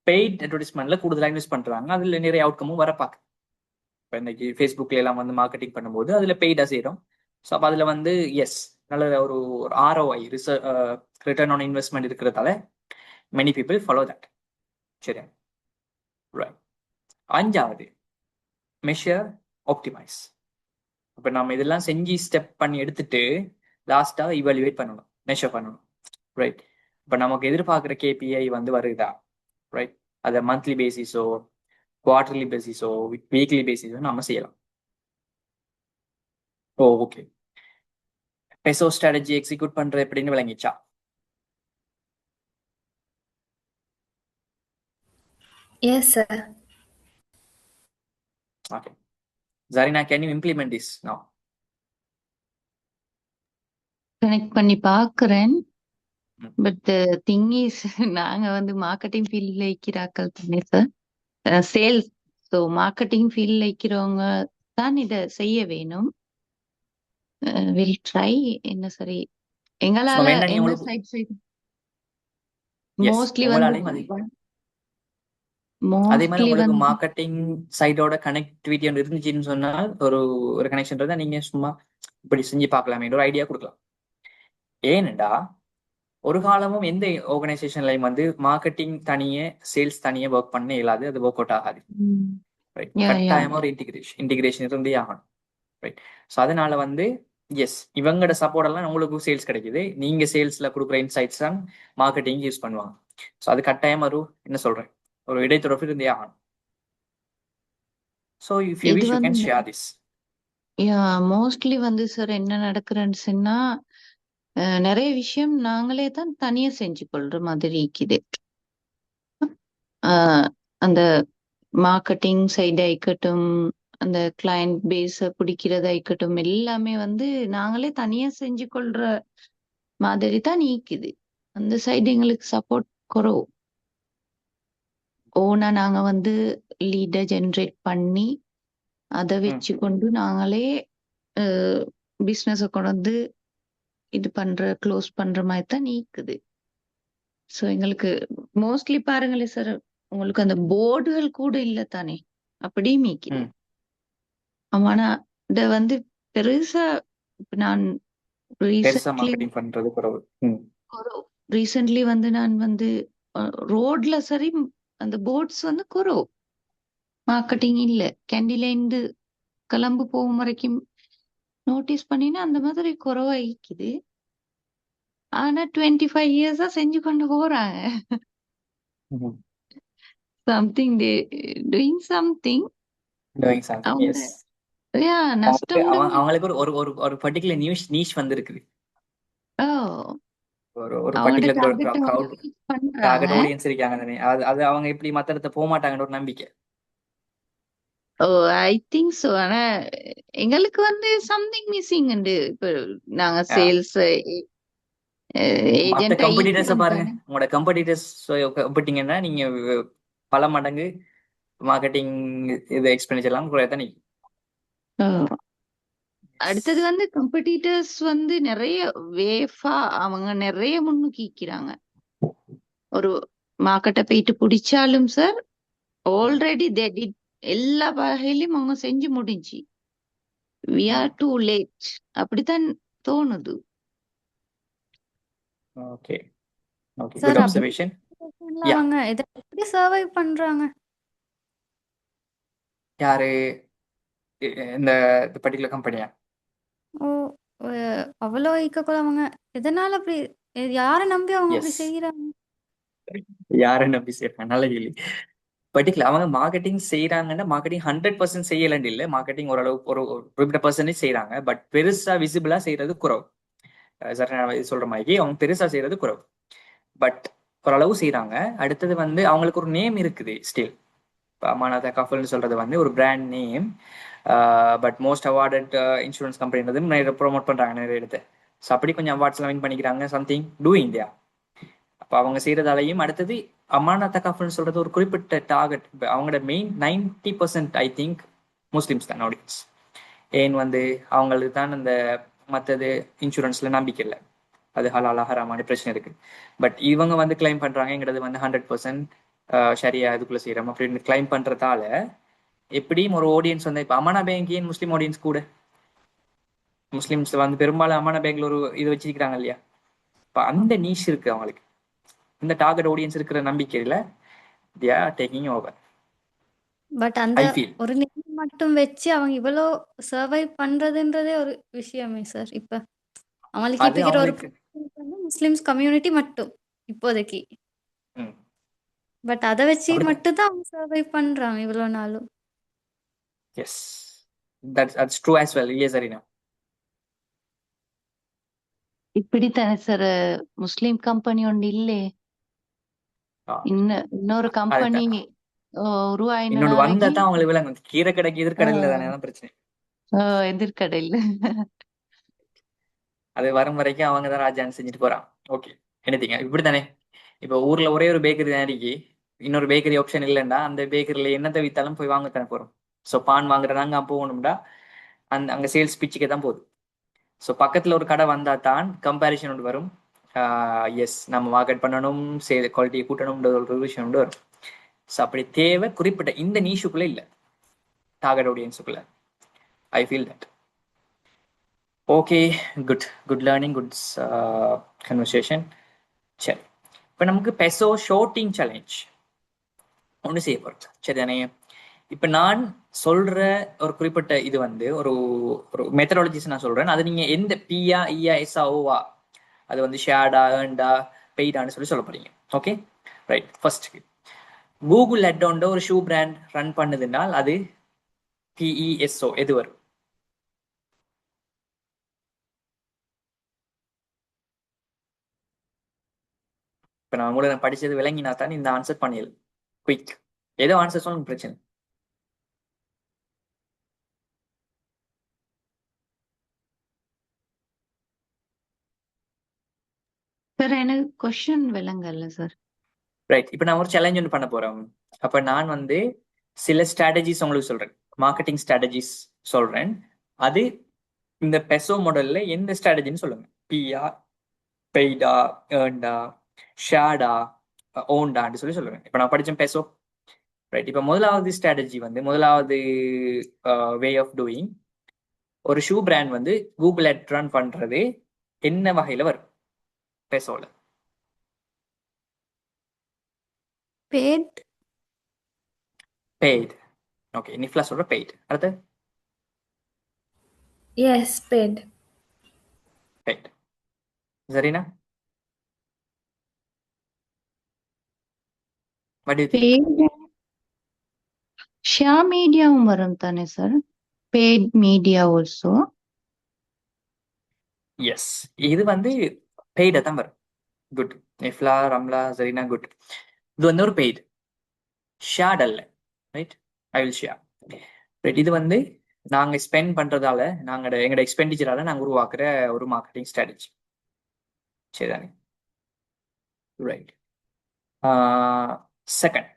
பெய்ட் அட்வர்டைஸ்மெண்ட்ல கூடுதலாக இன்வெஸ்ட் பண்றாங்க. அதுல நிறைய அவுட்கமும் வர பார்க்க. இப்போ இன்னைக்கு ஃபேஸ்புக்ல எல்லாம் வந்து மார்க்கெட்டிங் பண்ணும்போது அதுல பெய்டா செய்யறோம். ஸோ அப்போ அதுல வந்து எஸ் நல்ல ஒரு ROI ரிட்டர்ன் ஆன் இன்வெஸ்ட்மெண்ட் இருக்கிறதால மெனி பீப்புள் ஃபாலோ தட். சரி, ரைட். அஞ்சாவது மெஷர் ஆப்டிமைஸ். இப்போ நம்ம இதெல்லாம் செஞ்சு ஸ்டெப் பண்ணி எடுத்துட்டு லாஸ்டா இவாலுவேட் பண்ணணும், மெஷர் பண்ணணும், ரைட்? இப்போ நமக்கு எதிர்பார்க்குற KPI வந்து வருதா, ரைட்? அதை மந்த்லி பேசிஸோ குவார்டர்லி பேசிஸோ வீக்லி பேசிஸோ நம்ம செய்யலாம். ஓகே, பெசோ ஸ்ட்ராட்டஜி எக்ஸிக்யூட் பண்ற எப்படின்னு விளங்கிச்சா? Yes, sir. Okay, Zarina, can you implement this now? Connect பண்ணி பாக்குறேன். ம். பட் திங் இஸ் நாங்க வந்து மார்க்கெட்டிங் ஃபீல்ட்ல இருக்கிறாக்கள் தானே சார், சேல்ஸ். ஸோ மார்க்கெட்டிங் ஃபீல்ட்ல இருக்கிறவங்க தான் இதை செய்ய வேணும். Will try. என்ன சரி, So, எங்களால வேணா நீ என்ன உங்களுக்கு சைட் எஸ் மோஸ்ட்லி வந்து உங்களாலையும் அதே மாதிரி மோஸ்ட்லி உங்களுக்கு வந்து மார்க்கெட்டிங் சைடோட கனெக்டிவிட்டி ஒன்று இருந்துச்சுன்னு சொன்னால் ஒரு ஒரு கனெக்ஷன் இருந்தா நீங்க சும்மா இப்படி செஞ்சு பார்க்கலாமே ஒரு ஐடியா கொடுக்கலாம். ஏனெண்டா ஒரு காலமும் எந்த ஆர்கனைசேஷன்லையும் வந்து மார்க்கெட்டிங் தனியே சேல்ஸ் தனியே ஒர்க் பண்ண இயலாது, அது ஒர்க் அவுட் ஆகாது, ரைட்? யா கட்டாயமா ஒரு இன்டிகிரேஷன் இருந்தே ஆகணும், ரைட்? ஸோ அதனால வந்து எஸ் இவங்களோட சப்போர்ட் எல்லாம் உங்களுக்கு சேல்ஸ் கிடைக்குது, நீங்க சேல்ஸ்ல கொடுக்குற இன்சைட்ஸ் தான் மார்க்கெட்டிங் யூஸ் பண்ணுவாங்க. ஸோ அது கட்டாயம் ஒரு என்ன சொல்றேன் ஒரு இடைத்தொடர்பு இருந்தே ஆகணும். ஸோ இஃப் யூ இது விஷ் யூ கேன் வந்து ஷேர் திஸ். யா மோஸ்ட்லி வந்து சார் என்ன நடக்குதுன்னு சொன்னா, நிறைய விஷயம் நாங்களே தான் தனியா செஞ்சு கொள்ற மாதிரி இருக்குது. அந்த மார்க்கெட்டிங் சைடு ஆயிக்கட்டும், அந்த கிளையண்ட் பேஸ பிடிக்கிறதாயிக்கட்டும், எல்லாமே வந்து நாங்களே தனியா செஞ்சு கொள்ற மாதிரி தான் நீக்குது. அந்த சைடு எங்களுக்கு சப்போர்ட் குறவு. ஓனா நாங்க வந்து லீட ஜெனரேட் பண்ணி அதை வச்சு கொண்டு நாங்களே பிசினஸ கொண்டு வந்து இது க்ளோஸ் பண்ற மாதிரி தான் நீக்குது. ஸோ எங்களுக்கு மோஸ்ட்லி பாருங்களேன் சார், உங்களுக்கு அந்த போர்டுகள் கூட இல்ல தானே, அப்படியே மீக்குது. ஆனா இத வந்து பெருசா இப்ப நான் பெருசா ரீசென்ட்லி மார்க்கெட்டிங் பண்றது குறவு. ரீசென்ட்லி வந்து நான் வந்து ரோட்ல சரி அந்த போர்ட்ஸ் வந்து குறவு, மார்க்கெட்டிங் இல்ல. கேண்டிலேந்து கிளம்பு போகும் வரைக்கும் நோட்டீஸ் பண்ணினா அந்த மாதிரி குறவாயிக்குது. ஆனா 25 இயர்ஸா செஞ்சு கொண்டு போறாங்க. சம்திங் டே டூயிங் சம்திங். Doing something, அவங்க yes. நஷ்டம் அவங்களுக்கு ஒரு ஒரு ஒரு பர்டிகுலர் நீஷ் வந்து இருக்குது. ஒரு அவங்களோட பர்டிகுலர் டார்கெட் பண்றாங்க. டார்கெட் ஆடியன்ஸ் இருக்காங்க தானே, அது அவங்க எப்படி மத்த இடத்த போக மாட்டாங்கன்ற ஒரு நம்பிக்கை. I think so. ஆனா எங்களுக்கு வந்து சம்திங் மிஸ்ஸிங் உண்டு. இப்ப நாங்க சேல்ஸ் மத்த ஏஜென்ட் கம்பெடிட்டர்ஸ பாருங்க, உங்களோட கம்பெடிட்டர்ஸ் ஒப்பிட்டீங்கன்னா நீங்க பல மடங்கு மார்க்கெட்டிங் இது எக்ஸ்பெண்டிச்சர் எல்லாம் குறையத்தான் நீங்க. அடுத்தது வந்து கம்பெடிட்டர்ஸ் வந்து நிறைய வேஃபா அவங்க நிறைய முன்னுக்கிக்கிறாங்க. ஒரு மார்க்கெட்டை போயிட்டு பிடிச்சாலும் சார், ஆல்ரெடி எல்லா வகையிலும் அவங்க செஞ்சு முடிஞ்சு we are too late அப்படித்தான் தோணுது. Okay okay, sir good observation. அவங்க இதை எப்படி சர்வை பண்றாங்க? யாரு இந்த பர்டிகுலர் கம்பெனியா? ஓ அவ்வளோ ஈக்கக்குள்ள அவங்க எதனால அப்படி யாரை நம்பி அவங்க அப்படி எஸ், செய்யறாங்க? யாரை நம்பி செய்யறாங்க? நல்ல கேள்வி. பர்டிகுலர் அவங்க மார்க்கெட்டிங் செய்யறாங்கன்னா மார்க்கெட்டிங் 100% செய்யலன்னு இல்லை, மார்க்கெட்டிங் ஓரளவு ஒரு குறிப்பிட்ட பர்சன்டேஜ் செய்யறாங்க. பட் பெருசா விசிபிளா செய்யறது குறவு. சார் நான் இது சொல்ற மாதிரி அவங்க பெருசா செய்யறது குறவு, பட் ஓரளவு செய்யறாங்க. அடுத்தது வந்து அவங்களுக்கு ஒரு நேம் இருக்குது ஸ்டில். அமானதா கஃபல்னு சொல்றது வந்து ஒரு brand name. But most awarded insurance கம்பெனின்றது நிறைய ப்ரோமோட் பண்றாங்க நிறைய இடத்த. ஸோ அப்படி கொஞ்சம் அவார்ட்ஸ்லாம் வின் பண்ணிக்கிறாங்க. Something doing India. அப்போ அவங்க செய்யறதாலையும் அடுத்தது அமானதா கஃபல்னு சொல்றது ஒரு குறிப்பிட்ட டார்கெட். அவங்களோட மெயின் 90% ஐ திங்க் முஸ்லிம்ஸ் தான் ஆடியன்ஸ். ஏன் வந்து அவங்களுக்கு தான் அந்த மற்றது இன்சூரன்ஸ்ல நம்பிக்கை இல்லை, அது ஹலாலா ஹராமான பிரச்சனை இருக்கு. பட் இவங்க வந்து கிளைம் பண்றாங்க எங்கிறது வந்து 100% சரியா இதுக்குள்ள செய்யறோம் அப்படின்னு கிளைம் பண்றதால எப்படியும் ஒரு ஆடியன்ஸ் வந்து இப்போ அமானா பேங்க் ஏன் முஸ்லீம் ஆடியன்ஸ் கூட, முஸ்லிம்ஸ் வந்து பெரும்பாலும் அமானா பேங்க்ல ஒரு இது வச்சிருக்காங்க இல்லையா. இப்போ அந்த நீஷ் இருக்கு அவங்களுக்கு, இந்த டார்கெட் ஆடியன்ஸ் இருக்கிற நம்பிக்கையில they are taking over. But அந்த I feel ஒரு நேம் மட்டும் வச்சு அவங்க இவ்வளோ சர்வை பண்றதுன்றதே ஒரு விஷயமே சார். இப்ப அவங்களுக்கு அது இப்ப ஒரு அவங்களுக்கு முஸ்லிம்ஸ் கம்யூனிட்டி மட்டும் இப்போதைக்கு. பட் அதை வச்சு அப்படிதான். மட்டும் தான் அவங்க சர்வை பண்றாங்க இவ்வளோ நாளும். Yes, that's true as well. Yes, Arina. இப்படித்தானே சார் முஸ்லிம் கம்பெனி ஒன்று இல்லே, இன்னொரு கம்பெனி உருவாயின இன்னொன்று வந்தா நாளைக்கு தான் அவங்களுக்கு விளங்கும். கீரை கடைக்கு எதிர்கடையில தானே தான் பிரச்சனை. எதிர்கடையில் அது வரும் வரைக்கும் அவங்க தான் ராஜான்னு செஞ்சுட்டு போறான். ஓகே, என்னத்தீங்க இப்படித்தானே. இப்போ ஊர்ல ஒரே ஒரு பேக்கரி தான் இருக்கு, இன்னொரு பேக்கரி ஆப்ஷன் இல்லைன்னா அந்த பேக்கரியில என்னத்தை வித்தாலும் போய் வாங்கத்தானே போறோம். ஸோ பான் வாங்குறதாங்க அங்கே போகணும்டா அங்க சேல்ஸ் பிச்சுக்கே தான் போகுது. ஸோ பக்கத்துல ஒரு கடை வந்தா தான் கம்பேரிஷன் ஒன்று வரும். எஸ், நம்ம மார்க்கெட் பண்ணணும், சேல் குவாலிட்டியை கூட்டணும்ன்ற ஒரு விஷயம் ஒன்று வரும். ஸோ அப்படி தேவை குறிப்பிட்ட இந்த நீஷுக்குள்ள இல்லை, டார்கெட் ஆடியன்ஸுக்குள்ள. I feel that. Okay, good learning, good conversation. சரி, இப்போ நமக்கு பெசோ ஷோட்டிங் சேலஞ்ச் ஒன்று செய்ய போகிறோம். சரிதானே? இப்போ நான் சொல்ற ஒரு குறிப்பிட்ட இது வந்து ஒரு ஒரு மெத்தடாலஜிஸ் நான் சொல்றேன். அது நீங்க எந்த பியா இயா எஸ்ஆ ஓவா, அது வந்து ஷேர்டா ஏர்ன்டா பெய்டான்னு சொல்ல போறீங்க. Okay right. ஃபர்ஸ்ட், கூகுள் அட்வுண்ட ஒரு ஷூ பிராண்ட் ரன் பண்ணுதுனால் அது பிஇஎஸ்ஓ எது வரும்? இப்போ நான் உங்களுக்கு படிச்சது விளங்கினா தான் இந்த ஆன்சர் பண்ணிடலாம். குயிக். ஏதோ ஆன்சர் சொல்லுங்க, பிரச்சனை. சார் எனக்கு கொஸ்டின் விளங்கல்ல சார். ரைட். இப்போ நான் ஒரு சேலஞ்ச் ஒன்று பண்ண போறேன். அப்ப நான் வந்து சில ஸ்ட்ராட்டஜிஸ் உங்களுக்கு சொல்றேன், மார்க்கெட்டிங் ஸ்ட்ராட்டஜிஸ் சொல்றேன். அது இந்த பெசோ மாடல்ல எந்த ஸ்ட்ராட்டஜின்னு சொல்லுங்க. பிஆ, பெய்டா, ஏர்ன்டா, ஷேர்டா, ஓன்டான்னு சொல்லி சொல்லுங்க. இப்போ நான் படிச்சேன் பெசோ. ரைட். இப்போ முதலாவது ஸ்ட்ராட்டஜி வந்து, முதலாவது வே ஆஃப் டூயிங், ஒரு ஷூ பிராண்ட் வந்து கூகுள் அட் ரன் பண்றது என்ன வகையில வரும் பெசோல? பேட். பெய்ட். ஓகே, நிஃப்லா சொல்ற பெய்ட். அடுத்து Yes, paid. Paid. Sarina? What do you think? Share மீடியாவும் வரும் தானே sir? Paid media also. Yes, இது வந்து பெய்டா தான் வரும். குட். நிஃப்லா, ரம்லா, சரினா, குட். இது வந்து ஒரு பெய்டு, ஷேர்ட் அல்ல. Right. I will share. Right. இது வந்து நாங்க ஸ்பெண்ட் பண்றதால, எங்களோட எக்ஸ்பெண்டிச்சரால நாங்க உருவாக்குற ஒரு மார்க்கெட்டிங் ஸ்ட்ராட்டஜி. சரிதானே? Right. Second,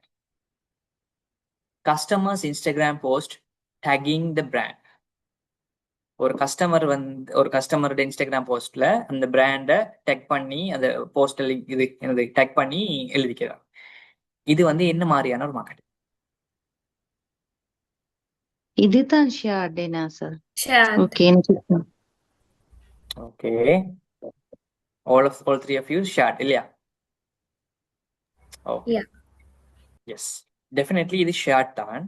customers Instagram post taking the brand. ஒரு கஸ்டமரோட இன்ஸ்டாகிராம் போஸ்ட்ல அந்த பிராண்டை டேக் பண்ணி, அந்த போஸ்டல் இது என்னது டேக் பண்ணி எழுதிக்கிறார். இது வந்து என்ன மாதிரியான ஒரு மார்க்கெட்டிங்? இதுதான் ஷேர்டேனா sir? Shared. Okay. Okay, all three of you shared இல்லையா? ஓகே. Yeah. எஸ், டெஃபினெட்லி இது ஷேர்ட் தான்.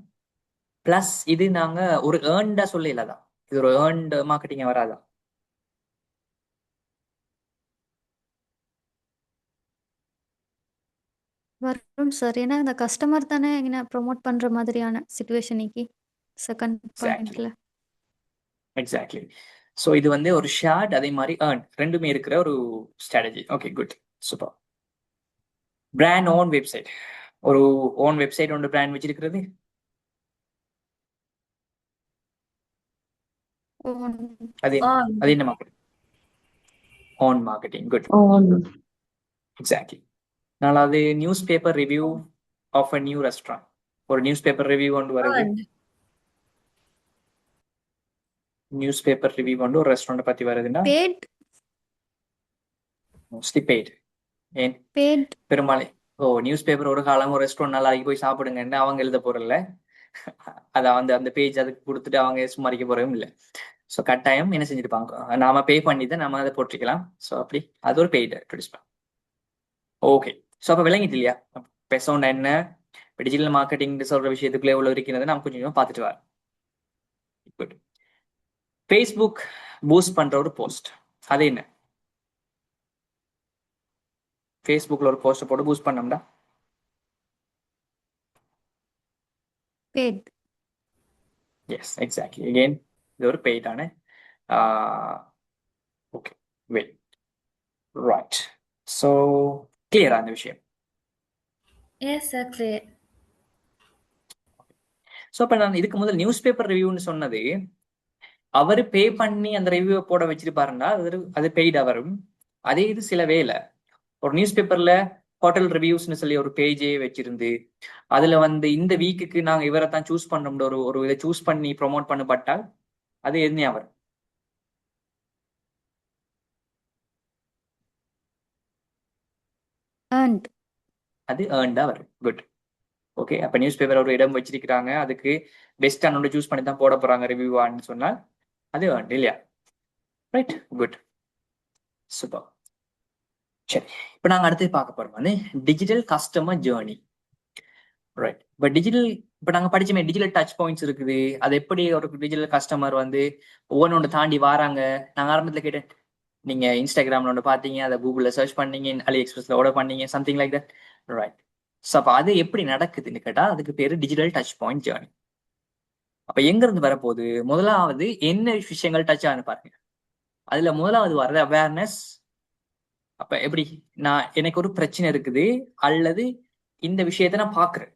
பிளஸ் இது நாங்க ஒரு ஏர்ன்டா சொல்ல இல்லாதான், இது ஒரு ஏர்ன்ட் மார்க்கெட்டிங் வராதா? வரும் சார். ஏன்னா அந்த கஸ்டமர் தானே என்ன ப்ரோமோட் பண்ற மாதிரியான சிச்சுவேஷனுக்கு செகண்ட் பாயிண்ட்ல. எக்ஸாக்ட்லி. ஸோ இது வந்து ஒரு ஷேர்ட், அதே மாதிரி ஏர்ன், ரெண்டுமே இருக்கிற ஒரு strategy. Okay, good, super. Brand own website, ஒரு ஓன் வெப்சைட் ஒன்று பிராண்ட் வச்சிருக்கிறது, அது On. அது என்ன மார்க்கெட்டிங்? Own marketing. Good, exactly. நாலாவது, newspaper review of a new restaurant. ஒரு நியூஸ் பேப்பர் ரிவ்யூ கொண்டு வருது, Earned. நியூஸ் பேப்பர் ரிவ்யூ கொண்டு ஒரு ரெஸ்டாரண்ட் பத்தி வருதுன்னா பேட். Mostly paid. ஏன் பேட். பெரும்பாலும் நியூஸ் பேப்பர் ஒரு காலம் ஒரு ரெஸ்டாரண்ட் நல்லா போய் சாப்பிடுங்கன்னு அவங்க எழுத போறல, அதை வந்து அந்த பேஜ் அதுக்கு கொடுத்துட்டு அவங்க சும்மாரிக்க போறதும் இல்லை. ஸோ கட்டாயம் என்ன செஞ்சிருப்பாங்க, நாம பே பண்ணி தான் நம்ம அதை போட்டிருக்கலாம். ஸோ அப்படி அது ஒரு பெய்டு ட்ரெடிஷன். ஓகே, ஸோ அப்போ விளங்கிட்டு இல்லையா பெசோண்ட் என்ன, டிஜிட்டல் மார்க்கெட்டிங் சொல்ற விஷயத்துக்குள்ளே எவ்வளவு இருக்கிறது நம்ம கொஞ்சம் கொஞ்சம் பார்த்துட்டு வரோம். குட். ஃபேஸ்புக் பூஸ்ட் பண்ற ஒரு போஸ்ட், அது என்ன? ஃபேஸ்புக்ல ஒரு போஸ்ட் போட்டு பூஸ்ட் பண்ணோம்டா பேட். Yes, exactly. அகெயின் இது ஒரு பெய்டான. Okay, wait. ரைட். ஸோ கிளியரா அந்த விஷயம்? Yes, sir, clear. ஸோ அப்போ நான் இதுக்கு முதல் நியூஸ் பேப்பர் ரிவ்யூன்னு சொன்னது, அவரு பே பண்ணி அந்த ரிவ்யூ போட வச்சிருப்பாருன்னா அது பெய்டா வரும். அதே இது சில வேலை ஒரு நியூஸ் பேப்பர்ல ஹோட்டல் ரிவ்யூஸ்னு சொல்லி ஒரு பேஜே வச்சிருந்து, அதுல வந்து இந்த வீக்குக்கு நாங்க இவரை தான் சூஸ் பண்ணோம்னு ஒரு இதை சூஸ் பண்ணி ப்ரொமோட் பண்ணப்பட்டால் அது என்ன வரும்? earned. அது ஏர்ன்டா வரும். குட். ஓகே, அப்ப நியூஸ் பேப்பர் ஒரு இடம் வச்சிருக்கிறாங்க, அதுக்கு பெஸ்ட் அனோட சூஸ் பண்ணி தான் போட போறாங்க ரிவ்யூவான்னு சொன்னால் அது ஏர்ன்ட் இல்லையா? Right, good, super. சரி, இப்போ நாங்க அடுத்து பார்க்க போறோம் வந்து டிஜிட்டல் கஸ்டமர் ஜேர்னி. ரைட். இப்போ நாங்க படிச்சோமே டிஜிட்டல் டச் பாயிண்ட்ஸ் இருக்குது, அது எப்படி ஒரு டிஜிட்டல் கஸ்டமர் வந்து ஒவ்வொன்று தாண்டி வராங்க. நாங்க ஆரம்பத்துல கேட்டேன், நீங்க இன்ஸ்டாகிராம்ல ஒன்று பார்த்தீங்க, அதை கூகுள்ல சர்ச் பண்ணீங்க, அலி எக்ஸ்பிரஸ்ல ஆர்டர் பண்ணீங்க, something like that. Right. So அப்போ அது எப்படி நடக்குதுன்னு கேட்டா அதுக்கு பேரு டிஜிட்டல் டச் பாயிண்ட் ஜேர்னி. அப்ப எங்க இருந்து வரப்போகுது? முதலாவது என்ன விஷயங்கள் டச் ஆகுன்னு பாருங்க. அதுல முதலாவது வர்றது அவேர்னஸ். அப்ப எப்படி, எனக்கு ஒரு பிரச்சனை இருக்குது அல்லது இந்த விஷயத்த நான் பாக்குறேன்,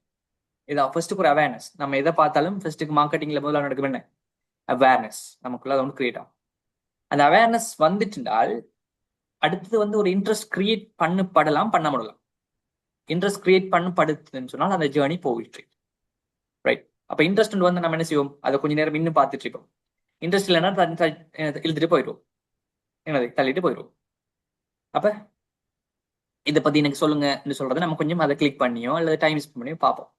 இதான் ஃபர்ஸ்ட்டுக்கு ஒரு அவேர்னஸ். நம்ம எதை பார்த்தாலும் ஃபர்ஸ்ட்டுக்கு மார்க்கெட்டிங்ல முதல்ல நடக்கும் என்ன, அவேர்னஸ். நமக்குள்ள அது ஒன்று கிரியேட் ஆகும். அந்த அவேர்னஸ் வந்துட்டுண்டால் அடுத்தது வந்து ஒரு இன்ட்ரெஸ்ட் கிரியேட் பண்ணப்படலாம், பண்ண முடியலாம். இன்ட்ரெஸ்ட் கிரியேட் பண்ணப்படுதுன்னு சொன்னால் அந்த ஜேர்னி போயிட்டு ரைட். அப்ப இன்ட்ரெஸ்ட் வந்து நம்ம என்ன செய்வோம், அதை கொஞ்ச நேரம் இன்னும் பார்த்துட்டு இருக்கோம். இன்ட்ரெஸ்ட் இல்லைன்னா இழுத்துட்டு போயிடுவோம், என்னது தள்ளிட்டு போயிடுவோம். அப்ப இதை பத்தி எனக்கு சொல்லுங்கன்னு சொல்றதை நம்ம கொஞ்சம் அதை கிளிக் பண்ணியோ அல்லது டைம் ஸ்பெண்ட் பண்ணியோ பார்ப்போம்.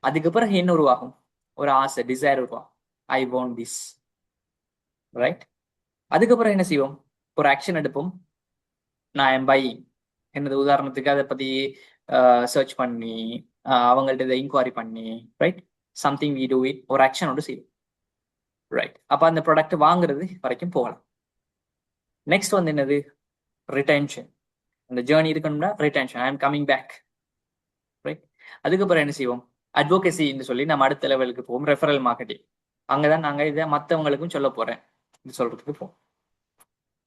அதுக்கு பிறகு என்ன உருவாகும், ஒரு ஆசை, டிசைர் உருவாகும். ஐ வாண்ட் திஸ், ரைட். அதுக்கப்புறம் என்ன செய்வோம், ஒரு ஆக்ஷன் எடுப்போம். நான் என் பையிங் என்னது, உதாரணத்துக்கு அதை பத்தி சர்ச் பண்ணி அவங்கள்ட்ட இதை இன்கொயரி பண்ணி, right, something we do it, ஒரு ஆக்ஷன் ஒன்று செய்வோம், ரைட். அப்ப அந்த ப்ராடக்ட் வாங்குறது வரைக்கும் போகலாம். நெக்ஸ்ட் வந்து என்னது, ரிட்டென்ஷன். அந்த ஜேர்னி இருக்கணும்னா retention, I am coming back, right. அதுக்கப்புறம் என்ன செய்வோம், அட்வோகேசின்னு சொல்லி நம்ம அடுத்த லெவலுக்கு போவோம், ரெஃபரல் மார்க்கெட்டிங். அங்கதான் நாங்க இதை மற்றவங்களுக்கும் சொல்ல போறேன் இது சொல்றதுக்கு போவோம்.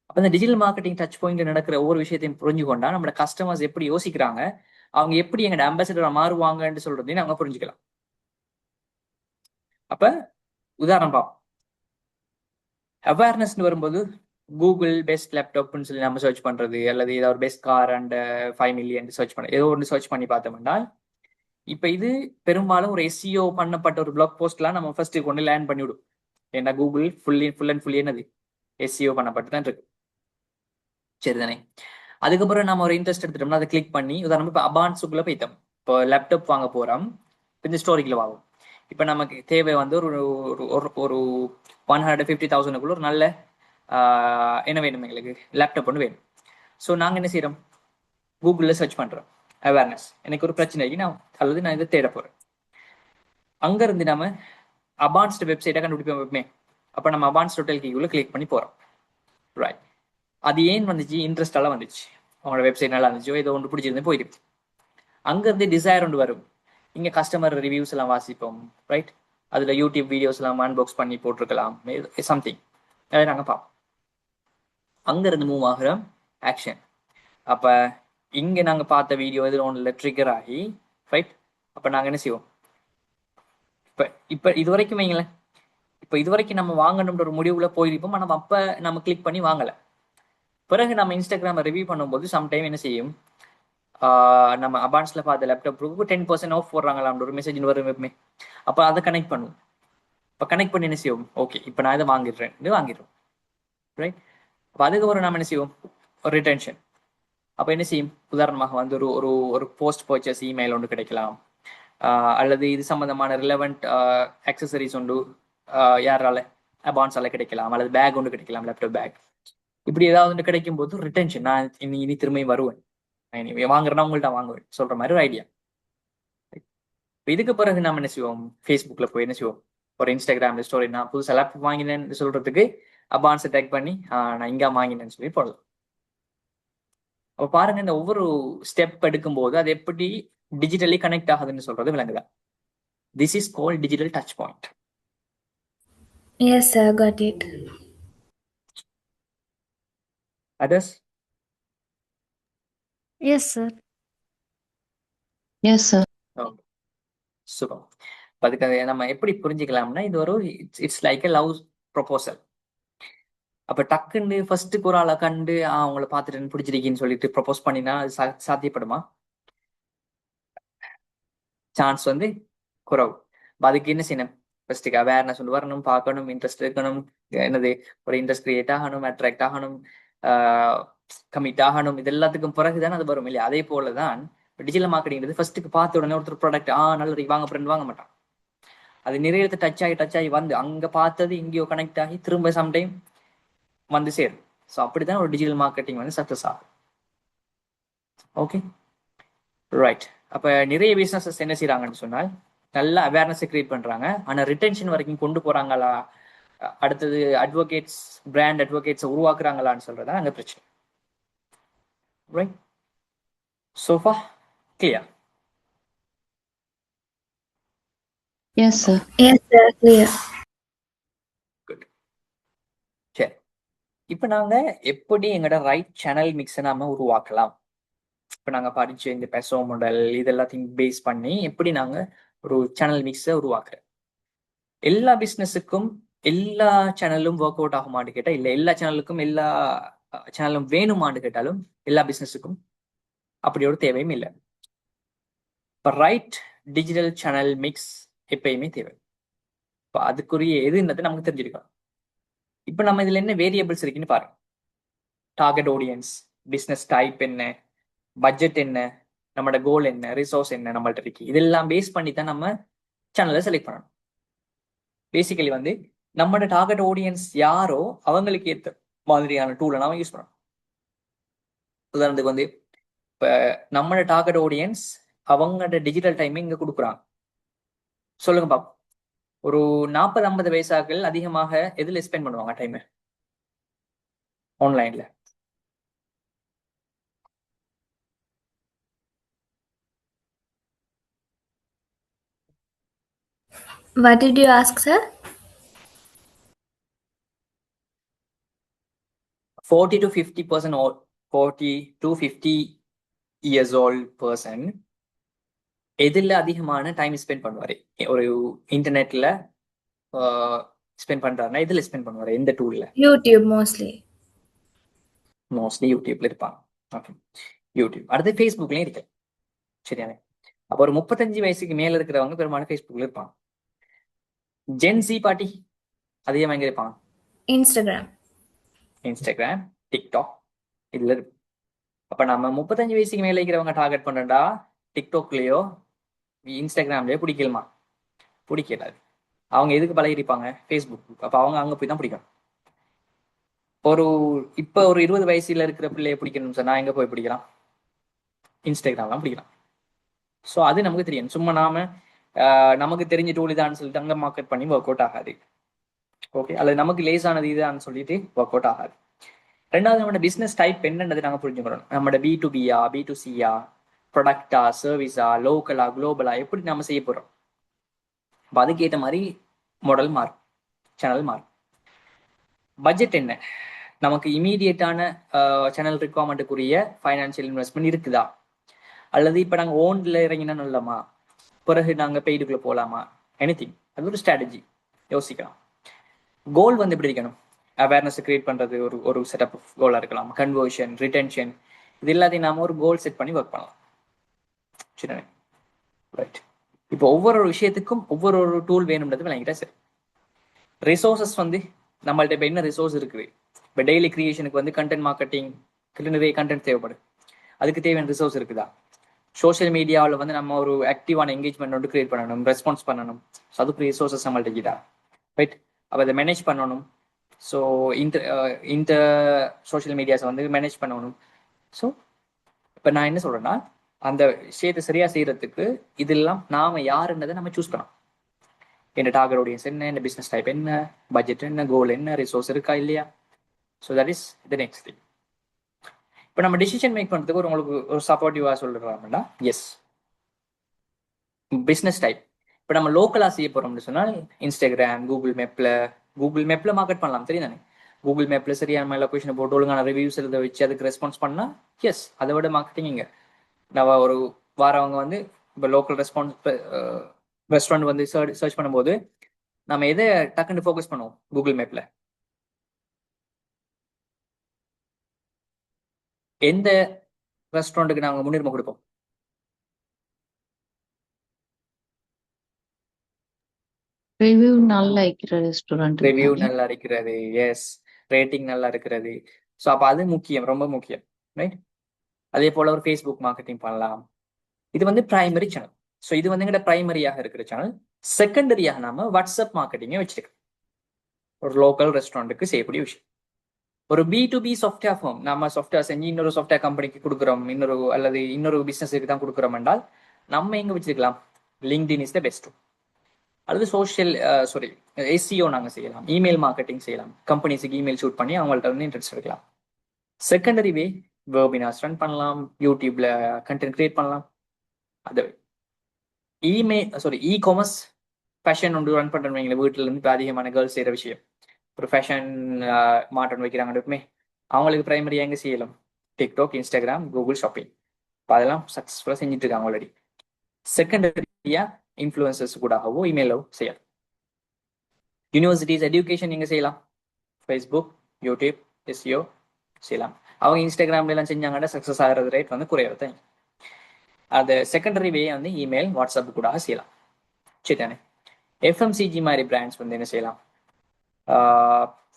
அப்ப இந்த டிஜிட்டல் மார்க்கெட்டிங் டச் பாயிண்ட் நடக்கிற ஒவ்வொரு விஷயத்தையும் புரிஞ்சுக்கொண்டா நம்மளோட கஸ்டமர்ஸ் எப்படி யோசிக்கிறாங்க, அவங்க எப்படி எங்களோட அம்பாசிடரா மாறுவாங்கன்னு சொல்றதையும் நாங்க புரிஞ்சுக்கலாம். அப்ப உதாரணம் பார்ப்போம். அவேர்னஸ் வரும்போது கூகுள் பெஸ்ட் லேப்டாப்னு சொல்லி நம்ம சர்ச் பண்றது, அல்லது ஏதாவது ஒரு best car and 5 million search பண்ண ஏதோ ஒன்று சர்ச் பண்ணி பார்த்தோம்னா, இப்ப இது பெரும்பாலும் ஒரு SEO பண்ணப்பட்ட ஒரு பிளாக் போஸ்ட்லாம் நம்ம ஃபர்ஸ்ட் கொண்டு லேண்ட் பண்ணிவிடும். ஏன்னா கூகுள் ஃபுல் அண்ட் ஃபுல்லி என்னது, SEO பண்ணப்பட்டு தான் இருக்கு, சரிதானே. அதுக்கப்புறம் நம்ம ஒரு இன்ட்ரெஸ்ட் எடுத்துட்டோம்னா அதை கிளிக் பண்ணி, உதாரணம் இப்போ அபான்ஸுக்குள்ள போய்த்தோம். இப்போ லேப்டாப் வாங்க போறோம், இந்த ஸ்டோரிக்குள்ள வாங்கும். இப்போ நமக்கு தேவை வந்து ஒரு 150,000 ஒரு நல்ல என்ன வேணும், எங்களுக்கு லேப்டாப் ஒன்று வேணும். ஸோ நாங்கள் என்ன செய்யறோம், கூகுளில் சர்ச் பண்றோம் அவேர்னஸ். எனக்கு ஒரு பிரச்சனைக்கு நான் இதை தேட போறேன். அங்கிருந்து நம்ம அபான்ஸ்டு வெப்சைட்டை கண்டுபிடிப்போமே. அப்போ நம்ம அபான்ஸ்ட் ஹோட்டல் கீக்குள்ள கிளிக் பண்ணி போறோம், ரைட். அது ஏன் வந்துச்சு, இன்ட்ரெஸ்டால வந்துச்சு, அவங்களோட வெப்சைட் நல்லா இருந்துச்சு, ஏதோ ஒன்று பிடிச்சிருந்து போயிருக்கு. அங்கிருந்து டிசைர் ஒன்று வரும், இங்க கஸ்டமர் ரிவ்யூஸ் எல்லாம் வாசிப்போம், ரைட். அதுல யூடியூப் வீடியோஸ் எல்லாம் அன்பாக்ஸ் பண்ணி போட்டிருக்கலாம், சம்திங் அதை நாங்க பார்ப்போம். அங்கிருந்து மூவ் ஆகிறோம் ஆக்ஷன். அப்ப இங்க நாங்க பார்த்த வீடியோ எதுல ஒன்றுல ட்ரிகர் ஆகி, ரைட். அப்ப நாங்க என்ன செய்வோம், இப்ப இது வரைக்கும் வைங்களேன், இப்ப இது வரைக்கும் நம்ம வாங்கணும்ன்ற ஒரு முடிவுல போயிருப்போம். ஆனா அப்ப நம்ம கிளிக் பண்ணி வாங்கல. பிறகு நம்ம இன்ஸ்டாகிராம் ரிவ்யூ பண்ணும்போது சம்டைம் என்ன செய்யும், நம்ம அபான்ஸ்ல பார்த்த லேப்டாப்புக்கு 10% ஆஃப் போடுறாங்களாம் ஒரு மெசேஜ் வருமே. அப்ப அதை கனெக்ட் பண்ணுவோம். இப்போ கனெக்ட் பண்ணி என்ன செய்வோம், ஓகே இப்போ நான் இதை வாங்கிடுறோம், ரைட். அப்போ அதுக்கப்புறம் நம்ம என்ன செய்வோம், ஒரு ரிட்டென்ஷன். அப்போ என்ன செய்யும், உதாரணமாக வந்து ஒரு போஸ்ட் பர்ச்சேஸ் இமெயில் ஒன்று கிடைக்கலாம், அல்லது இது சம்பந்தமான ரிலவெண்ட் அக்சசரிஸ் ஒன்று யாரால அபான்ஸால கிடைக்கலாம், அல்லது பேக் ஒன்று கிடைக்கலாம், லேப்டாப் பேக். இப்படி ஏதாவது ஒன்று கிடைக்கும் போது ரிட்டென்ஷன், நான் இனி திரும்பியும் வருவேன், வாங்குறேன்னா உங்கள்ட்ட வாங்குவேன் சொல்ற மாதிரி ஒரு ஐடியா. இதுக்கு பிறகு நம்ம என்ன செய்வோம், ஃபேஸ்புக்ல போய் என்ன செய்வோம், ஒரு இன்ஸ்டாகிராம்ல ஸ்டோரி, நான் புதுசா லேப்டாப் வாங்கினேன்னு சொல்றதுக்கு அபான்ஸை டேக் பண்ணி நான் இங்க வாங்கினேன்னு சொல்லி போடலாம். அப்ப பாருங்க, இந்த ஒவ்வொரு ஸ்டெப் எடுக்கும் போது அது எப்படி டிஜிட்டலி கனெக்ட் ஆகுதுன்னு சொல்றது விளங்குதா. This is called digital touch point. Yes, sir, got it. Others? Yes, sir. Yes, sir. Super. அதுக்கு நம்ம எப்படி புரிஞ்சுக்கலாம்னா, இது ஒரு it's like a love proposal. அப்ப டக்குன்னு ஃபர்ஸ்ட்டுக்கு ஒரு ஆளை கண்டு அவங்கள பார்த்துட்டு பிடிச்சிருக்கீன்னு சொல்லிட்டு ப்ரொபோஸ் பண்ணினா சாத்தியப்படுமா? சான்ஸ் வந்து குறவு. அதுக்கு என்ன செய்யணும், ஃபர்ஸ்ட்டுக்கு அவேர்னஸ் ஒன்று வரணும், பார்க்கணும், இன்ட்ரெஸ்ட் இருக்கணும், என்னது ஒரு இன்ட்ரெஸ்ட் கிரியேட் ஆகணும், அட்ராக்ட் ஆகணும், கமிட் ஆகணும். இது எல்லாத்துக்கும் பிறகுதான் அது வரும் இல்லையா. அதே போலதான் டிஜிட்டல் மார்க்கெட்டிங் ஃபர்ஸ்ட்டுக்கு பார்த்த உடனே ஒருத்தர் ப்ராடக்ட் நல்ல வாங்க மாட்டான். அது நிறைய டச் ஆகி வந்து அங்க பார்த்தது இங்கேயோ கனெக்ட் ஆகி திரும்ப சம்டைம் வந்து சேரும். ஸோ அப்படிதான் ஒரு டிஜிட்டல் மார்க்கெட்டிங் வந்து சக்சஸ் ஆகும். Okay, right. அப்ப நிறைய பிசினஸஸ் என்ன செய்யறாங்கன்னு சொன்னால், நல்ல அவேர்னஸ் கிரியேட் பண்றாங்க, ஆனா ரிட்டென்ஷன் வரைக்கும் கொண்டு போறாங்களா, அடுத்தது அட்வொகேட்ஸ், பிராண்ட் அட்வொகேட்ஸ் உருவாக்குறாங்களான்னு சொல்றதா அங்க பிரச்சனை. Right, sofa clear? Yes, sir. Yes, sir, clear. Good. சரி, இப்ப நாங்க எப்படி எங்களோட ரைட் சேனல் மிக்ஸை நாம உருவாக்கலாம், இப்ப நாங்க படிச்ச இந்த பெசோ மாடல் இது எல்லாத்தையும் பேஸ் பண்ணி எப்படி நாங்க ஒரு சேனல் மிக்ஸை உருவாக்குறேன். எல்லா பிஸ்னஸுக்கும் எல்லா சேனலும் ஒர்க் அவுட் ஆகுமான்னு கேட்டால் இல்லை, எல்லா சேனலுக்கும் எல்லா சேனலும் வேணுமான்னு கேட்டாலும் எல்லா பிஸ்னஸுக்கும் அப்படி ஒரு தேவையும் இல்லை. இப்போ ரைட் டிஜிட்டல் சேனல் மிக்ஸ் எப்பயுமே தேவை. இப்போ அதுக்குரிய எதுன்றது நமக்கு தெரிஞ்சிருக்கணும். இப்போ நம்ம இதில் என்ன வேரியபிள்ஸ் இருக்குன்னு பாருங்க. டார்கெட் ஆடியன்ஸ், பிஸ்னஸ் டைப் என்ன, பட்ஜெட் என்ன, நம்மளோட கோல் என்ன, ரிசோர்ஸ் என்ன நம்மள்ட்ட இருக்கு. இதெல்லாம் பேஸ் பண்ணி தான் நம்ம சேனலை செலக்ட் பண்ணணும். பேசிக்கலி வந்து நம்மளோட டார்கெட் ஆடியன்ஸ் யாரோ அவங்களுக்கு ஏற்ற மாதிரியான டூலை நாம யூஸ் பண்ணணும். உதாரணத்துக்கு வந்து இப்போ நம்மளோட டார்கெட் ஆடியன்ஸ் அவங்களோட டிஜிட்டல் டைமை இங்கே கொடுக்குறாங்க. சொல்லுங்க பாப்போம், ஒரு 40-50 வயசாக்கள் அதிகமாக எதில் ஸ்பெண்ட் பண்ணுவாங்க டைமை? ஆன்லைன்ல. What did you ask, sir? 40 to 50% or 40 to 50 years old person எதில் அதிகமான டைம் ஸ்பெண்ட் பண்ணுவாரு? ஒரு இன்டர்நெட்ல ஸ்பெண்ட் பண்றாருன்னா எதில் ஸ்பெண்ட் பண்ணுவாரு? எந்த டூல்ல? YouTube mostly. மோஸ்ட்லி யூடியூப்ல இருப்பாங்க. Okay, YouTube. அடுத்து ஃபேஸ்புக்லயும் இருக்கு. சரியானே. அப்போ ஒரு 35 வயசுக்கு மேல இருக்கிறவங்க பெரும்பாலும் ஃபேஸ்புக்ல இருப்பாங்க. ஜென்சி பார்ட்டி அதிகமாக எங்க இருப்பாங்க? Instagram. இன்ஸ்டாகிராம், டிக்டாக் இதுல இருக்கு. அப்ப நம்ம 35 வயசுக்கு மேல இருக்கிறவங்க டார்கெட் பண்ணா டிக்டாக்லயோ இன்ஸ்டாகிராம்லயோ பிடிக்கலுமா? பிடிக்கலாது. அவங்க எதுக்கு பழகிருப்பாங்க? ஃபேஸ்புக். அப்ப அவங்க அங்க போய் தான் பிடிக்கணும். இப்ப ஒரு 20 வயசுல இருக்கிற பிள்ளைய பிடிக்கணும்னு சொன்னா எங்க போய் பிடிக்கலாம்? இன்ஸ்டாகிராம்லாம் பிடிக்கலாம். ஸோ அது நமக்கு தெரியும். சும்மா நாம நமக்கு தெரிஞ்ச டூல் இதான்னு சொல்லிட்டு அங்க மார்க்கெட் பண்ணி ஒர்க் அவுட் ஆகாது. ஓகே, அல்லது நமக்கு லேசானது இதான்னு சொல்லிட்டு ஒர்க் அவுட் ஆகாது. ரெண்டாவது, நம்மளோட பிசினஸ் டைப் என்னன்றது நாங்கள் புரிஞ்சுக்கணும். நம்மளோட B2Bயா, B2Cயா, ப்ரொடக்டா, சர்வீஸா, லோக்கலா, குளோபலா, எப்படி நம்ம செய்ய போறோம்? அப்போ அதுக்கேற்ற மாதிரி மாடல் மாறும், சேனல் மாறும். பட்ஜெட் என்ன? நமக்கு இமீடியட்டான சேனல் ரிக்வயர்மெண்ட்டுக்குரிய ஃபைனான்சியல் இன்வெஸ்ட்மெண்ட் இருக்குதா? அல்லது இப்போ நாங்கள் ஓன்ல இறங்கினா நல்லமா, பிறகு நாங்கள் பெய்டுக்குள்ள போகலாமா? எனிதிங். அது ஒரு ஸ்ட்ராட்டஜி யோசிக்கலாம். கோல் வந்து எப்படி இருக்கணும்? அவேர்னஸ் கிரியேட் பண்றது ஒரு செட்டப் கோலா இருக்கலாம். கன்வர்ஷன், ரிட்டென்ஷன், இது எல்லாத்தையும் நாம ஒரு கோல் செட் பண்ணி ஒர்க் பண்ணலாம். சரி, ரைட். இப்போ ஒவ்வொரு விஷயத்துக்கும் ஒவ்வொரு டூல் வேணும்ன்றது விளங்கிட்டா சரி. ரிசோர்சஸ் வந்து நம்மள்ட்ட இப்போ என்ன ரிசோர்ஸ் இருக்குது? இப்போ டெய்லி கிரியேஷனுக்கு வந்து கண்டென்ட் மார்க்கெட்டிங் நிறைய கண்டென்ட் தேவைப்படுது. அதுக்கு தேவையான ரிசோர்ஸ் இருக்குதா? சோஷியல் மீடியாவில் வந்து நம்ம ஒரு ஆக்டிவான என்கேஜ்மெண்ட் வந்து கிரியேட் பண்ணணும், ரெஸ்பான்ஸ் பண்ணணும். ஸோ அதுக்கு ரிசோர்சஸ் நம்மள்ட்ட இருக்குதா? ரைட். அப்போ அதை மேனேஜ் பண்ணணும். ஸோ இந்த சோஷியல் மீடியாஸை வந்து மேனேஜ் பண்ணணும். ஸோ இப்போ நான் என்ன சொல்றேன்னா, அந்த விஷயத்தை சரியா செய்யறதுக்கு இதெல்லாம் நாம யாருன்றதை நம்ம சூஸ் பண்ணலாம். என்ன டார்கெட் ஆடியன்ஸ் என்ன, என்ன பிசினஸ் டைப் என்ன, பட்ஜெட் என்ன, கோல் என்ன, ரிசோர்ஸ் இருக்கா இல்லையா? So that is the next thing. இப்போ நம்ம டிசிஷன் மேக் பண்றதுக்கு உங்களுக்கு ஒரு சப்போர்ட்டிவா சொல்றாங்கன்னா, எஸ், பிசினஸ் டைப். இப்போ நம்ம லோக்கலா செய்ய போறோம்னு சொன்னால் இன்ஸ்டாகிராம், கூகுள் மேப்ல மார்க்கெட் பண்ணலாம். தெரியும் தானே? கூகுள் மேப்ல சரியான லொகேஷனை போட்டு ஒழுங்கான ரிவ்யூஸ் எழுத வச்சு அதுக்கு ரெஸ்பான்ஸ் பண்ணா எஸ், அதை விட மார்க்கெட்டிங் இங்க. நம்ம ஒரு வாரவங்க வந்து இப்போ லோக்கல் ரெஸ்டாரண்ட் வந்து சர்ச் பண்ணும்போது நம்ம எதை டக்குன்னு ஃபோக்கஸ் பண்ணுவோம்? கூகுள் மேப்ல எந்த ரெஸ்டாரண்ட்டுக்கு நாங்கள் முன்னுரிமை கொடுப்போம்? ரிவ்யூ நல்லா இருக்கிற ரெஸ்டாரண்ட். ரிவ்யூ நல்லா இருக்கிறது, எஸ், ரேட்டிங் நல்லா இருக்கிறது. ஸோ அப்போ அது முக்கியம், ரொம்ப முக்கியம், ரைட்? அதே போல ஒரு ஃபேஸ்புக் மார்க்கெட்டிங் பண்ணலாம். இது வந்து பிரைமரி சேனல். ஸோ இது வந்து எங்கள்கிட்ட பிரைமரியாக இருக்கிற சேனல். செகண்டரியாக நாம வாட்ஸ்அப் மார்க்கெட்டிங்கை வச்சிருக்கோம். ஒரு லோக்கல் ரெஸ்டாரண்ட்டுக்கு செய்யக்கூடிய விஷயம். ஒரு B2B சாஃப்ட்வேர் ஃபார்ம், நம்ம சாஃப்ட்வேர் செஞ்சு இன்னொரு சாஃப்ட்வேர் கம்பெனிக்கு கொடுக்குறோம், அல்லது இன்னொரு பிசினஸுக்கு தான் கொடுக்குறோம் என்றால் நம்ம எங்க வச்சிருக்கலாம்? LinkedIn is the best. அல்லது SEO நாங்கள் செய்யலாம், இமெயில் மார்க்கெட்டிங் செய்யலாம், கம்பெனிஸுக்கு இமெயில் ஷூட் பண்ணி அவங்கள்ட்ட வந்து இன்ட்ரெஸ்ட் எடுக்கலாம். செகண்டரி வே வெபினார்ஸ் ரன் பண்ணலாம், யூடியூப்ல கண்டென்ட் கிரியேட் பண்ணலாம். அது இ-காமர்ஸ் ஃபேஷன் ஒன்று ரன் பண்ணுறவங்க வீட்டில் இருந்து இப்போ அதிகமான கேர்ள்ஸ் செய்கிற விஷயம். ஒரு ஃபேஷன் மாற்றம் வைக்கிறாங்க, அவங்களுக்கு பிரைமரியா எங்கே செய்யலாம்? TikTok, Instagram, Google shopping. இப்போ அதெல்லாம் சக்ஸஸ்ஃபுல்லாக செஞ்சுட்டு இருக்காங்க ஆல்ரெடி. செகண்டரியா இன்ஃப்ளூயன்சர்ஸ் கூடவோ இமெயிலோ செய்யலாம். யூனிவர்சிட்டிஸ் எஜுகேஷன் நீங்க செய்யலாம். ஃபேஸ்புக், யூடியூப், எஸ்இஓ செய்யலாம். அவங்க இன்ஸ்டாகிராம்ல எல்லாம் செஞ்சாங்கன்னா சக்ஸஸ் ஆகிறது ரேட் வந்து குறையறது. அது செகண்டரி வே வந்து இமெயில், வாட்ஸ்அப் கூட செய்யலாம். சரிதானே? எஃப்எம்சிஜி மாதிரி பிராண்ட்ஸ் வந்து என்ன செய்யலாம்?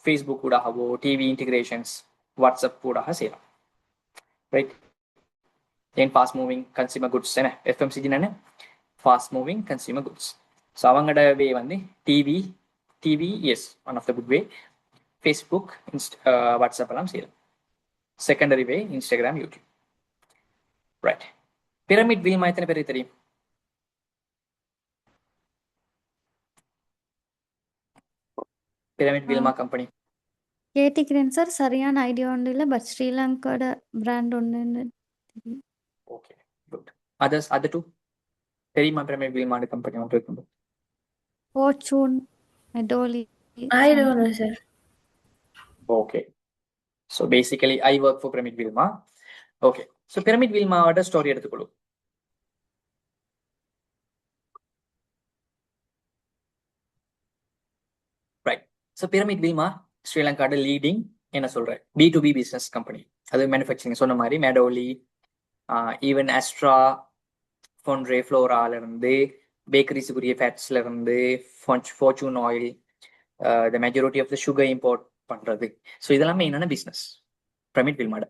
ஃபேஸ்புக் கூடவோ, டிவி இன்டிகிரேஷன்ஸ், வாட்ஸ்அப் கூட செய்யலாம். ரைட்? ஏன் ஃபாஸ்ட் மூவிங் கன்சியூமர் குட்ஸ் என்ன எஃப்எம்சிஜி என்ன fast moving consumer goods. So அவங்களோட வே வந்து TV is one of the good way. Facebook, WhatsApp எல்லாம் செய்யலாம். Secondary way Instagram, YouTube. Right. Pyramid Wilmar எத்தனை பேருக்கு தெரியும்? பிரமிட் வீல்மா கம்பெனி கேட்டுக்கிறேன் சார். சரியான ஐடியா ஒன்றும் இல்லை. பட் ஸ்ரீலங்காவோட பிராண்ட் ஒன்று. Okay, good. அதர் டூ தெரியுமா? பிரமிட் வீல்மா கம்பெனி ஒன்று இருக்கும். Fortune, மெடோலி. I don't know, sir. Okay. So basically, I work for Pyramid Vilma. Okay. So Pyramid Vilma ஓட ஸ்டோரி எடுத்துக்கொள்ளும். ரைட். ஸோ பிரமிட் வீல்மா ஸ்ரீலங்காவோட லீடிங் என்ன சொல்றேன் B2B business company. அது manufacturing சொன்ன மாதிரி மெடோலி, ஈவன் அஸ்ட்ரா, ஃபோன்ரே, ஃப்ளோரால இருந்து பேக்கரிஸுக்குரிய ஃபேட்ஸ்ல இருந்து Fortune oil, the majority of the sugar import பண்றது. ஸோ இதெல்லாம் மெயினான பிஸ்னஸ் பிரமிட் வீல்மாட.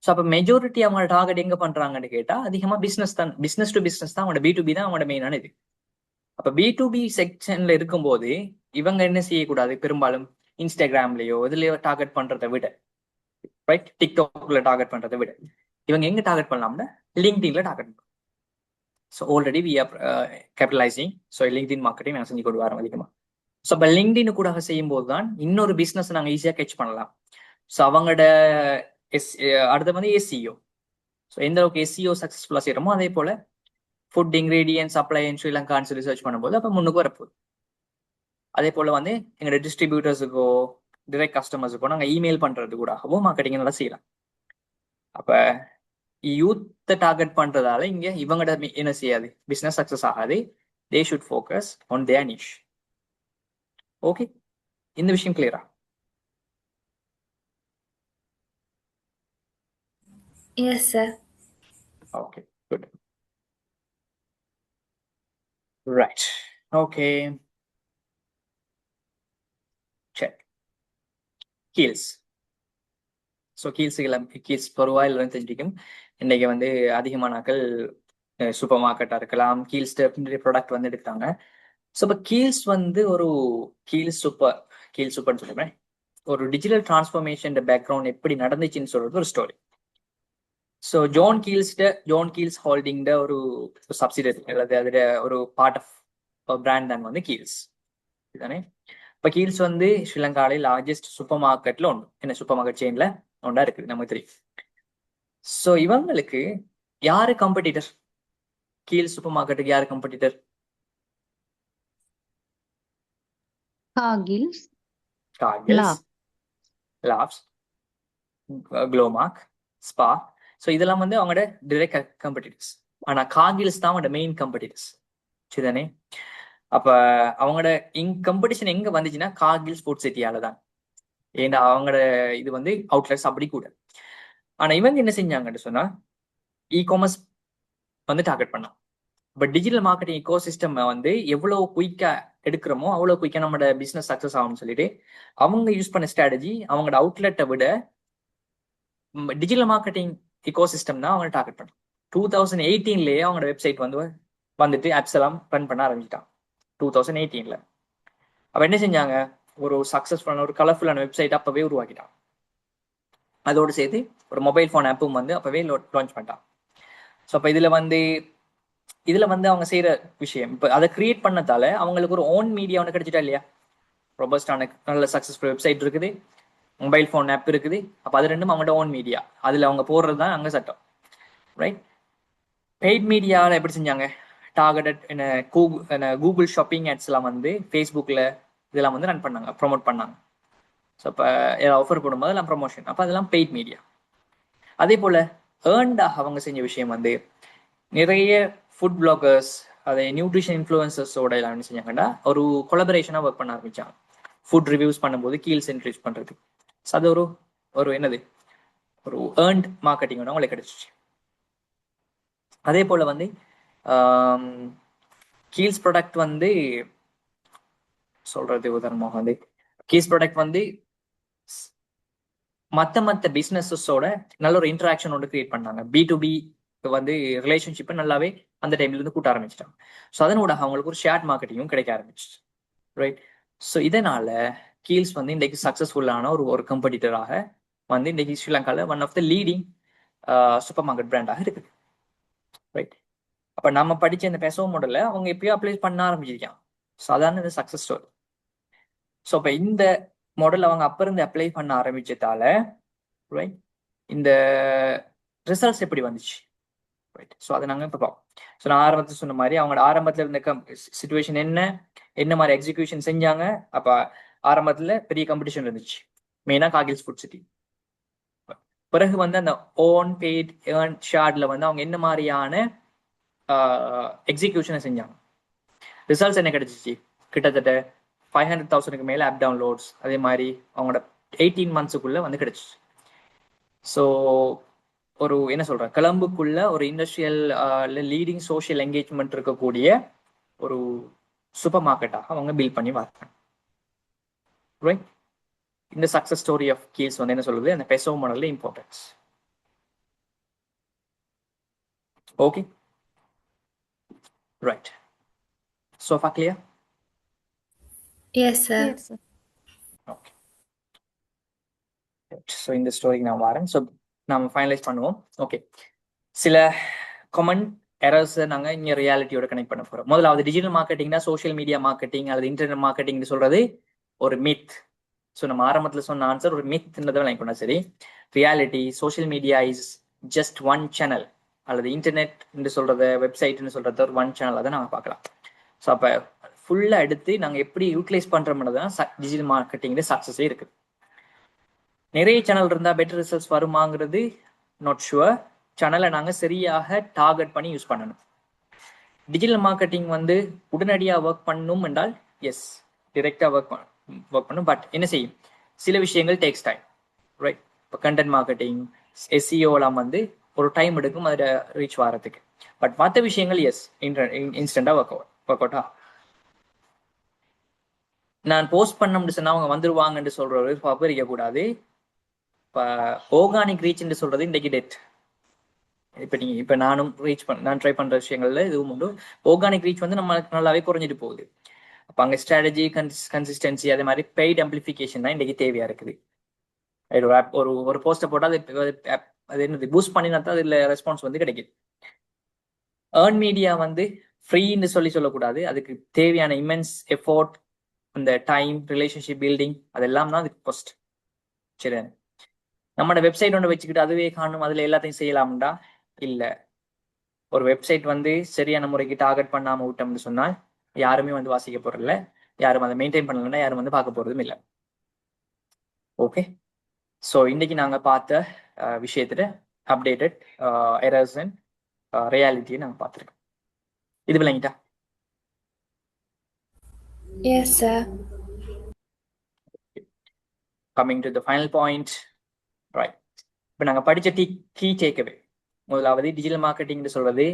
ஸோ அப்போ மெஜாரிட்டி அவங்களோட டார்கெட் எங்க பண்றாங்கன்னு கேட்டா அதிகமா பிஸ்னஸ் தான், பிஸ்னஸ் டு பிஸ்னஸ் தான் அவங்களோட B2B தான் அவங்களோட மெயினான இது. அப்ப B2B செக்ஷன்ல இருக்கும்போது இவங்க என்ன செய்யக்கூடாது? பெரும்பாலும் இன்ஸ்டாகிராம்லயோ இதுலயோ டார்கெட் பண்றதை விட, ரைட், டிக்டாக்ல டார்கெட் பண்றதை விட இவங்க எங்க டார்கெட் பண்ணலாம்னா லிங்க்டின்ல டார்கெட் பண்ணலாம். So already we are capitalizing. So LinkedIn marketing நாங்கள் செஞ்சு கொண்டு வரோம் அதிகமாக. ஸோ இப்போ லிங்க்டின் கூட செய்யும் போது தான் இன்னொரு பிஸ்னஸ் நாங்கள் ஈஸியாக கேட்ச் பண்ணலாம். ஸோ அவங்களோட அடுத்து வந்து SEO. ஸோ எந்த அளவுக்கு SEO சக்ஸஸ்ஃபுல்லாக செய்யறோமோ அதே போல ஃபுட் இன்கிரீடியன்ட் சப்ளை இன் ஸ்ரீலங்கான்னு சொல்லி சர்ச் பண்ணும்போது அப்போ முன்னுக்கு வரப்போகுது. அதே போல வந்து எங்களோட டிஸ்ட்ரிபியூட்டர்ஸுக்கோ டிரெக்ட் கஸ்டமர்ஸுக்கோ நாங்கள் இமெயில் பண்றது கூடவோ மார்க்கெட்டிங் நல்லா செய்யலாம். அப்ப யூத்தை டார்கெட் பண்றதால இங்க இவங்களோட என்ன செய்யாது? பிசினஸ் சக்சஸ் ஆகாது. They should focus on their Nish. Okay, இந்த விஷயம் கிளியரா? Yes, sir. Okay, good. Right. Okay. Check. Heels. So Keells பொருவாக எல்லாரும் தெரிஞ்சிக்கும். இன்னைக்கு வந்து அதிகமானாக்கள் சூப்பர் மார்க்கெட்டாக இருக்கலாம், கீல்ஸ் ப்ராடக்ட் வந்து எடுத்தாங்க. ஸோ இப்போ கீல்ஸ் வந்து ஒரு கீல்ஸ் சூப்பர்னு சொல்லுவேன். ஒரு டிஜிட்டல் டிரான்ஸ்ஃபர்மேஷன் பேக்ரவுண்ட் எப்படி நடந்துச்சுன்னு சொல்றது ஒரு ஸ்டோரி. ஸோ ஜான் கீல்ஸ் ஹோல்டிங்ட ஒரு சப்சிடரி அல்லது அதில் ஒரு பார்ட் ஆஃப் பிராண்ட் தான் வந்து கீல்ஸ். இதுதானே? இப்போ கீல்ஸ் வந்து ஸ்ரீலங்காவிலே லார்ஜஸ்ட் சூப்பர் மார்க்கெட்ல ஒன்று, என்ன சூப்பர் மார்க்கெட் செயின்ல ஒன்றா இருக்குது நமக்கு தெரியும். ஸோ இவங்களுக்கு யாரு காம்படிட்டர்? கீல் சூப்பர் மார்க்கெட்டுக்கு யாரு competitor? Cargills, Laugfs, Glomark, Spar. So இதெல்லாம் வந்து அவங்களோட டிரெக்ட் காம்படிட்டர்ஸ். ஆனா காகில்ஸ் தான் அவங்களோட மெயின் காம்படிட்டர்ஸ். சரிதானே? அப்ப அவங்களோட காம்படிஷன் எங்க வந்துச்சுன்னா காகில் ஸ்போர்ட்ஸ் சிட்டியால தான். ஏன்னா அவங்களோட இது வந்து அவுட்லெட்ஸ் அப்படி கூட. ஆனா இவங்க என்ன செஞ்சாங்கன்னு சொன்னா இ-காமர்ஸ் வந்து டார்கெட் பண்ணலாம். But digital marketing eco system வந்து எவ்வளவு குயிக்கா எடுக்கிறோமோ அவ்வளவு குயிக்கா நம்மளோட பிசினஸ் சக்சஸ் ஆகும்னு சொல்லிட்டு அவங்க யூஸ் பண்ண ஸ்ட்ராட்டஜி அவங்களோட அவுட்லெட்டை விட டிஜிட்டல் மார்க்கெட்டிங் இக்கோ சிஸ்டம் தான் அவங்க டார்கெட் பண்ணலாம். 2018லயே அவங்களோட வெப்சைட் வந்துட்டு ஆப்ஸ் எல்லாம் ரன் பண்ண ஆரம்பிச்சிட்டான் 2018ல. அப்ப என்ன செஞ்சாங்க? ஒரு சக்சஸ்ஃபுல்லான ஒரு கலர்ஃபுல்லான வெப்சைட் அப்பவே உருவாக்கிட்டான். அதோடு சேர்த்து ஒரு மொபைல் ஃபோன் ஆப்பும் வந்து அப்பவே லான்ச் பண்ணிட்டான். ஸோ அப்போ இதுல வந்து அவங்க செய்யற விஷயம் இப்போ அதை கிரியேட் பண்ணதால அவங்களுக்கு ஒரு ஓன் மீடியா ஒன்று கிடைச்சிட்டா இல்லையா? ரொபஸ்டான நல்ல சக்சஸ்ஃபுல் வெப்சைட் இருக்குது, மொபைல் ஃபோன் ஆப் இருக்குது. அப்போ அது ரெண்டும் அவங்களோட ஓன் மீடியா, அதுல அவங்க போடுறது தான் அங்கே சட்டம். ரைட். பெய்ட் மீடியாவில் எப்படி செஞ்சாங்க? டார்கெட்டட் கூகுள் ஷாப்பிங் ஆட்ஸ் எல்லாம் வந்து ஃபேஸ்புக்கில் இதெல்லாம் வந்து ரன் பண்ணாங்க, ப்ரொமோட் பண்ணாங்க. ஸோ இப்போ ஆஃபர் போடும்போது எல்லாம் ப்ரொமோஷன். அப்போ அதெல்லாம் பெய்ட் மீடியா. அதே போல் ஏர்ன்டாக அவங்க செஞ்ச விஷயம் வந்து நிறைய ஃபுட் பிளாகர்ஸ், அதை நியூட்ரிஷன் இன்ஃப்ளூயன்சர்ஸோட எல்லாம் என்ன செஞ்சாங்கன்னா ஒரு கொலபரேஷனாக ஒர்க் பண்ண ஆரம்பிச்சாங்க. ஃபுட் ரிவ்யூஸ் பண்ணும்போது கீல்ஸ் இன்க்ரீஸ் பண்ணுறது. ஸோ அது ஒரு என்னது ஒரு ஏர்ன்ட் மார்க்கெட்டிங் வந்து அவங்களுக்கு கிடைச்சிச்சு. அதே போல் வந்து கீல்ஸ் ப்ராடக்ட் வந்து சொல்றது உதாரணமாக வந்து கீல்ஸ் ப்ராடக்ட் வந்து மற்ற பிஸ்னஸஸோட நல்ல ஒரு இன்டராக்ஷன் ஒன்று கிரியேட் பண்ணாங்க. B2B வந்து ரிலேஷன்ஷிப்பை நல்லாவே அந்த டைம்ல இருந்து கூட்ட ஆரம்பிச்சிட்டாங்க. ஸோ அதனோட அவங்களுக்கு ஒரு ஷேர் மார்க்கெட்டிங்கும் கிடைக்க ஆரம்பிச்சு. ரைட். ஸோ இதனால கீல்ஸ் வந்து இன்றைக்கு சக்ஸஸ்ஃபுல்லான ஒரு கம்பெடிட்டராக வந்து இன்றைக்கு ஸ்ரீலங்காவில் one of the leading supermarket பிராண்டாக இருக்குது. ரைட். அப்போ நம்ம படித்த இந்த பெசோ மாடலில் அவங்க எப்பயோ அப்ளை பண்ண ஆரம்பிச்சிருக்காங்க. ஸோ அதான இந்த சக்ஸஸ் ஸ்டோரி. ஸோ இப்போ இந்த மாடல் அவங்க அப்போ இருந்து அப்ளை பண்ண ஆரம்பிச்சதால ரைட் இந்த ரிசல்ட்ஸ் எப்படி வந்துச்சு. ரைட். ஸோ அதை நாங்கள் இப்போ பார்ப்போம். ஸோ நான் ஆரம்பத்தில் சொன்ன மாதிரி அவங்களோட ஆரம்பத்தில் இருந்த சிச்சுவேஷன் என்ன மாதிரி எக்ஸிக்யூஷன் செஞ்சாங்க. அப்போ ஆரம்பத்தில் பெரிய காம்படிஷன் இருந்துச்சு, மெயினாக காகில்ஸ் ஃபுட் சிட்டி. பிறகு வந்து அந்த ஓன் பெய்ட் ஏர்ன் ஷார்ட்ல வந்து அவங்க என்ன மாதிரியான எக்ஸிக்யூஷனை செஞ்சாங்க. ரிசல்ட்ஸ் என்ன கிடைச்சிச்சு, கிட்டத்தட்ட 500,000க்கு மேலே ஆப் டவுன்லோட்ஸ், அதே மாதிரி அவங்களோட 18 monthsக்குள்ள வந்து கிடைச்சிச்சு. ஸோ ஒரு என்ன சொல்றேன், கொலம்புக்குள்ள ஒரு இண்டஸ்ட்ரியல் லீடிங் சோஷியல் என்கேஜ்மெண்ட் இருக்கக்கூடிய ஒரு சூப்பர் மார்க்கெட்டாக அவங்க பில்ட் பண்ணி வராங்க. ரைட். இந்த சக்சஸ் ஸ்டோரி ஆஃப் கீல்ஸ் வந்து என்ன சொல்லுது, அந்த பெசோ மாடல்ல importance. Okay right. So far clear? Yes, sir. Yes, sir. Okay. So இந்த ஸ்டோரிக்கு நான் வரேன். ஸோ நம்ம ஃபைனலைஸ் பண்ணுவோம். ஓகே, சில காமன் எரர்ஸை நாங்கள் இங்கே ரியாலிட்டியோட கனெக்ட் பண்ண போகிறோம். முதலாவது, டிஜிட்டல் மார்க்கெட்டிங்னா சோஷியல் மீடியா மார்க்கெட்டிங் அல்லது இன்டர்நெட் மார்க்கெட்டிங் சொல்றது ஒரு மித். ஸோ நம்ம ஆரம்பத்தில் சொன்ன ஆன்சர் ஒரு மித்ன்றதை நினைக்க பண்ணா சரி. Reality, social media is just one channel, அல்லது இன்டர்நெட் என்று சொல்றத, வெப்சைட்னு சொல்றது ஒரு ஒன் சேனல். அதை நாங்கள் பார்க்கலாம். ஸோ அப்போ ஃபுல்லாக எடுத்து நாங்கள் எப்படி யூட்டிலைஸ் பண்ணுறோம்னு தான் டிஜிட்டல் மார்க்கெட்டிங்ல சக்ஸஸே இருக்குது. நிறைய சேனல் இருந்தால் பெட்டர் ரிசல்ட்ஸ் வருமாங்கிறது நாட் ஷுவர். சேனலை நாங்கள் சரியாக டார்கெட் பண்ணி யூஸ் பண்ணணும். டிஜிட்டல் மார்க்கெட்டிங் வந்து உடனடியாக ஒர்க் பண்ணணும் என்றால் எஸ், டிரெக்டாக ஒர்க் பண்ணும். பட் என்ன செய்யும், சில விஷயங்கள் டேக்ஸ் டைம். ரைட். இப்போ கண்டென்ட் மார்க்கெட்டிங், SEOலாம் வந்து ஒரு டைம் எடுக்கும் அதில் ரீச் வரதுக்கு. பட் மற்ற விஷயங்கள் எஸ், இன்ஸ்டண்டாக ஒர்க் அவுட்டா. நான் போஸ்ட் பண்ண சொன்னா அவங்க வந்துருவாங்கன்னு சொல்றது பபரிக்க கூடாது. இப்போ ஆர்கானிக் ரீச்ன்னு சொல்றது இன்றைக்கு டெட். இப்போ நான் ட்ரை பண்ற விஷயங்கள்ல இதுவும் உண்டு. ஆர்கானிக் ரீச் வந்து நம்மளுக்கு நல்லாவே குறைஞ்சிட்டு போகுது. அப்போ அங்கே ஸ்ட்ராட்டஜி, கன்சிஸ்டன்சி, அதே மாதிரி பெய்ட் அம்பிளிஃபிகேஷன் தான் இன்றைக்கு தேவையா இருக்குது. ஒரு போஸ்ட்டை போட்டால் அது என்னது பூஸ்ட் பண்ணினா தான் அதில் ரெஸ்பான்ஸ் வந்து கிடைக்குது. ஏர்ன் மீடியா வந்து ஃப்ரீன்னு சொல்லக்கூடாது. அதுக்கு தேவையான இமென்ஸ் எஃபோர்ட், இந்த டைம், ரிலேஷன்ஷிப் பில்டிங், அதெல்லாம் தான் அதுக்கு காஸ்ட். சரி, நம்மளோட வெப்சைட் ஒன்று வச்சுக்கிட்டு அதுவே காணும் அதில் எல்லாத்தையும் செய்யலாம்டா இல்லை. ஒரு வெப்சைட் வந்து சரியான முறைக்கு டார்கெட் பண்ணாமல் விட்டோம்னு சொன்னால் யாருமே வந்து வாசிக்க போறதில்ல, யாரும் அதை மெயின்டைன் பண்ணலன்னா யாரும் வந்து பார்க்க போறதும் இல்லை. ஓகே, ஸோ இன்னைக்கு நாங்கள் பார்த்த விஷயத்துல அப்டேட்டட் எரர்ஸ் அண்ட் ரியாலிட்டியை நாங்கள் பார்த்துருக்கோம். இது விளங்கிட்டா? Yes, sir. Coming to the final point, right. இப்போ நாங்கள் படித்த கீ டேக்அவே, முதலாவது டிஜிட்டல் மார்க்கெட்டிங் சொல்றது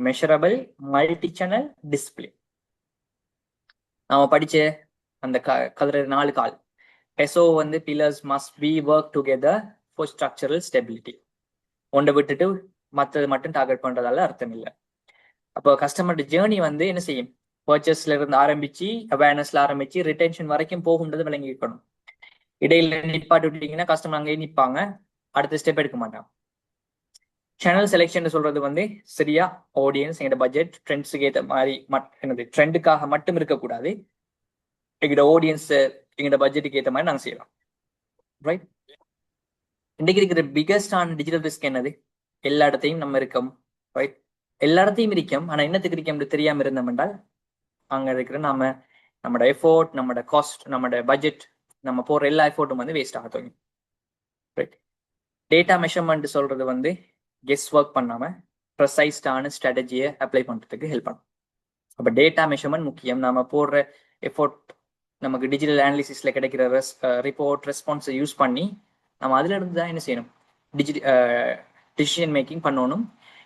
மெஷரபிள் மல்டி சேனல் டிஸ்பிளே. நாம படிச்ச அந்த கதிர 4 கால் பெசோ வந்து pillars must be work together for structural stability. ஒன்றை விட்டுட்டு மற்றது மட்டும் டார்கெட் பண்றதால அர்த்தம் இல்லை. அப்போ கஸ்டமர் ஜேர்னி வந்து என்ன செய்யும், பர்ச்சேஸ்ல இருந்து ஆரம்பிச்சு அவேர்னஸ்ல ஆரம்பிச்சு ரிட்டென்ஷன் வரைக்கும் போகுன்றது விளங்கி இருக்கணும். இடையில நிப்பாட்டு விட்டீங்கன்னா கஸ்டமர் அங்கேயே நிற்பாங்க, அடுத்த ஸ்டெப் எடுக்க மாட்டாங்க. சேனல் செலெக்ஷன் சொல்றது வந்து சரியா ஆடியன்ஸ், எங்களோட பட்ஜெட், ட்ரெண்ட்ஸுக்கு ஏற்ற மாதிரி என்னது ட்ரெண்டுக்காக மட்டும் இருக்கக்கூடாது. எங்களோட ஆடியன்ஸ், எங்களோட பட்ஜெட்டுக்கு ஏற்ற மாதிரி நாங்கள் செய்யலாம். ரைட். இன்றைக்கு இருக்கிற பிகஸ்டான டிஜிட்டல் ரிஸ்க் என்னது, எல்லா இடத்தையும் நம்ம இருக்கோம். ரைட். எல்லா இடத்தையும் இருக்கோம், ஆனால் என்னத்துக்கு இருக்கோம் தெரியாமல் இருந்தோம் என்றால் அங்கே இருக்கிற நம்மளோட எஃபோர்ட், நம்மளோட காஸ்ட், நம்மளோட பட்ஜெட், நம்ம போடுற எல்லா எஃபோர்ட்டும் வந்து வேஸ்ட் ஆக தோணும். ரைட். டேட்டா மெஷர்மெண்ட் சொல்றது வந்து கெஸ் ஒர்க் பண்ணாம ப்ரெசைஸ்டான ஸ்ட்ராட்டஜியை அப்ளை பண்றதுக்கு ஹெல்ப் பண்ணும். அப்போ டேட்டா மெஷர்மெண்ட் முக்கியம். நம்ம போடுற எஃபோர்ட், நமக்கு டிஜிட்டல் அனாலிசிஸில் கிடைக்கிற ரிப்போர்ட் ரெஸ்பான்ஸை யூஸ் பண்ணி நம்ம அதில் இருந்து தான் என்ன செய்யணும், டிசிஷன் மேக்கிங் பண்ணணும்.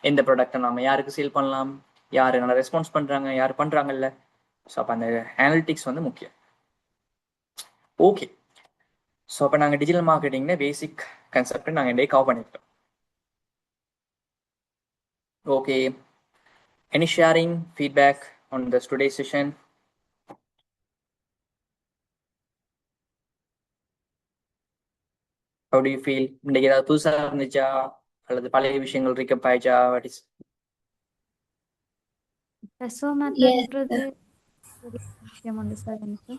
எந்த ப்ராடக்டை நம்ம யாருக்கு சேல் பண்ணலாம், யார் நல்லா ரெஸ்பான்ஸ் பண்ணுறாங்க, யார் பண்ணுறாங்கல்ல. ஸோ அப்போ அந்த அனாலிட்டிக்ஸ் வந்து முக்கியம். ஓகே, ஸோ அப்போ நாங்கள் டிஜிட்டல் மார்க்கெட்டிங்கில் பேசிக் கன்செப்டை நாங்கள் இன்றைக்கு கவர் பண்ணியிருக்கோம். Okay, any sharing feedback on this today's session? How do you feel? இன்னைக்கு ஏதாவது புதுசா இருந்துச்சா அல்லது பழைய விஷயங்கள் ரீகப் ஆயிச்சா? What is PESO Yes. மெத்தட்ன்றது ஒரு விஷயம் உண்டு சார் எனக்கு.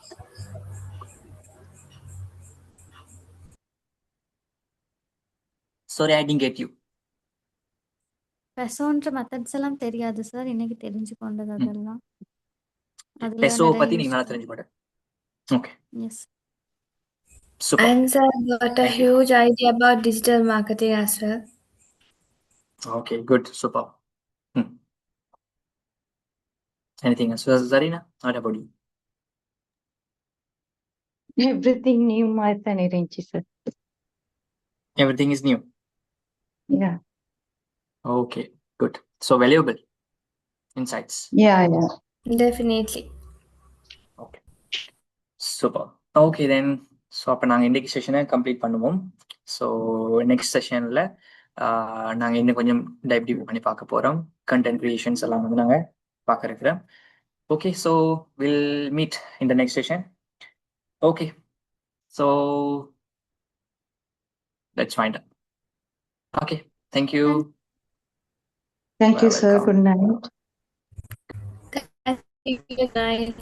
sorry I didn't get you. பெசோன்ற மெத்தட்ஸ் எல்லாம் தெரியாது சார். இன்னைக்கு தெரிஞ்சு கொண்டது அதெல்லாம். அதுல பெசோ நிறைய பத்தி நீங்க யூஸ் நல்லா தெரிஞ்சுக்கோங்க. Okay, yes. Super. And sir got a Thank you. huge idea about digital marketing as well. Okay, good, super. Anything else? Zarina, what about you? Everything new மாதிரி தான் இருந்துச்சு sir. Everything is new. Yeah. Okay, good. So valuable insights. Yeah. Definitely. Okay, super. Okay then, so அப்போ நாங்கள் இன்றைக்கி செஷனை complete பண்ணுவோம். So next செஷனில் நாங்கள் இன்னும் கொஞ்சம் டைப் டீப் பண்ணி பார்க்க போகிறோம். கண்டென்ட் கிரியேஷன்ஸ் எல்லாம் வந்து நாங்கள் பார்க்க இருக்கிறோம். Okay, so will meet in the next session. Okay, so let's find out. Okay, thank you. Thank you, sir. Welcome. Good night. Thank you. Good night.